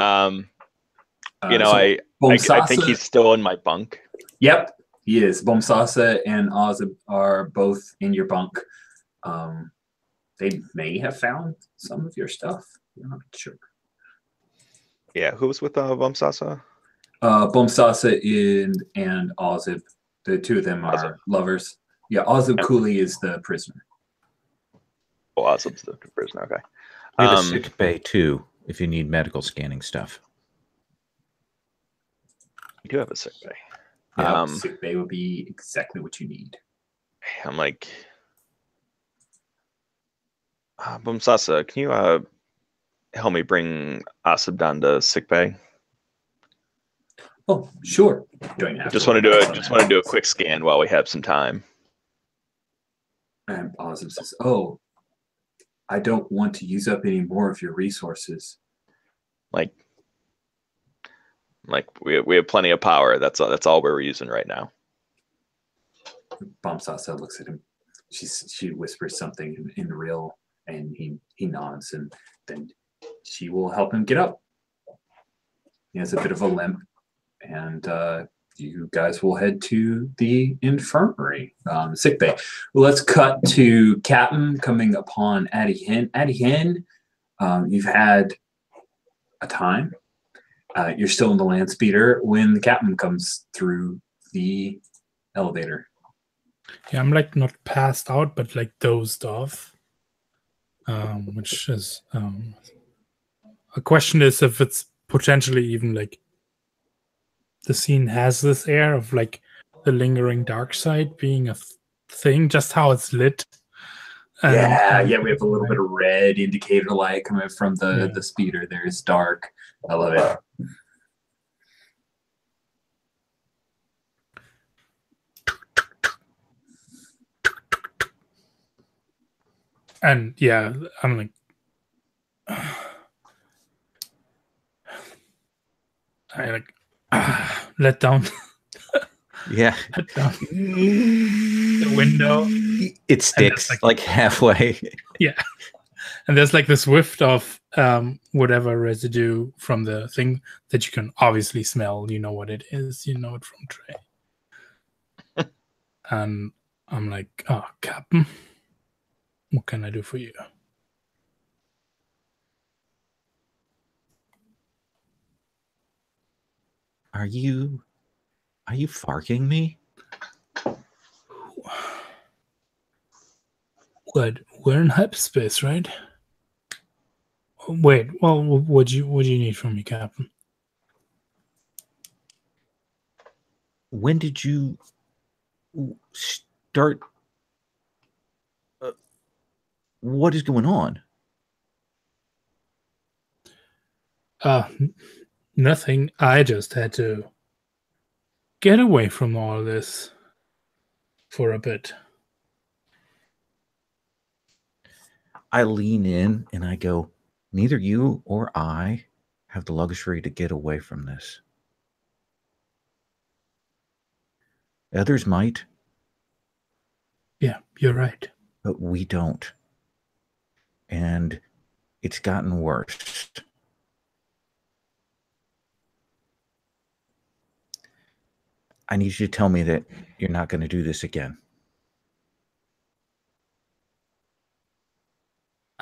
I think he's still in my bunk. Yep, he is. Bomsasa and Ozib are both in your bunk. They may have found some of your stuff. I'm not sure. Yeah, who was with Bomsasa? Bomsasa and Ozib. The two of them are lovers. Yeah, Ozib Cooley is the prisoner. Oh, Ozib's the prisoner. Okay. We have a sick bay too, if you need medical scanning stuff. You do have a sick bay. Yeah, sick bay would be exactly what you need. I'm like, Bomsasa, can you help me bring Ozib down to sick bay? Oh, sure. Just want to do a quick scan while we have some time. And Ozib says, "Oh, I don't want to use up any more of your resources. Like we have plenty of power. That's all we're using right now." Bomsasa looks at him. She whispers something in real, and he nods, and then she will help him get up. He has a bit of a limp. And you guys will head to the infirmary, sick bay. Well, let's cut to Captain coming upon Addy Hen. Addy Hen, you've had a time. You're still in the land speeder when the captain comes through the elevator. Yeah, I'm like not passed out, but like dozed off. Which is a question is if it's potentially even like the scene has this air of like the lingering dark side being a thing, just how it's lit. Yeah, we have a little bit of red indicator light coming from the speeder there. It's dark. I love it. And yeah, I'm like, I like let down. Yeah. Let down the window. It sticks like halfway. Yeah. And there's like this whiff of whatever residue from the thing that you can obviously smell. You know what it is. You know it from Trey. And I'm like, oh, Captain, what can I do for you? Are you farking me? What? We're in hyperspace, right? Wait. Well, what do you need from me, Captain? When did you start? What is going on? Nothing. I just had to get away from all this for a bit. I lean in and I go, neither you or I have the luxury to get away from this. Others might. Yeah, you're right. But we don't. And It's gotten worse. I need you to tell me that you're not going to do this again.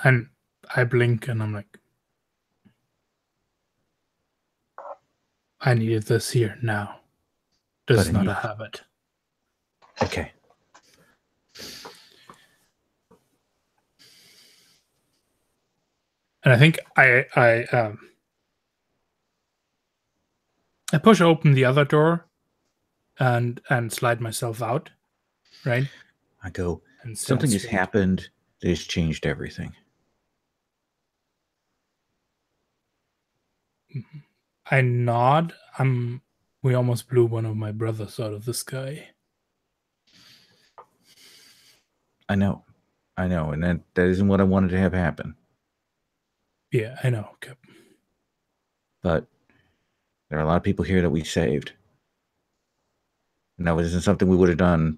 And I blink and I'm like, I needed this here now. This is not a habit. Okay. And I think I push open the other door and slide myself out, right? I go, And something has straight. happened that has changed everything. I nod. We almost blew one of my brothers out of the sky. I know, and that isn't what I wanted to have happen. Yeah, I know, Cap. But there are a lot of people here that we saved. And that wasn't something we would have done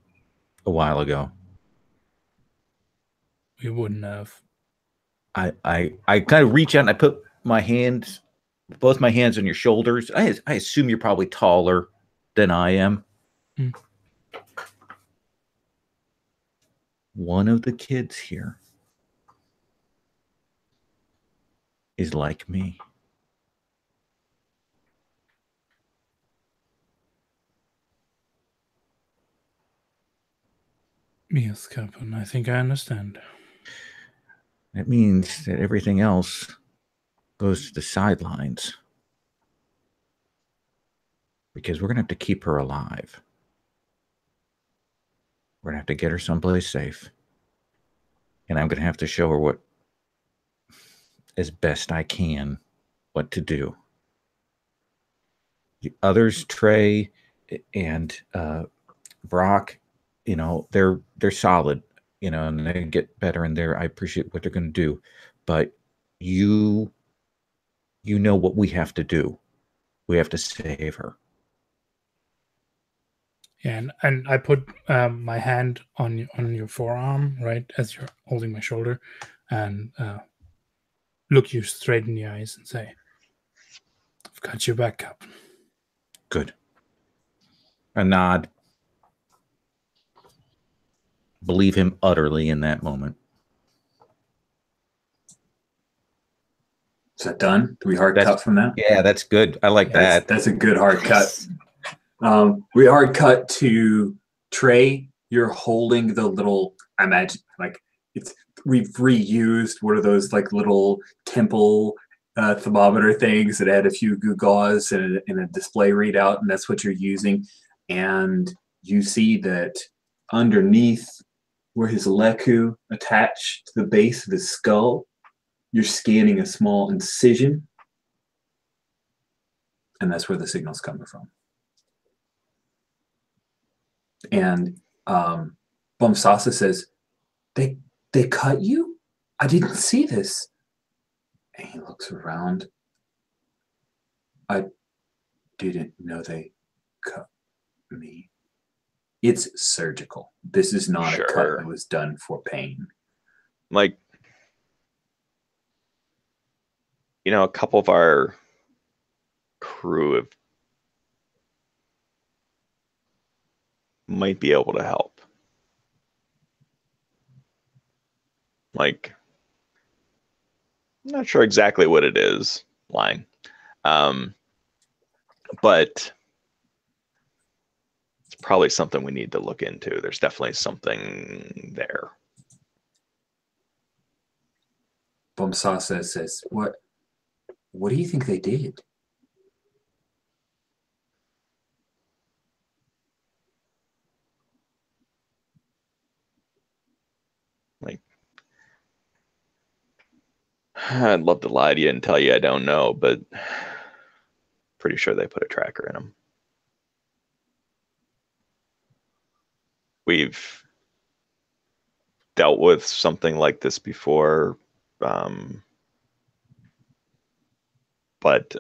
a while ago. We wouldn't have. I kind of reach out and I put my hands, both my hands on your shoulders. I assume you're probably taller than I am. Mm. One of the kids here is like me. Yes, Captain. I think I understand. That means that everything else goes to the sidelines. Because we're going to have to keep her alive. We're going to have to get her someplace safe. And I'm going to have to show her what, as best I can, what to do. The others, Trey and Brock, you know, they're solid, you know, and they get better in there. I appreciate what they're going to do. But you know what we have to do. We have to save her. Yeah, and I put my hand on your forearm, right, as you're holding my shoulder, and look you straight in the eyes and say, "I've got your back, Captain." Good. A nod. Believe him utterly in that moment. Is that done? Do we hard cut from that? Yeah, that's good. I like that. That's a good hard cut. We hard cut to Trey. You're holding the little, I imagine, like we've reused one of those like little temple thermometer things that had a few gewgaws and a display readout, and that's what you're using. And you see that underneath where his leku attached to the base of his skull, you're scanning a small incision, and that's where the signal's coming from. And Bumsasa says, they cut you? I didn't see this. And he looks around. I didn't know they cut me. It's surgical. This is not a cut that was done for pain. Like, you know, a couple of our crew might be able to help. Like, I'm not sure exactly what it is, lying. But it's probably something we need to look into. There's definitely something there. Bumsasa says, what do you think they did? Like, I'd love to lie to you and tell you I don't know, but pretty sure they put a tracker in them. We've dealt with something like this before, but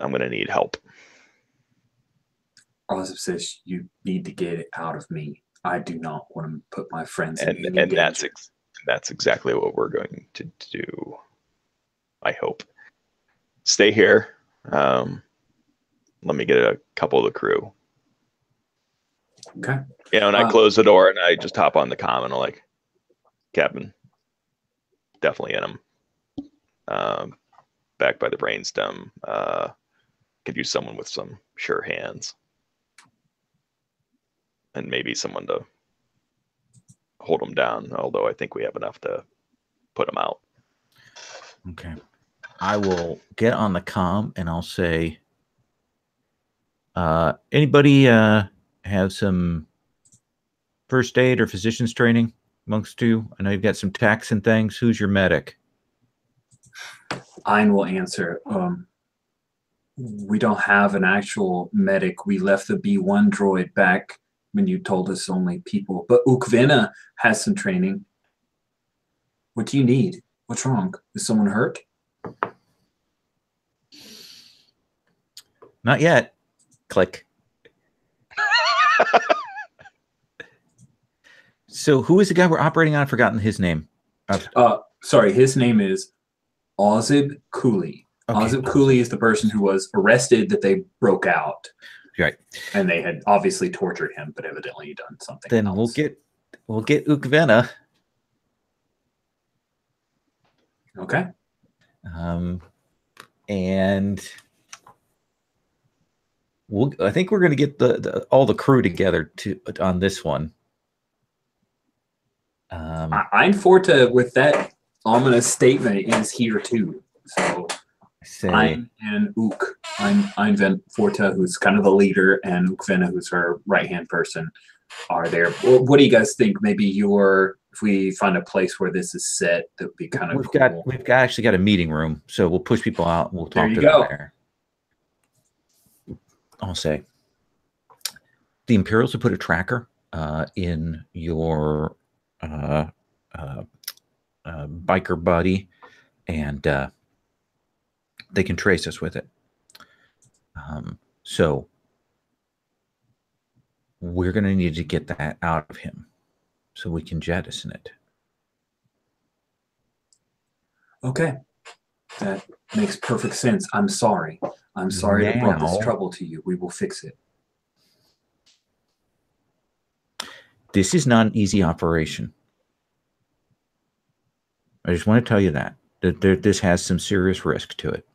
I'm going to need help. Ozzy says, you need to get it out of me. I do not want to put my friends in any And danger. that's exactly what we're going to do. I hope. Stay here. Let me get a couple of the crew. Okay. You know, and I close the door and I just hop on the comm and I'm like, Captain, definitely in him. Back by the brainstem. Could use someone with some sure hands. And maybe someone to hold him down, although I think we have enough to put him out. Okay. I will get on the comm and I'll say, anybody have some first aid or physician's training amongst you? I know you've got some techs and things. Who's your medic? Ein will answer. We don't have an actual medic. We left the B1 droid back when you told us only people. But Ukvena has some training. What do you need? What's wrong? Is someone hurt? Not yet. Click. So who is the guy we're operating on? I've forgotten his name. Sorry, his name is Ozib Cooley. Okay. Ozib Cooley is the person who was arrested that they broke out. Right. And they had obviously tortured him, but evidently done something then else. We'll get Ukvena. Okay. And I think we're going to get all the crew together on this one. Ein Forta, with that ominous statement, is here too. So Ein and Ook. Ein Van Forta, who's kind of the leader, and Ukvena, who's her right-hand person, are there. What do you guys think? Maybe if we find a place where this is set, that would be kind of cool. We've actually got a meeting room, so we'll push people out and we'll talk to them there. I'll say the Imperials have put a tracker in your biker buddy, and they can trace us with it. So we're going to need to get that out of him so we can jettison it. Okay. That makes perfect sense. I'm sorry. I'm sorry to brought this trouble to you. We will fix it. This is not an easy operation. I just want to tell you that this has some serious risk to it.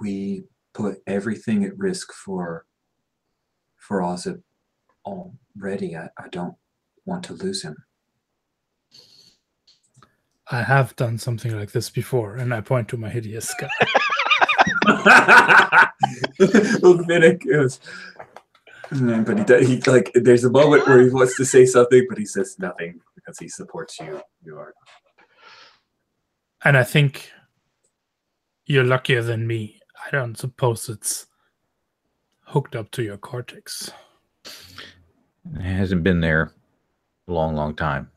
We put everything at risk for Ozib already. I don't want to lose him. I have done something like this before, and I point to my hideous sky. Ukvena goes, but he like. There's a moment where he wants to say something, but he says nothing because he supports you. You are, and I think you're luckier than me. I don't suppose it's hooked up to your cortex. It hasn't been there a long, long time.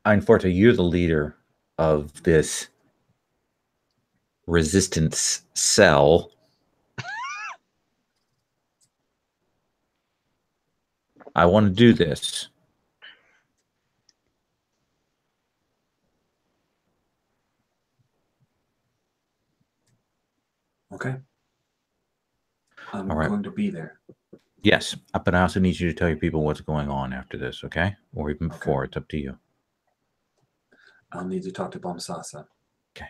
Ein Forta, you're the leader of this resistance cell. I want to do this. okay. I'm going to be there. Yes, but I also need you to tell your people what's going on after this, okay? Or even before. It's up to you. I'll need to talk to Bomsasa. Okay.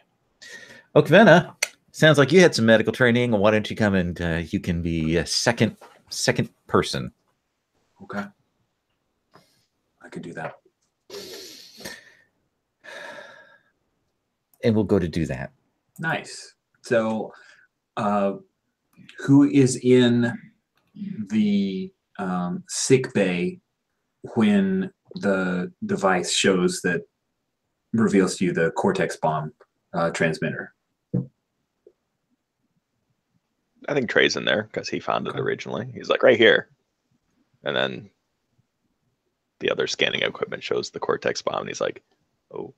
Ukvena, sounds like you had some medical training. Why don't you come and you can be a second person. Okay. I could do that. And we'll go to do that. Nice. So, who is in the sick bay when the device reveals to you the Cortex bomb transmitter? I think Trey's in there because he found it originally. He's like, right here. And then the other scanning equipment shows the Cortex bomb, and he's like, oh.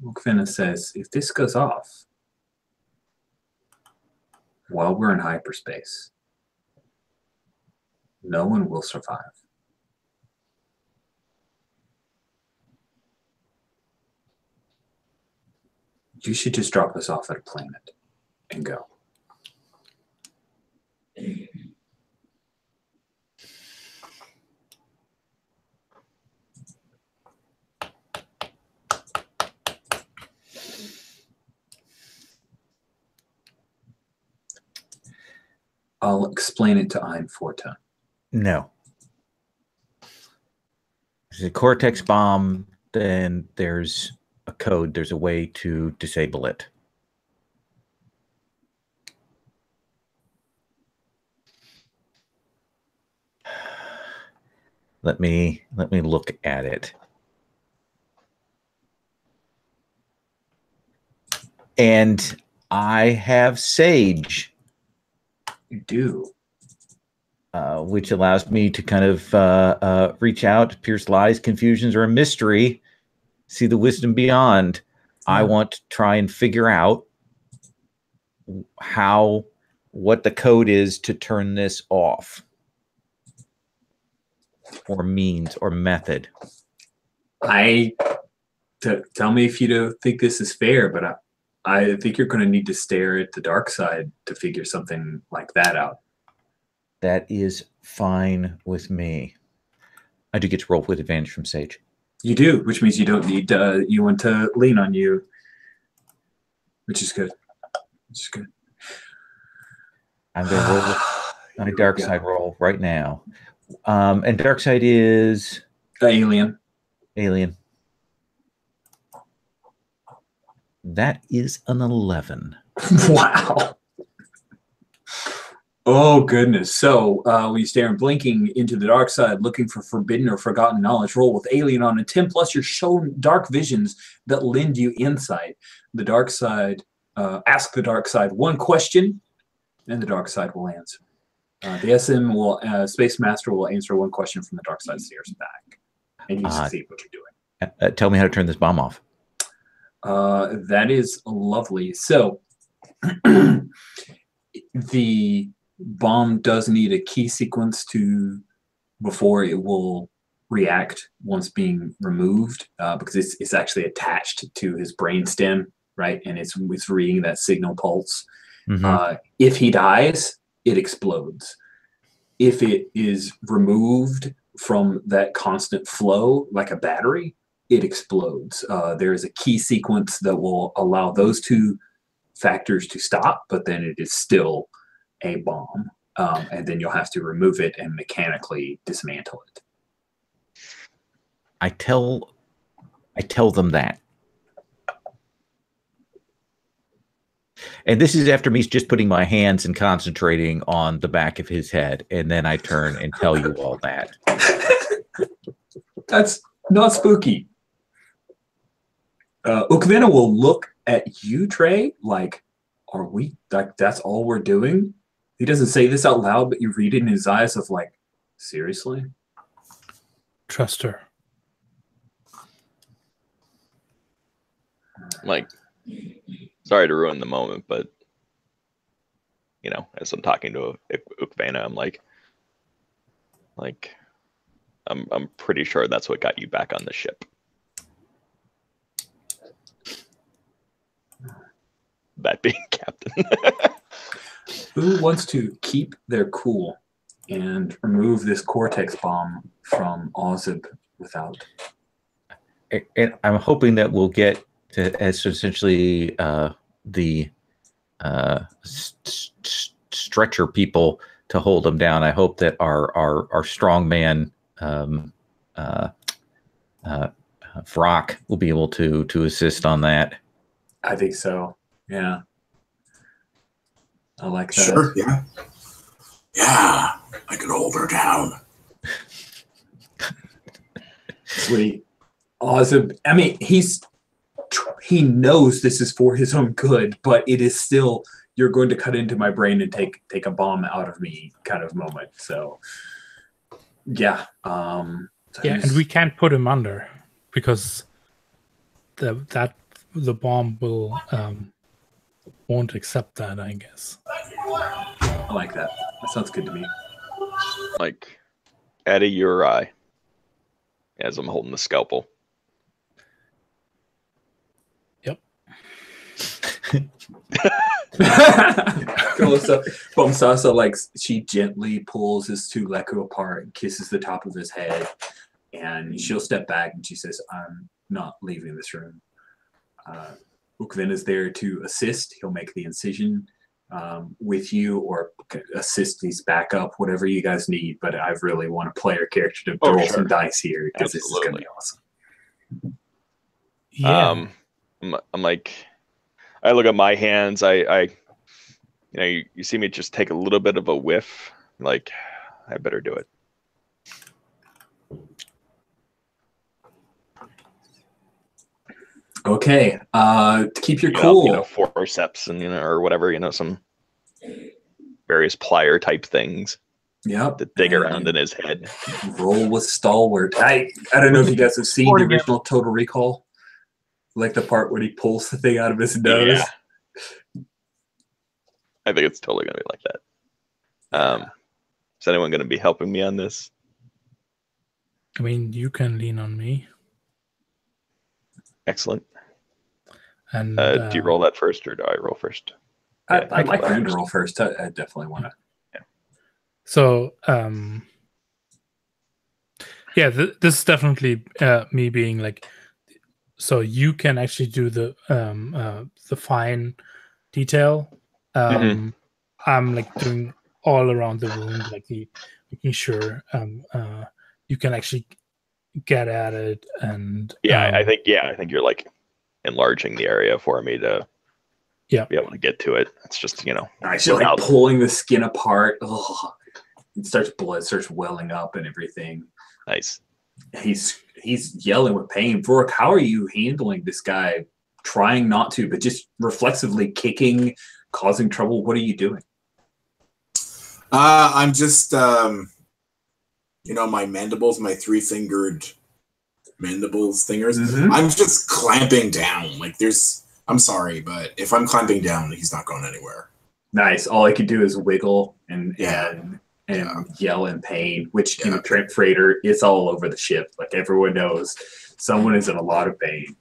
Ukvena says, if this goes off while we're in hyperspace, No one will survive. You should just drop us off at a planet and go. I'll explain it to Ein Forta. No. There's a Cortex bomb, then there's a code. There's a way to disable it. Let me look at it. And I have Sage. You do. Which allows me to kind of reach out, pierce lies, confusions, or a mystery, see the wisdom beyond. I want to try and figure out what the code is to turn this off, or means, or method. Tell me if you don't think this is fair, but I think you're going to need to stare at the dark side to figure something like that out. That is fine with me. I do get to roll with advantage from Sage. You do, which means you don't need you want to lean on you, which is good. Which is good. I'm going to roll with my dark side roll right now. And dark side is alien. Alien. That is an 11. Wow. Oh, goodness. So when you stare and blinking into the dark side, looking for forbidden or forgotten knowledge, roll with alien on a 10, plus you're shown dark visions that lend you insight. The dark side, ask the dark side one question, and the dark side will answer. The SM will, Space Master will answer one question from the dark side, stares back. And you see what you're doing. Tell me how to turn this bomb off. That is lovely. So the bomb does need a key sequence before it will react once being removed, because it's actually attached to his brainstem, right? And it's reading that signal pulse. Mm-hmm. If he dies, it explodes. If it is removed from that constant flow, like a battery, it explodes. There is a key sequence that will allow those two factors to stop, but then it is still a bomb, and then you'll have to remove it and mechanically dismantle it. I tell them that, and this is after me just putting my hands and concentrating on the back of his head, and then I turn and tell you all that. That's not spooky. Ukvena will look at you, Trey, like, are we, like, that's all we're doing? He doesn't say this out loud, but you read it in his eyes of like, seriously? Trust her. Like, sorry to ruin the moment, but, you know, as I'm talking to Ukvena, I'm like, I'm pretty sure that's what got you back on the ship. That being captain. Who wants to keep their cool and remove this Cortex bomb from Ozib without? And I'm hoping that we'll get to, as essentially the stretcher people to hold them down. I hope that our strong man Vrock will be able to assist on that. I think so. Yeah. I like that. Sure, yeah. Yeah, I could hold her down. Sweet. Awesome. I mean, he knows this is for his own good, but it is still, you're going to cut into my brain and take a bomb out of me kind of moment. So, yeah. And we can't put him under because the bomb will won't accept that, I guess. I like that. That sounds good to me. Like, Eddie, your eye. As I'm holding the scalpel. Yep. Cool. So Bomsasa, like, she gently pulls his two Leku apart and kisses the top of his head, and she'll step back and she says, "I'm not leaving this room." Ukvin is there to assist. He'll make the incision with you, or assist these backup, whatever you guys need. But I really want a player character to roll some dice here, because this is going to be awesome. Yeah. I'm like, I look at my hands. I you see me just take a little bit of a whiff. Like, I better do it. Okay. To keep your cool. Forceps and or whatever. Some various plier type things. Yep. To dig around in his head. Roll with stalwart. I don't know if you guys have seen the original Total Recall. Like the part where he pulls the thing out of his nose. Yeah. I think it's totally going to be like that. Is anyone going to be helping me on this? I mean, you can lean on me. Excellent. And do you roll that first, or do I roll first? I'd like him to roll first. I definitely want to. Yeah. So, this is definitely me being like, so you can actually do the fine detail. I'm like doing all around the wound, like making sure you can actually get at it. And I think you're like enlarging the area for me to be able to get to it. It's just actually like pulling the skin apart. Oh, blood starts welling up and everything. Nice. He's yelling with pain. Vork, how are you handling this guy? Trying not to, but just reflexively kicking, causing trouble. What are you doing? I'm just, my mandibles, my 3-fingered mandibles thingers. I'm just clamping down. Like I'm sorry, but if I'm clamping down, he's not going anywhere. Nice. All I could do is wiggle and yell in pain, which in a Trent freighter, it's all over the ship. Like everyone knows someone is in a lot of pain.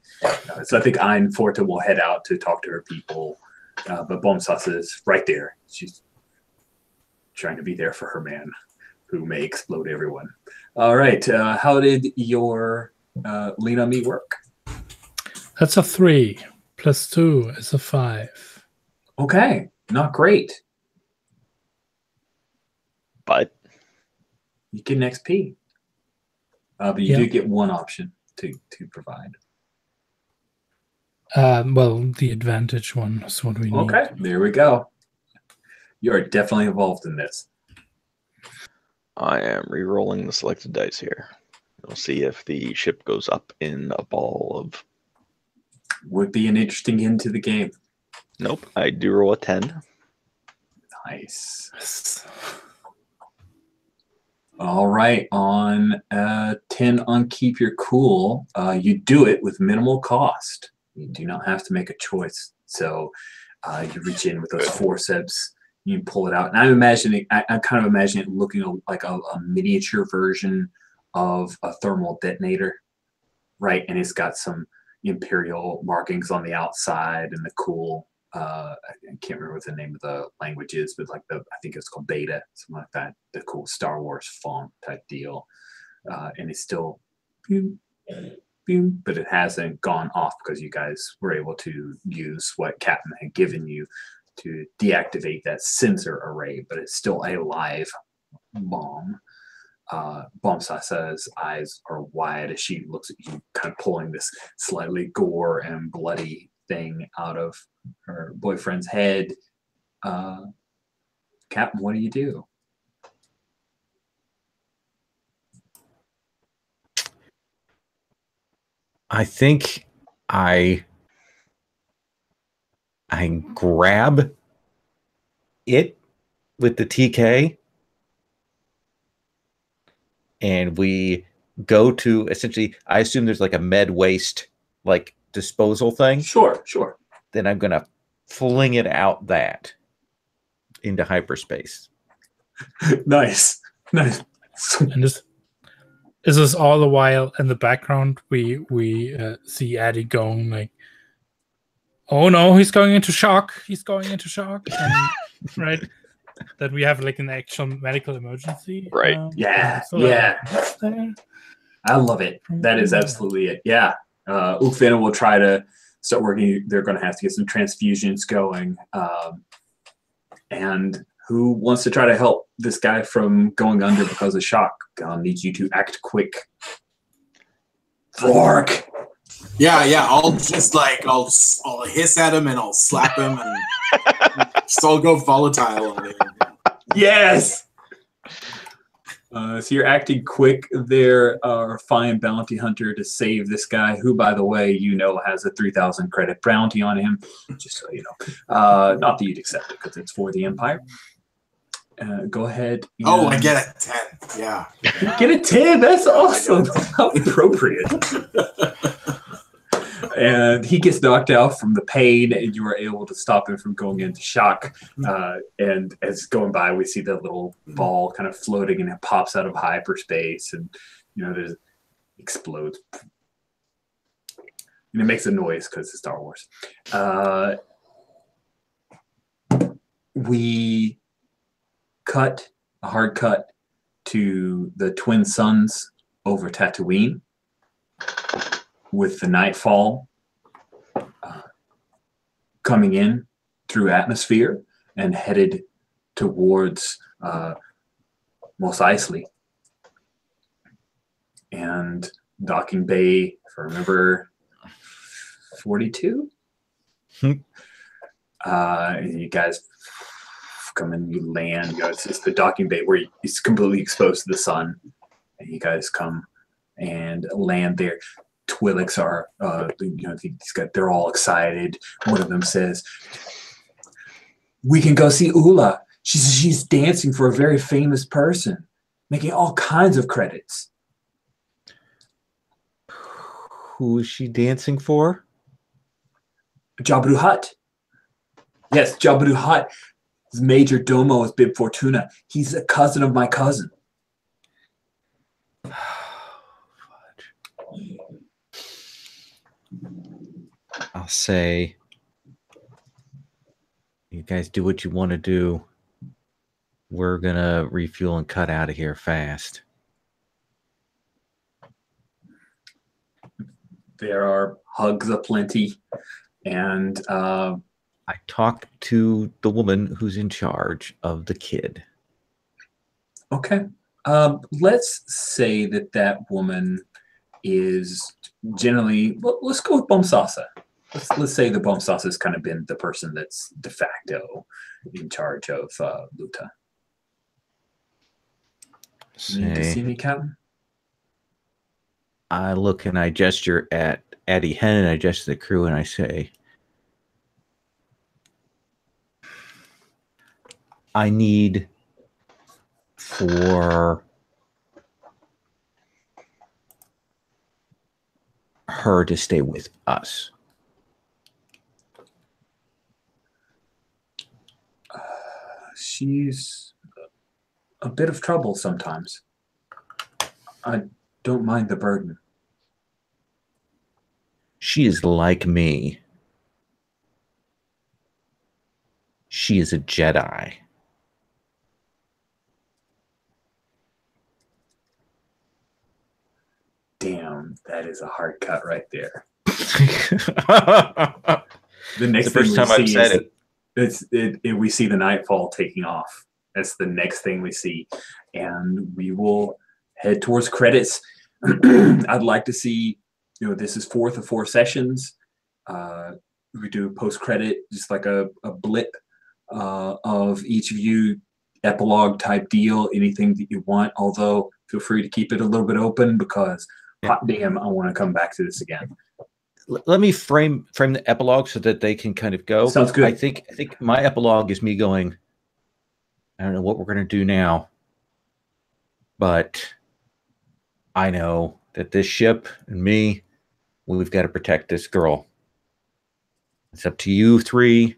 So I think Ein Forta will head out to talk to her people. But Bomsasa is right there. She's trying to be there for her man, who may explode everyone. All right. How did your lean on me work? That's a 3 + 2 is a 5. Okay. Not great. But you get an XP. But you do get one option to provide. Well, the advantage one is what we need. Okay, there we go. You are definitely involved in this. I am re-rolling the selected dice here. We'll see if the ship goes up in a ball of... Would be an interesting end to the game. Nope, I do roll a 10. Nice. All right, on 10 on Keep Your Cool, you do it with minimal cost. You do not have to make a choice. So you reach in with those forceps, you pull it out. And I'm kind of imagining it looking like a miniature version of a thermal detonator, right? And it's got some Imperial markings on the outside and the cool, I can't remember what the name of the language is, but like I think it's called Beta, something like that, the cool Star Wars font type deal. And it's still boom, boom, but it hasn't gone off because you guys were able to use what Captain had given you to deactivate that sensor array, but it's still a live bomb. Bomsasa's eyes are wide as she looks at you, kind of pulling this slightly gore and bloody thing out of her boyfriend's head. Captain, what do you do? I think I grab it with the TK and we go to essentially, I assume there's like a med waste like disposal thing. Sure. Then I'm going to fling it out that into hyperspace. Nice. And Is this all the while in the background we see Addy going like, oh no, he's going into shock. He's going into shock. And, right? That we have like an actual medical emergency. Right. Yeah. So like, Yeah. I love it. That is absolutely it. Yeah. Ufina will try to start working. They're going to have to get some transfusions going. And who wants to try to help this guy from going under because of shock? I'll need you to act quick. Fork. Yeah. I'll just like I'll hiss at him and I'll slap him and just I'll go volatile on him. Yes. So you're acting quick there, fine bounty hunter to save this guy, who, by the way, has a 3,000 credit bounty on him. Just so you know, not that you'd accept it because it's for the Empire. Go ahead. Oh, I get a 10. Yeah. Get a 10. That's awesome. How appropriate. And he gets knocked out from the pain, and you are able to stop him from going into shock. And as going by, we see the little ball kind of floating, and it pops out of hyperspace, and there's explodes. And it makes a noise because it's Star Wars. We cut a hard cut to the twin suns over Tatooine, with the nightfall coming in through atmosphere and headed towards Mos Eisley. And docking bay, if I remember, 42. And you guys come in, you land. It's the docking bay where it's completely exposed to the sun, and you guys come and land there. Twi'leks are, they're all excited. One of them says, "We can go see Ula. She's dancing for a very famous person, making all kinds of credits." Who is she dancing for? Jabba Hutt. Yes, Jabba Hutt. His major domo is Bib Fortuna. He's a cousin of my cousin. I'll say, you guys do what you want to do. We're going to refuel and cut out of here fast. There are hugs aplenty. And I talked to the woman who's in charge of the kid. Okay. Let's say that woman is generally, let's go with Bomsasa. Let's say the Bomsasa has kind of been the person that's de facto in charge of Luta. You need to see me, Captain? I look and I gesture at Addie Hen and I gesture to the crew and I say, I need for her to stay with us. She's a bit of trouble sometimes. I don't mind the burden. She is like me. She is a Jedi. Damn, that is a hard cut right there. The next first thing time I've said it. We see the nightfall taking off. That's the next thing we see, and we will head towards credits. I'd like to see, this is 4th of 4 sessions. We do post-credit, just like a blip of each of you, epilogue type deal, anything that you want, although feel free to keep it a little bit open because hot damn, I want to come back to this again. Let me frame the epilogue so that they can kind of go. Sounds good. I think my epilogue is me going, I don't know what we're going to do now, but I know that this ship and me, we've got to protect this girl. It's up to you three.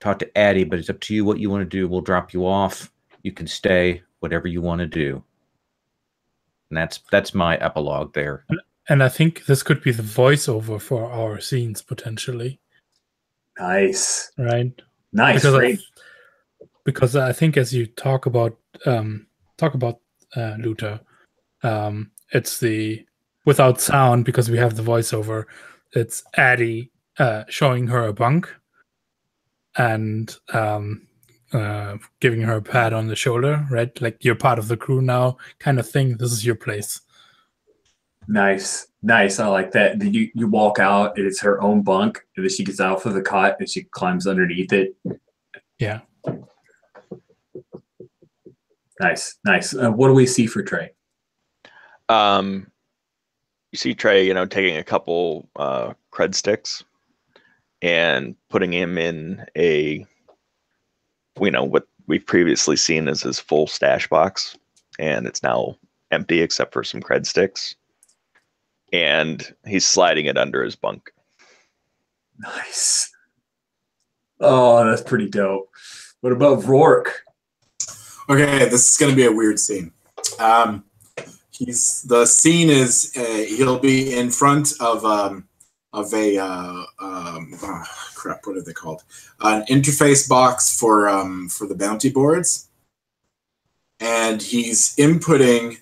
Talk to Addie, but it's up to you what you want to do. We'll drop you off. You can stay, whatever you want to do. And that's my epilogue there. And I think this could be the voiceover for our scenes potentially. Nice. Right. Nice. Because I think as you talk about Luther, it's the without sound because we have the voiceover. It's Addie showing her a bunk and giving her a pat on the shoulder, right? Like you're part of the crew now, kind of thing. This is your place. Nice. I like that. You walk out and it's her own bunk, and then she gets out of the cot and she climbs underneath it. Yeah. Nice. What do we see for Trey? You see Trey, taking a couple cred sticks and putting him in a, what we've previously seen as his full stash box, and it's now empty except for some cred sticks. And he's sliding it under his bunk. Nice. Oh, that's pretty dope. What about Rourke? Okay, this is going to be a weird scene. The scene is he'll be in front of crap. What are they called? An interface box for the bounty boards, and he's inputting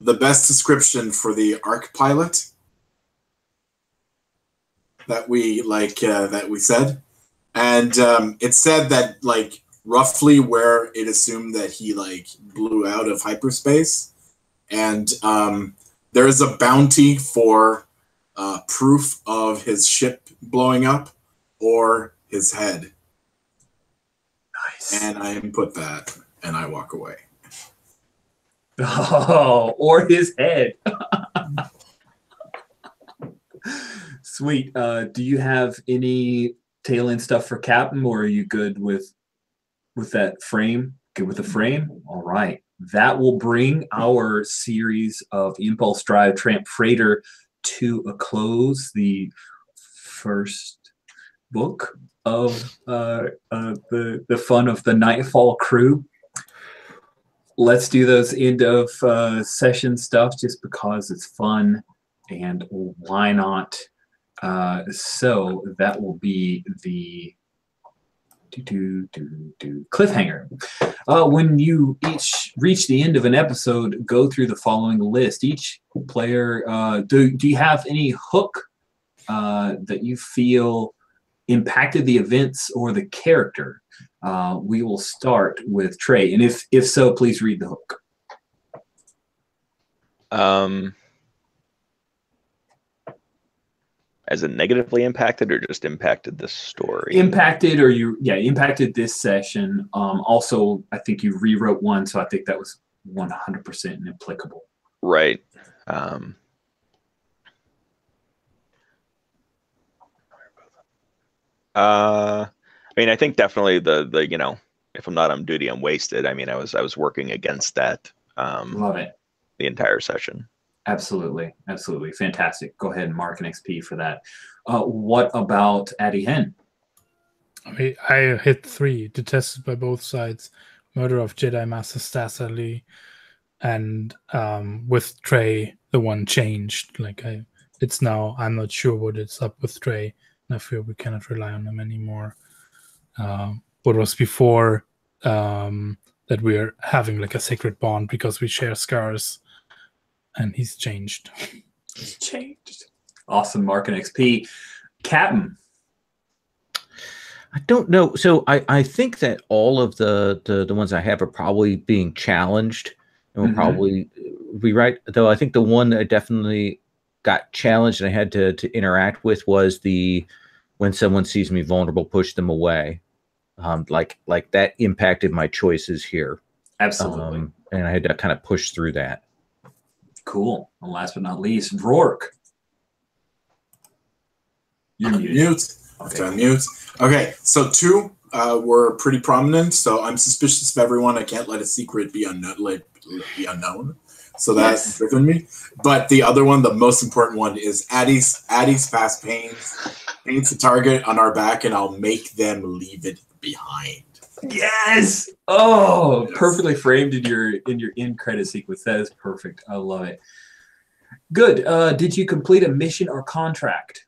the best description for the arc pilot that we said, and it said that roughly where it assumed that he blew out of hyperspace, and there is a bounty for proof of his ship blowing up or his head. Nice. And I input that, and I walk away. Oh, or his head. Sweet. Do you have any tail end stuff for Captain, or are you good with that frame? Good with the frame? All right. That will bring our series of Impulse Drive Tramp Freighter to a close. The first book of the fun of the Nightfall crew. Let's do those end of session stuff just because it's fun, and why not? So that will be the cliffhanger. When you each reach the end of an episode, go through the following list. Each player, do you have any hook that you feel impacted the events or the character? We will start with Trey, and if so, please read the hook. As it negatively impacted, or just impacted the story? Impacted, impacted this session. Also, I think you rewrote one, so I think that was 100% inapplicable. Right. I think definitely the if I'm not on duty, I'm wasted. I was working against that. Love it. The entire session. Absolutely. Fantastic. Go ahead and mark an XP for that. What about Addie Hen? I hit 3, detested by both sides. Murder of Jedi Master Stas Ali, and with Trey, the one changed. It's now, I'm not sure what it's up with Trey, and I feel we cannot rely on him anymore. What was before that we're having a sacred bond because we share scars. And he's changed. He's changed. Awesome. Mark and XP. Captain. I don't know. So I think that all of the ones I have are probably being challenged and will probably be right. Though I think the one that I definitely got challenged and I had to interact with was the when someone sees me vulnerable, push them away. Like that impacted my choices here. Absolutely. And I had to kind of push through that. Cool. And last but not least, Rourke. You're muted. Mute. Okay, mute. Okay, so 2 were pretty prominent. So I'm suspicious of everyone. I can't let a secret be unknown. So that's driven me. But the other one, the most important one, is Addie's fast pains. Paints the target on our back, and I'll make them leave it behind. Yes. Oh, perfectly framed in your end credit sequence. That is perfect. I love it. Good. Did you complete a mission or contract?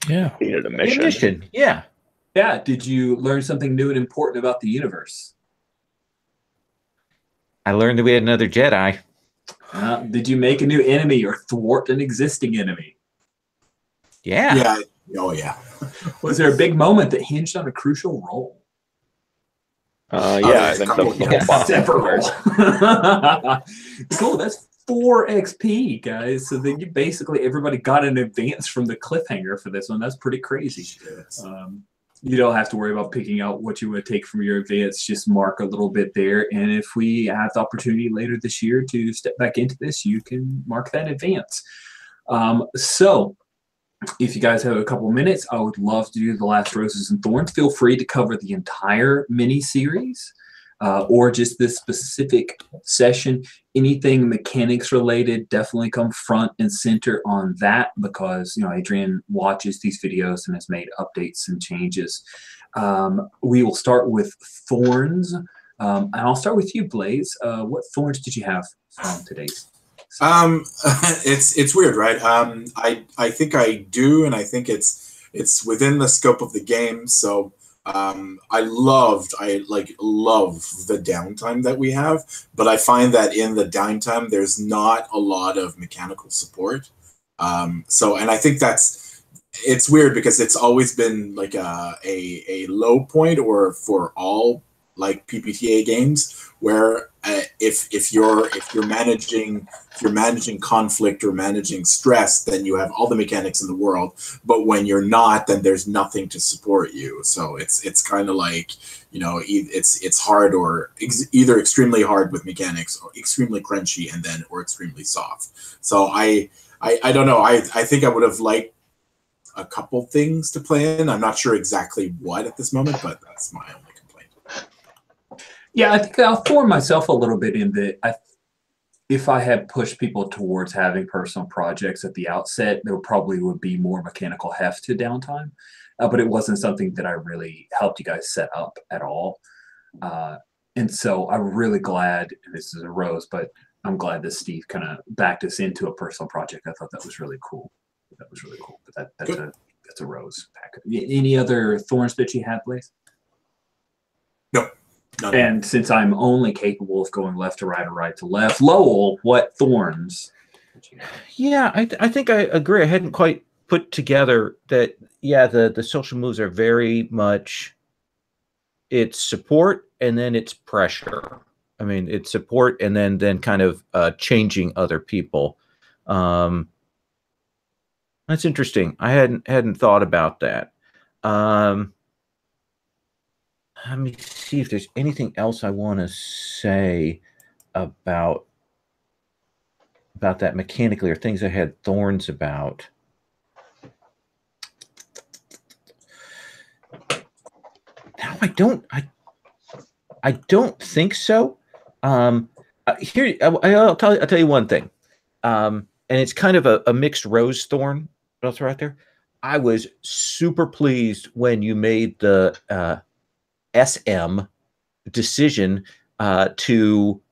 Yeah. Needed a mission. Mission. Yeah. Yeah. Did you learn something new and important about the universe? I learned that we had another Jedi. Did you make a new enemy or thwart an existing enemy? Yeah. Yeah. Oh, yeah. Was there a big moment that hinged on a crucial role? Yeah, I think the Yeah. whole Several. Cool. That's 4 XP, guys. So then you basically everybody got an advance from the cliffhanger for this one. That's pretty crazy. You don't have to worry about picking out what you would take from your advance. Just mark a little bit there. And if we have the opportunity later this year to step back into this, you can mark that advance. So if you guys have a couple minutes, I would love to do The Last Roses and Thorns. Feel free to cover the entire mini-series or just this specific session. Anything mechanics related, definitely come front and center on that because, you know, Adrian watches these videos and has made updates and changes. We will start with Thorns. And I'll start with you, Blaze. What Thorns did you have from today's? It's weird, right? I think I do, and I think it's within the scope of the game. So I love the downtime that we have, but I find that in the downtime there's not a lot of mechanical support. So, and I think it's weird because it's always been like a low point, or for all like PbtA games, where if you're managing conflict or managing stress, then you have all the mechanics in the world. But when you're not, then there's nothing to support you. So it's kind of like, you know, it's hard, or either extremely hard with mechanics, or extremely crunchy, or extremely soft. So I don't know. I think I would have liked a couple things to play in. I'm not sure exactly what at this moment, but that's my only complaint. Yeah, I think I'll throw myself a little bit in that if I had pushed people towards having personal projects at the outset, there probably would be more mechanical heft to downtime. But it wasn't something that I really helped you guys set up at all. And so I'm really glad, and this is a rose, but I'm glad that Steve kind of backed us into a personal project. I thought that was really cool. That was really cool. But that's a rose pack. Any other Thorns that you had, Blaze? No. None. And since I'm only capable of going left to right or right to left, Lowell, what Thorns? Yeah, I think I agree. I hadn't quite put together that. Yeah, the social moves are very much, it's support and then it's pressure. I mean, it's support and then kind of changing other people. That's interesting. I hadn't thought about that. Let me see if there's anything else I want to say about that mechanically, or things I had Thorns about. No, I don't think so. Here, I'll tell you one thing, and it's kind of a mixed rose thorn. I'll throw out there. I was super pleased when you made the SM decision to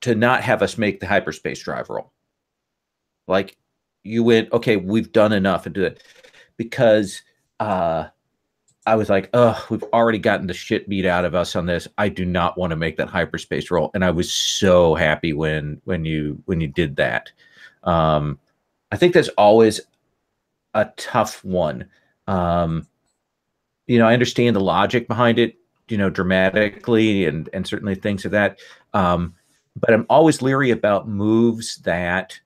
not have us make the hyperspace drive roll. Like, you went, okay, we've done enough and do it, because I was like, oh, we've already gotten the shit beat out of us on this. I do not want to make that hyperspace roll. And I was so happy when you did that. I think that's always a tough one. You know, I understand the logic behind it, you know, dramatically and certainly things of that. But I'm always leery about moves that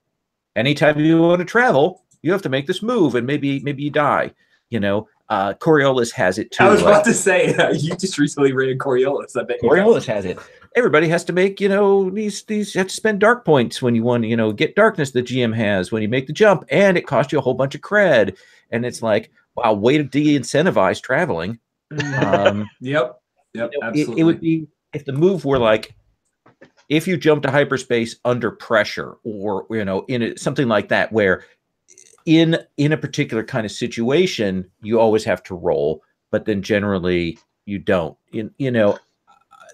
anytime you want to travel, you have to make this move and maybe you die, you know. Coriolis has it too. I was about to say, you just recently ran Coriolis. I bet Coriolis has it. Everybody has to make, you know, these you have to spend dark points when you want to, you know, get darkness. The GM has when you make the jump, and it costs you a whole bunch of cred. And it's like, wow, way to de-incentivize traveling. Yep, you know, absolutely. it would be if the move were like, if you jump to hyperspace under pressure, or, you know, something like that, where in a particular kind of situation, you always have to roll. but then generally you don't. You know,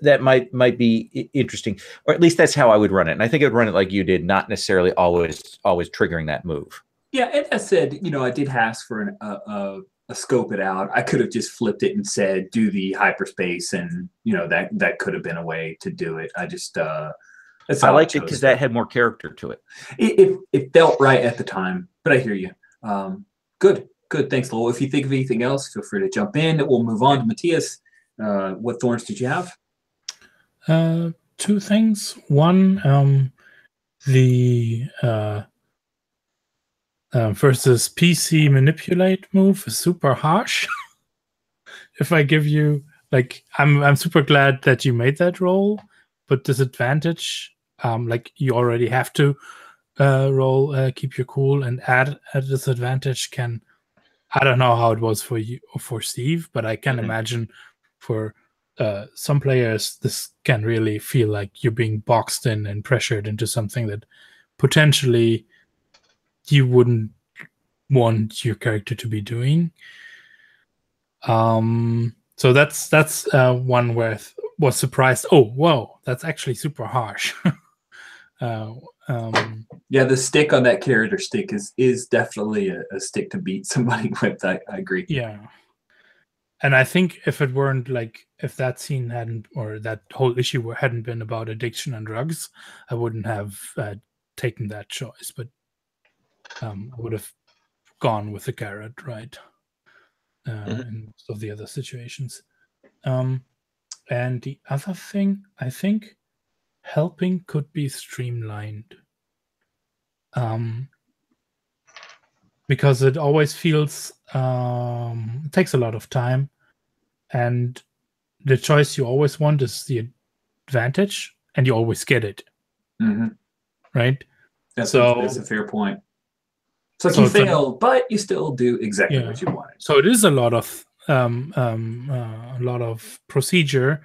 that might be interesting, or at least that's how I would run it. And I think I would run it like you did, not necessarily always triggering that move. Yeah, and that said, you know, I did ask for a scope it out. I could have just flipped it and said do the hyperspace, and you know that could have been a way to do it. I just I liked it because that had more character to it. It felt right at the time, but I hear you. Good. Thanks, Lowell. If you think of anything else, feel free to jump in. We'll move on to Matthias. What thorns did you have? Two things. One, the versus PC manipulate move is super harsh. If I give you like, I'm super glad that you made that roll, but disadvantage, like you already have to roll keep your cool, and add a disadvantage can. I don't know how it was for you or for Steve, but I can imagine for some players this can really feel like you're being boxed in and pressured into something that potentially you wouldn't want your character to be doing. So that's one where I was surprised. Oh, whoa, that's actually super harsh. Yeah, the stick on that character stick is definitely a stick to beat somebody with. I agree. Yeah. And I think if it weren't like, if that scene hadn't, or that whole issue hadn't been about addiction and drugs, I wouldn't have taken that choice. But I would have gone with the carrot, right? In most of the other situations. And the other thing, I think helping could be streamlined. Because it always feels, it takes a lot of time. And the choice you always want is the advantage, and you always get it. Right? That's a fair point. So you fail, but you still do exactly what you wanted. So it is a lot of procedure,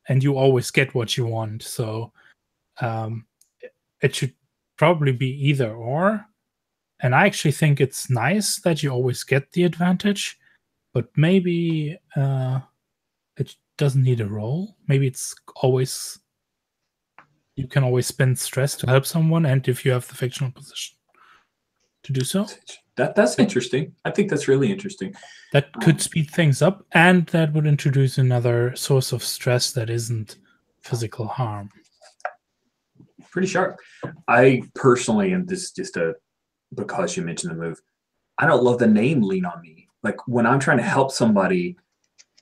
and you always get what you want. So it should probably be either or. And I actually think it's nice that you always get the advantage, but maybe it doesn't need a roll. Maybe it's always, you can always spend stress to help someone, and if you have the fictional position to do so. That's interesting. I think that's really interesting. That could speed things up, and that would introduce another source of stress that isn't physical harm. Pretty sharp. I personally, and this is just because you mentioned the move, I don't love the name lean on me. Like when I'm trying to help somebody,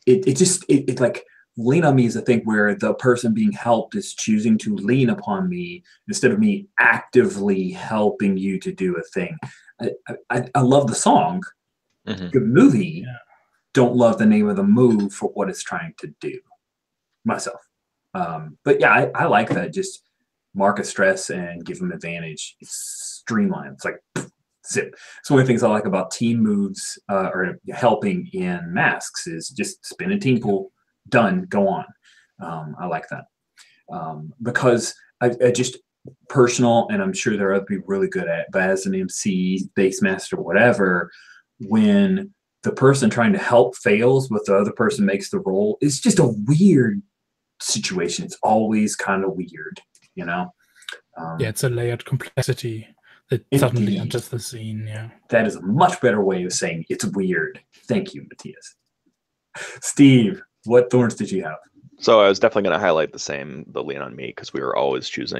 it like lean on me is a thing where the person being helped is choosing to lean upon me instead of me actively helping you to do a thing. I love the song, good movie. Yeah. Don't love the name of the move for what it's trying to do myself. But yeah, I like that. Just mark a stress and give them advantage. It's streamlined. It's like zip. So one of the things I like about team moves or helping in masks is just spin a team pool, done, go on. I like that because I just personal, and I'm sure there are other people really good at it, but as an MC, base master, whatever, when the person trying to help fails but the other person makes the roll, it's just a weird situation. It's always kind of weird, you know? Yeah, it's a layered complexity that suddenly enters the scene. Yeah, that is a much better way of saying it's weird. Thank you, Matthias. Steve, what thorns did you have? So I was definitely going to highlight the lean on me, because we were always choose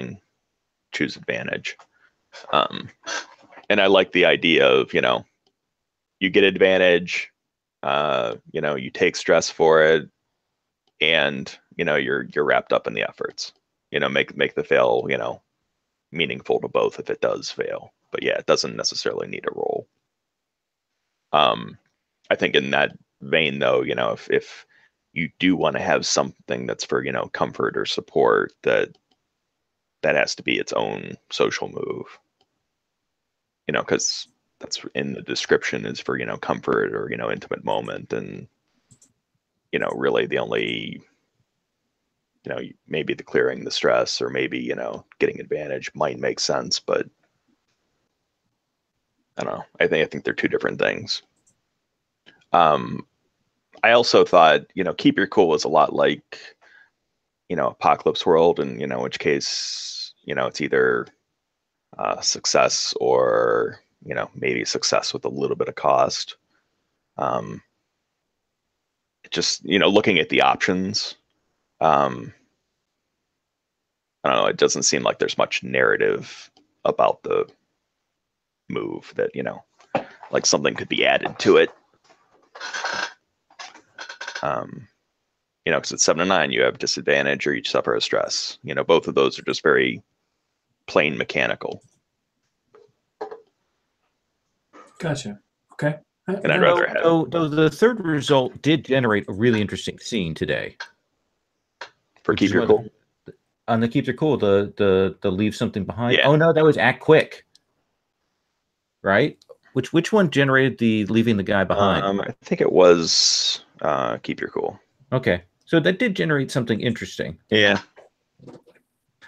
advantage. And I like the idea of, you get advantage, you take stress for it, and you're wrapped up in the efforts. Make the fail, meaningful to both if it does fail. But yeah, it doesn't necessarily need a roll. I think in that vein, though, if you do want to have something that's for comfort or support, that has to be its own social move. Because that's in the description is for comfort or intimate moment, and really the only maybe the clearing the stress, or maybe getting advantage might make sense, but I don't know. I think they're two different things. I also thought, keep your cool was a lot like, Apocalypse World, and in which case, it's either success or maybe success with a little bit of cost. Just looking at the options, I don't know, it doesn't seem like there's much narrative about the move that like something could be added to it. Because it's 7 to 9, you have disadvantage or you suffer a stress. Both of those are just very plain mechanical. Gotcha. Okay. And I'd rather have. Though the third result did generate a really interesting scene today. For keep your cool. On the keep your cool, the leave something behind. Yeah. Oh no, that was act quick. Right? Which one generated the leaving the guy behind? I think it was keep your cool. Okay. So that did generate something interesting. Yeah.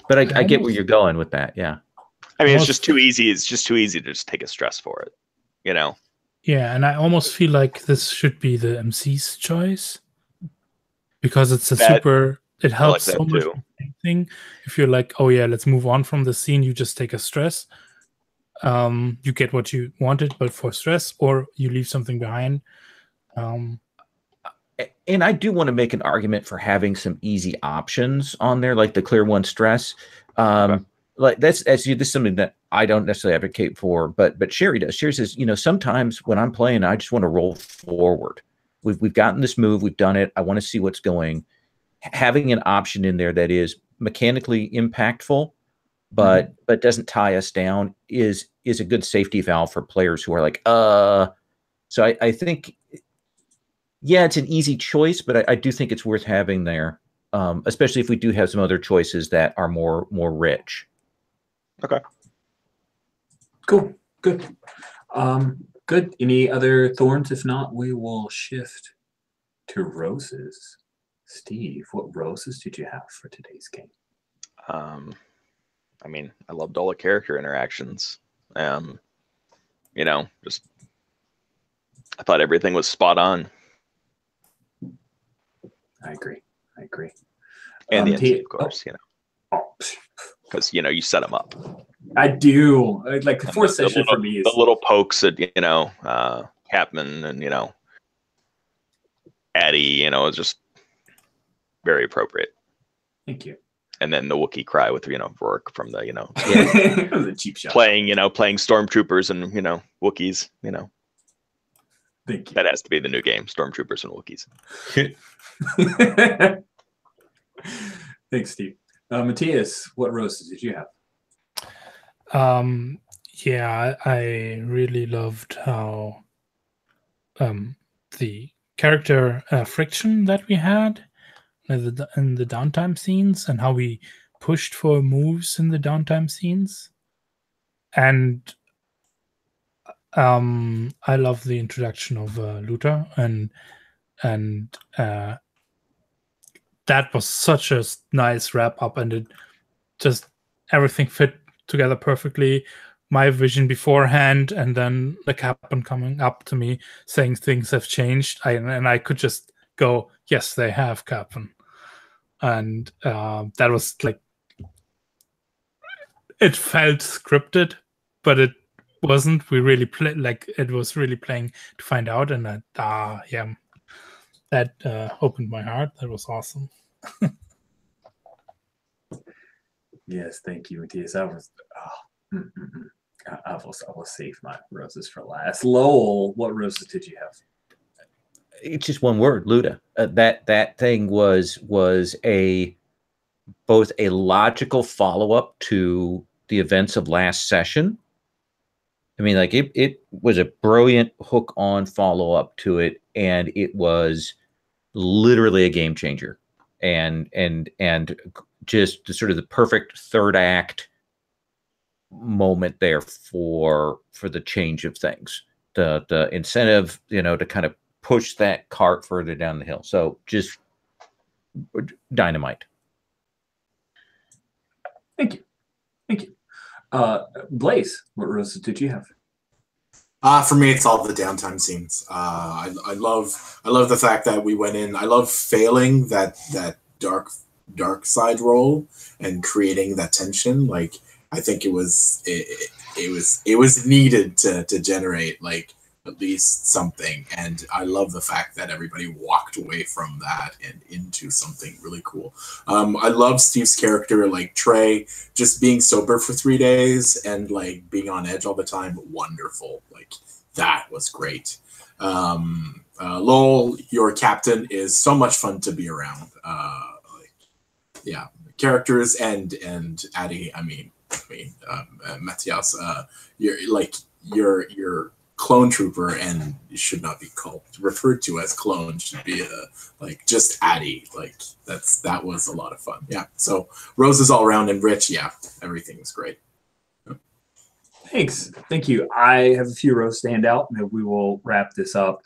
But I get where you're going with that, yeah. I mean, it's just too easy. It's just too easy to just take a stress for it, Yeah, and I almost feel like this should be the MC's choice because it's it helps like so much with anything. If you're like, oh yeah, let's move on from the scene, you just take a stress. You get what you wanted, but for stress, or you leave something behind. And I do want to make an argument for having some easy options on there, like the clear one stress. Like this is something that I don't necessarily advocate for, but Sherry does. Sherry says, sometimes when I'm playing, I just want to roll forward. We've gotten this move, we've done it. I want to see what's going. Having an option in there that is mechanically impactful, but doesn't tie us down is a good safety valve for players who are like, So I think, yeah, it's an easy choice, but I do think it's worth having there, especially if we do have some other choices that are more rich. Okay. Cool. Good. Good. Any other thorns? If not, we will shift to roses. Steve, what roses did you have for today's game? I mean, I loved all the character interactions. Just I thought everything was spot on. I agree. And the MC, of course, because you set them up. I do. Like the fourth session for me is the little pokes at Capman and Addie. Is just very appropriate. Thank you. And then the Wookiee cry with Rourke from the it was a cheap shot. playing stormtroopers and Wookiees. Thank you. That has to be the new game: stormtroopers and Wookiees. Thanks, Steve. Matthias, what roses did you have? Yeah, I really loved how the character friction that we had in the downtime scenes, and how we pushed for moves in the downtime scenes. And I love the introduction of Luther, and that was such a nice wrap up, and it just everything fit together perfectly. My vision beforehand, and then the captain coming up to me saying things have changed, and I could just go, yes, they have, Captain. And that was like, it felt scripted, but it wasn't. We really it was really playing to find out, and that opened my heart. That was awesome. Yes, thank you, Matthias. I will save my roses for last. Lowell, what roses did you have? It's just one word, Luda. That thing was both a logical follow-up to the events of last session. I mean, like it was a brilliant hook-on follow-up to it, and it was literally a game changer, and just sort of the perfect third act moment there for the change of things, the incentive, to kind of push that cart further down the hill. So just dynamite. Thank you. Blaze, what roses did you have? For me, it's all the downtime scenes. I love the fact that we went in. I love failing that dark side role and creating that tension. Like, I think it was needed to generate like at least something. And I love the fact that everybody walked away from that and into something really cool. I love Steve's character, like Trey, just being sober for 3 days and like being on edge all the time. Wonderful. Like, that was great. Lowell, your captain, is so much fun to be around. Yeah, characters and Addie. I mean, Matthias. You're clone trooper, and you should not be referred to as clone. Should be like just Addie. Like, that was a lot of fun. Yeah. So roses all around, and Rich. Yeah, everything was great. Thanks. Thank you. I have a few rows to hand out, and we will wrap this up.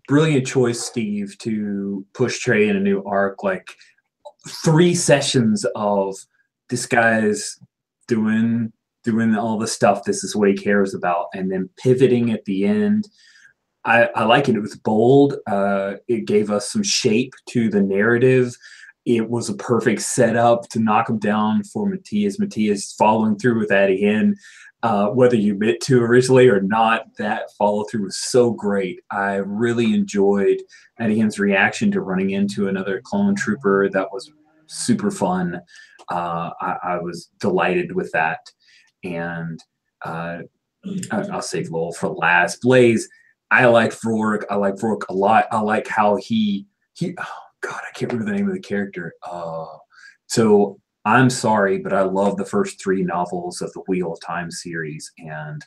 Brilliant choice, Steve, to push Trey in a new arc. Like 3 sessions of this guy's doing all the stuff. This is what he cares about, and then pivoting at the end. I like it. It was bold. It gave us some shape to the narrative. It was a perfect setup to knock him down for Matthias. Matthias following through with Addie Hen. Whether you meant to originally or not, that follow through was so great. I really enjoyed Addie Hen's reaction to running into another clone trooper. That was super fun. I was delighted with that. And I'll save Lowell for last. Blaze, I like Vrorik. I like Vrorik a lot. I like how he oh God, I can't remember the name of the character. So I'm sorry, but I love the first 3 novels of the Wheel of Time series, and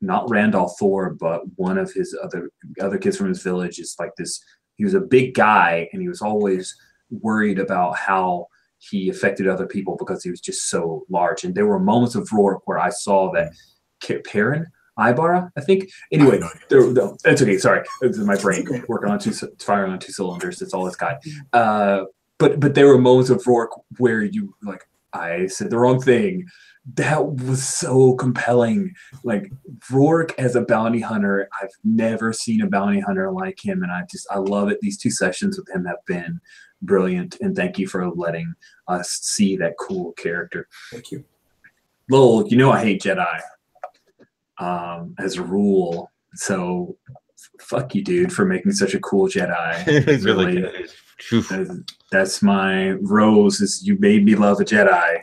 not Randolph Thor, but one of his other kids from his village is like this. He was a big guy, and he was always worried about how he affected other people because he was just so large. And there were moments of Rourke where I saw that Perrin Ibarra, I think. Anyway, it's okay. Sorry, it's my brain working on firing on 2 cylinders. That's all it's got. But there were moments of Rourke where you like, I said the wrong thing. That was so compelling. Like, Rourke as a bounty hunter, I've never seen a bounty hunter like him, and I love it. These 2 sessions with him have been brilliant, and thank you for letting us see that cool character. Thank you. Lowell, you know I hate Jedi as a rule, so fuck you, dude, for making such a cool Jedi. It's really good. That's my rose, is you made me love a Jedi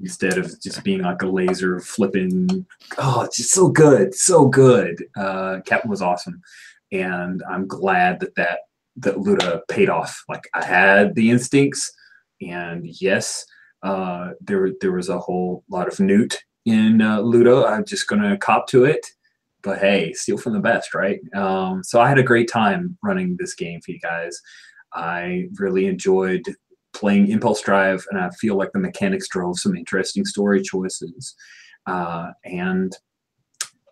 instead of just being like a laser flipping. Oh, it's just so good, so good. Captain was awesome, and I'm glad that Luda paid off. Like, I had the instincts, and yes, there was a whole lot of Newt in Luda. I'm just gonna cop to it, but hey, steal from the best, right? So I had a great time running this game for you guys. I really enjoyed playing Impulse Drive, and I feel like the mechanics drove some interesting story choices. And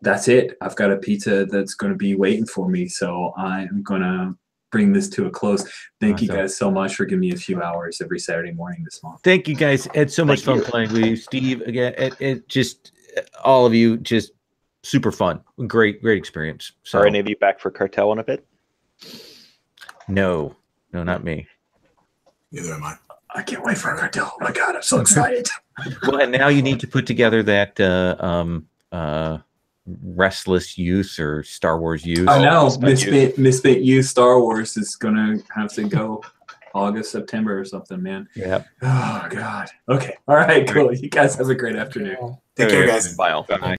that's it. I've got a pizza that's going to be waiting for me, so I'm going to bring this to a close. Thank you guys so much for giving me a few hours every Saturday morning this month. Thank you guys. It's so much fun playing with you, Steve. Again, it just, all of you, just super fun. Great experience. So, are any of you back for Cartel in a bit? No, not me. Neither am I. I can't wait for Cartel. Oh my God, I'm so excited. Well, and now you need to put together that Restless Youth or Star Wars Youth. I know. Misfit Youth Star Wars is going to have to go August, September or something, man. Yeah. Oh, God. Okay. All right, cool. You guys have a great afternoon. Take care, guys. Bye. Bye.